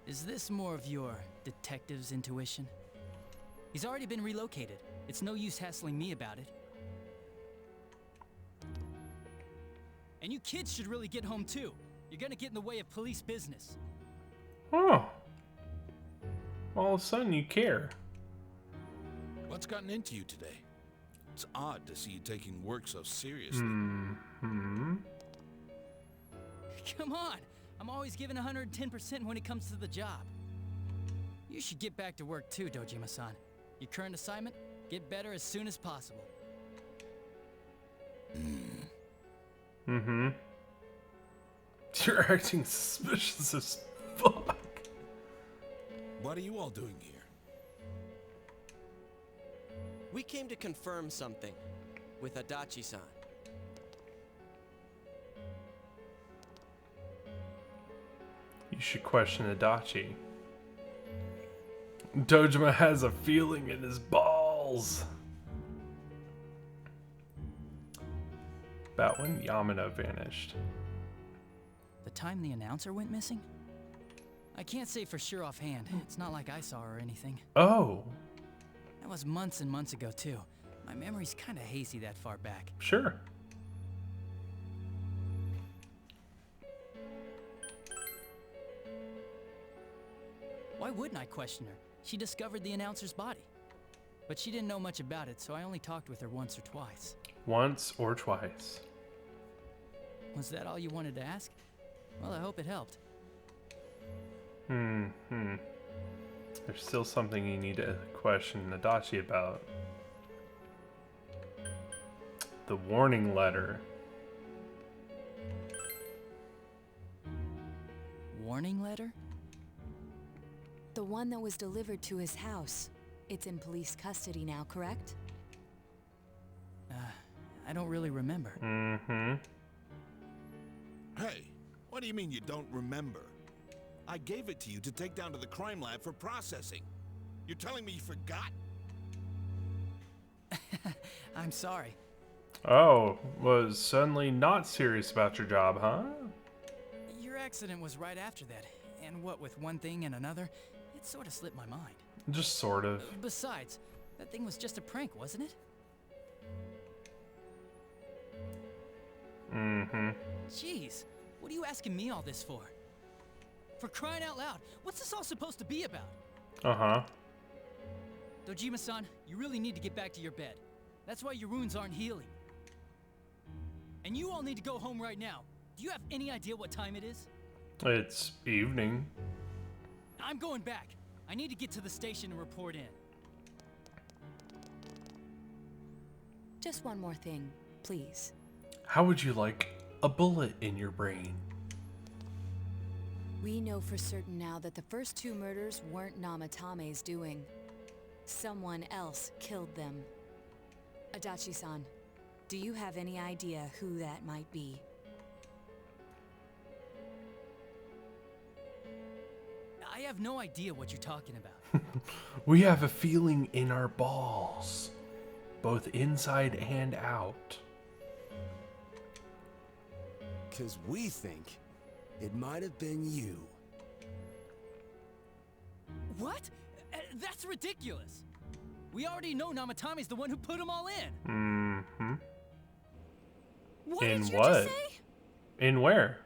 Is this more of your detective's intuition? He's already been relocated. It's no use hassling me about it. And you kids should really get home too. You're gonna get in the way of police business. Oh. All of a sudden you care. What's gotten into you today? It's odd to see you taking work so seriously. Mm-hmm. Come on! I'm always giving 110% when it comes to the job. You should get back to work too, Dojima-san. Your current assignment? Get better as soon as possible. Mm-hmm. You're acting suspicious as fuck. What are you all doing here? We came to confirm something with Adachi-san. You should question Adachi. Dojima has a feeling in his balls. About when Yamano vanished. The time the announcer went missing? I can't say for sure offhand. It's not like I saw her or anything. Oh. That was months and months ago too. My memory's kinda hazy that far back. Sure. Why wouldn't I question her? She discovered the announcer's body. But she didn't know much about it, so I only talked with her once or twice. Once or twice. Was that all you wanted to ask? Well, I hope it helped. There's still something you need to question Adachi about. The warning letter. Warning letter? The one that was delivered to his house. It's in police custody now, correct? I don't really remember. Mm-hmm. Hey, what do you mean you don't remember? I gave it to you to take down to the crime lab for processing. You're telling me you forgot? I'm sorry. Oh, was suddenly not serious about your job, huh? Your accident was right after that, and what with one thing and another, it sort of slipped my mind. Just sort of. Besides, that thing was just a prank, wasn't it? Mm-hmm. Jeez, what are you asking me all this for? For crying out loud, what's this all supposed to be about? Uh-huh. Dojima-san, you really need to get back to your bed. That's why your wounds aren't healing. And you all need to go home right now. Do you have any idea what time it is? It's evening. I'm going back. I need to get to the station and report in. Just one more thing, please. How would you like a bullet in your brain? We know for certain now that the first 2 murders weren't Namatame's doing. Someone else killed them. Adachi-san, do you have any idea who that might be? I have no idea what you're talking about. We have a feeling in our balls, both inside and out. 'Cause we think it might have been you. What? That's ridiculous. We already know Namatame's the one who put them all in. Mm-hmm. What In did you what? just say? In where?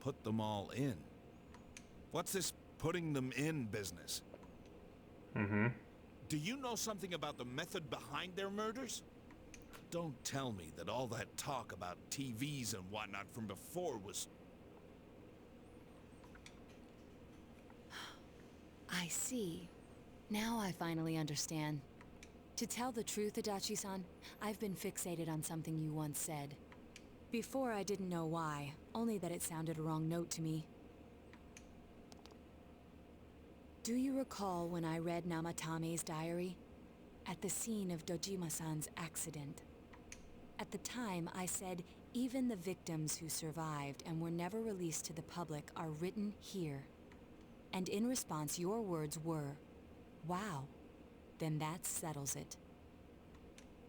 Put them all in. What's this putting them in business? Mm-hmm. Do you know something about the method behind their murders? Don't tell me that all that talk about TVs and whatnot from before was... I see. Now I finally understand. To tell the truth, Adachi-san, I've been fixated on something you once said. Before I didn't know why, only that it sounded a wrong note to me. Do you recall when I read Namatame's diary? At the scene of Dojima-san's accident. At the time, I said, even the victims who survived and were never released to the public are written here. And in response, your words were, wow, then that settles it.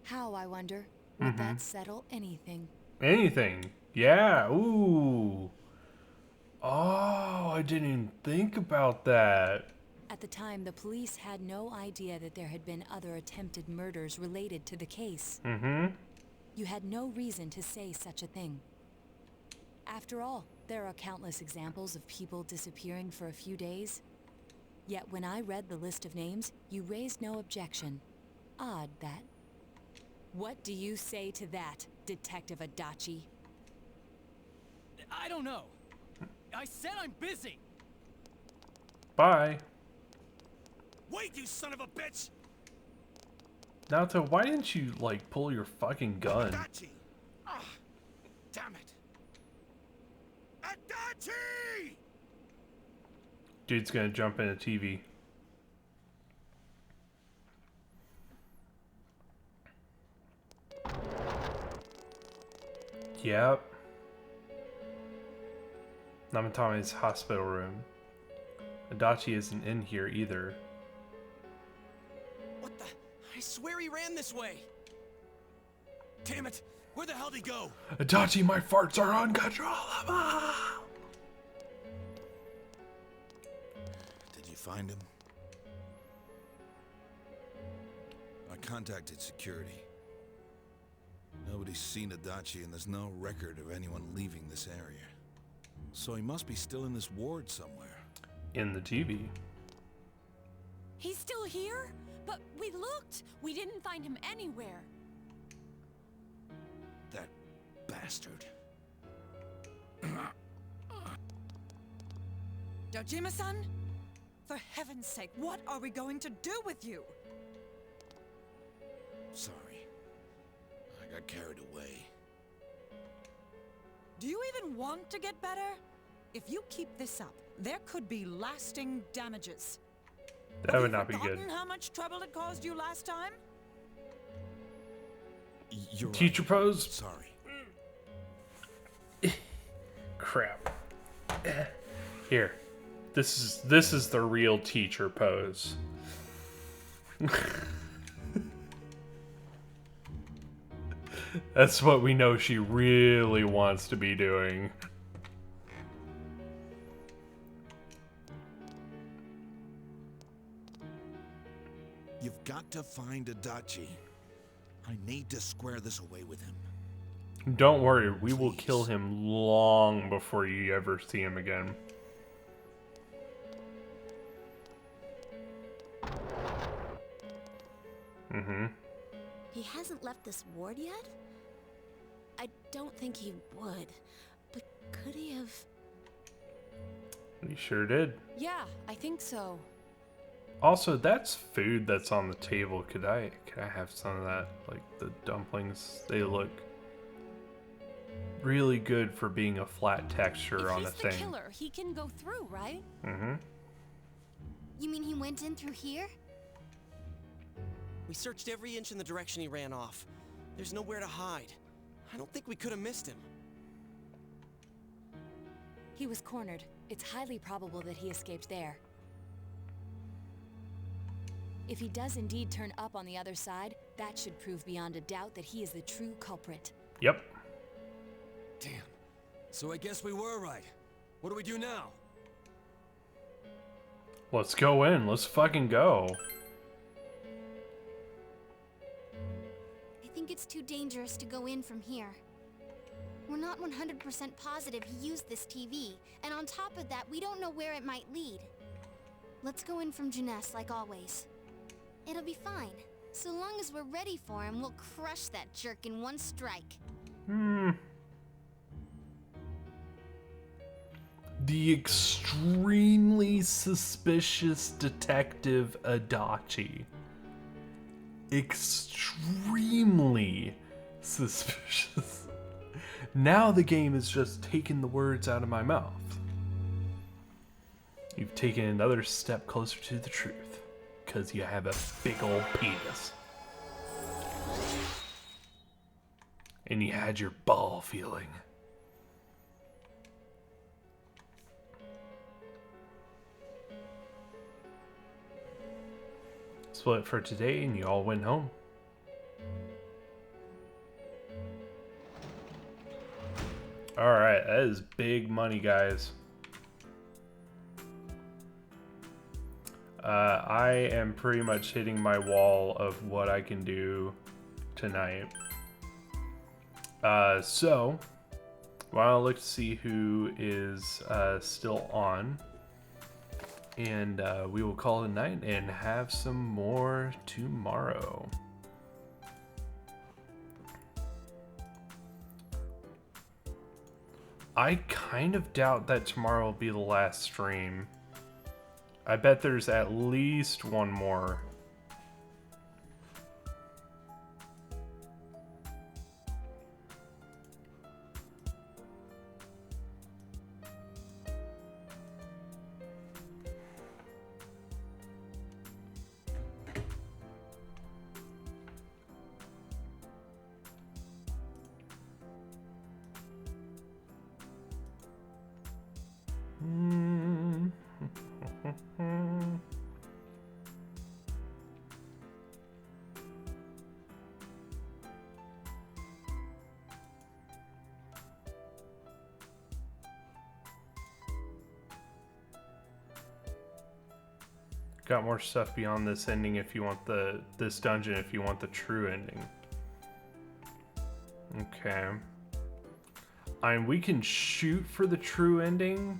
How, I wonder, would that settle anything? Anything. Yeah, ooh. Oh, I didn't even think about that. At the time, the police had no idea that there had been other attempted murders related to the case. Mm-hmm. You had no reason to say such a thing. After all, there are countless examples of people disappearing for a few days. Yet when I read the list of names, you raised no objection. Odd, that. What do you say to that, Detective Adachi? I don't know. I said I'm busy. Bye. Wait, you son of a bitch! Naoto, why didn't you, like, pull your fucking gun? Adachi! Ah, damn it! Adachi! Dude's gonna jump in a TV. Yep. Namatame's hospital room. Adachi isn't in here either. What the? I swear he ran this way. Damn it! Where the hell did he go? Adachi, my farts are uncontrollable! Did you find him? I contacted security. Nobody's seen Adachi and there's no record of anyone leaving this area. So he must be still in this ward somewhere. In the TV. He's still here? But we looked. We didn't find him anywhere. That bastard. Dojima-san? For heaven's sake, what are we going to do with you? Sorry. I got carried away. Do you even want to get better? If you keep this up, there could be lasting damages. That would not be good. Have you forgotten how much trouble it caused you last time? You're Teacher right. pose. Sorry. Crap. Here. This is the real teacher pose. That's what we know she really wants to be doing. You've got to find Adachi. I need to square this away with him. Don't worry, we will kill him long before you ever see him again. Mm-hmm. He hasn't left this ward yet? I don't think he would. But could he have... He sure did. Yeah, I think so. Also, that's food that's on the table. Could I have some of that? Like the dumplings, they look really good for being a flat texture on a thing. If he's the killer, he can go through, right? Mm-hmm. You mean he went in through here? We searched every inch in the direction he ran off. There's nowhere to hide. I don't think we could have missed him. He was cornered. It's highly probable that he escaped there. If he does indeed turn up on the other side, that should prove beyond a doubt that he is the true culprit. Yep. Damn. So I guess we were right. What do we do now? Let's go in. Let's fucking go. I think it's too dangerous to go in from here. We're not 100% positive he used this TV, and on top of that, we don't know where it might lead. Let's go in from Jeunesse like always. It'll be fine. So long as we're ready for him, we'll crush that jerk in one strike. The extremely suspicious detective Adachi. Extremely suspicious. Now the game is just taking the words out of my mouth. You've taken another step closer to the truth. Because you have a big old penis. And you had your ball feeling. Split for today and you all went home. Alright, that is big money, guys. I am pretty much hitting my wall of what I can do tonight. So, why don't I look to see who is still on. And we will call it a night and have some more tomorrow. I kind of doubt that tomorrow will be the last stream. I bet there's at least one more. Got more stuff beyond this ending if you want this dungeon if you want the true ending. Okay. We can shoot for the true ending.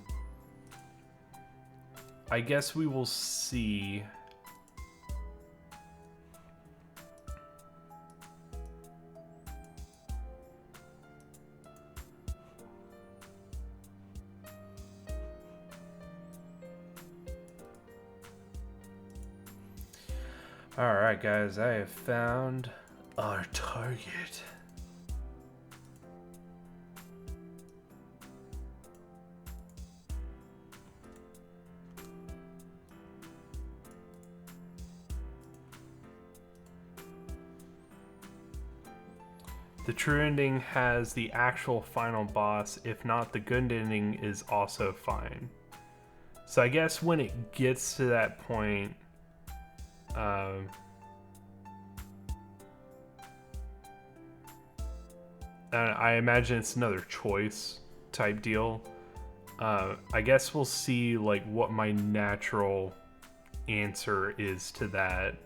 I guess we will see. Alright guys, I have found our target. the true ending has the actual final boss. If not, the good ending is also fine. So I guess when it gets to that point, I imagine it's another choice type deal. I guess we'll see like what my natural answer is to that.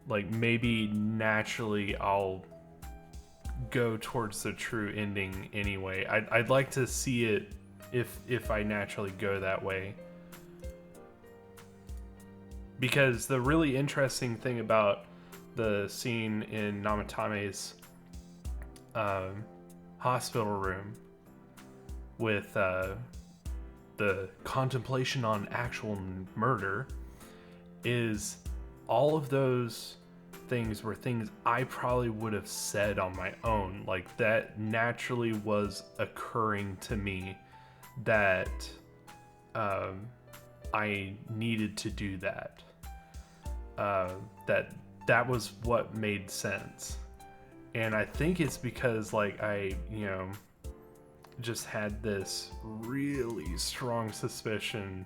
Like maybe naturally I'll go towards the true ending anyway. I'd like to see it if I naturally go that way. Because the really interesting thing about the scene in Namatame's hospital room with the contemplation on actual murder is all of those things were things I probably would have said on my own. Like that naturally was occurring to me that I needed to do that. That was what made sense. And I think it's because like I, you know, just had this really strong suspicion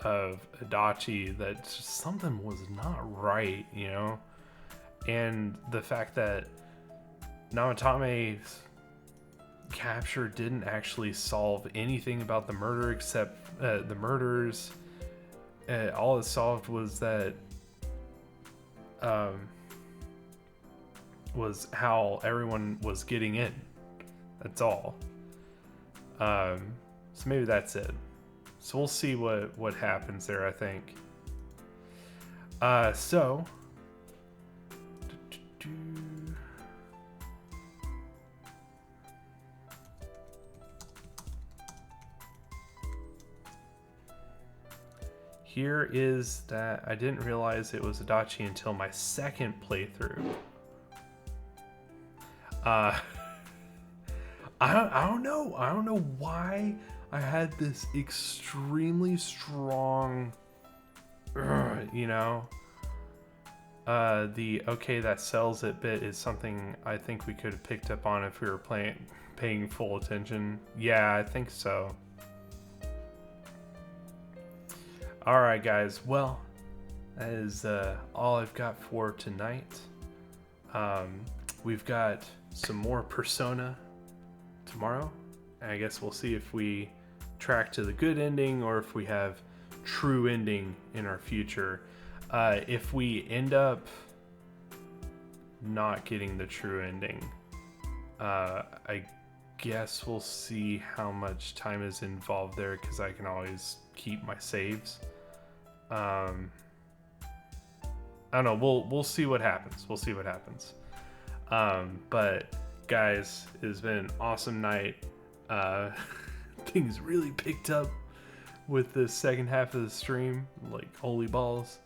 of Adachi that just something was not right, you know? And the fact that Namatame's capture didn't actually solve anything about the murder except the murders. All it solved was that was how everyone was getting in. That's all. So maybe that's it. So we'll see what happens there, I think. So here is that I didn't realize it was Adachi until my second playthrough. I don't know why I had this extremely strong, you know, the okay that sells it bit is something I think we could have picked up on if we were paying full attention. Yeah, I think so. Alright guys, well, that is all I've got for tonight. We've got some more Persona tomorrow. I guess we'll see if we track to the good ending or if we have true ending in our future. If we end up not getting the true ending, I guess we'll see how much time is involved there, because I can always keep my saves. I don't know. We'll see what happens. We'll see what happens. But guys, it's been an awesome night. Things really picked up with the second half of the stream, like holy balls.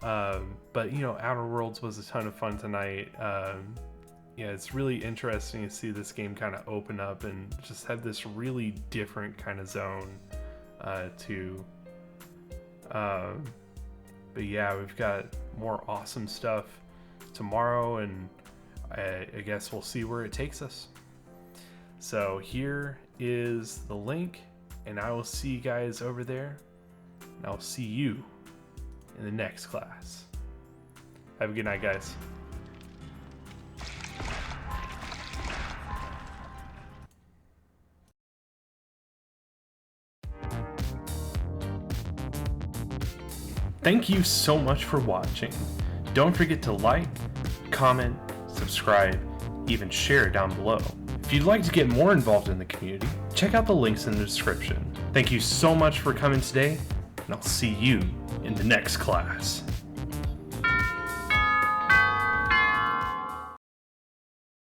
But you know, Outer Worlds was a ton of fun tonight. Yeah, it's really interesting to see this game kind of open up and just have this really different kind of zone but yeah, we've got more awesome stuff tomorrow, and I guess we'll see where it takes us. So here is the link, and I will see you guys over there, and I'll see you in the next class. Have a good night, guys. Thank you so much for watching. Don't forget to like, comment, subscribe, even share down below. If you'd like to get more involved in the community, check out the links in the description. Thank you so much for coming today, and I'll see you in the next class.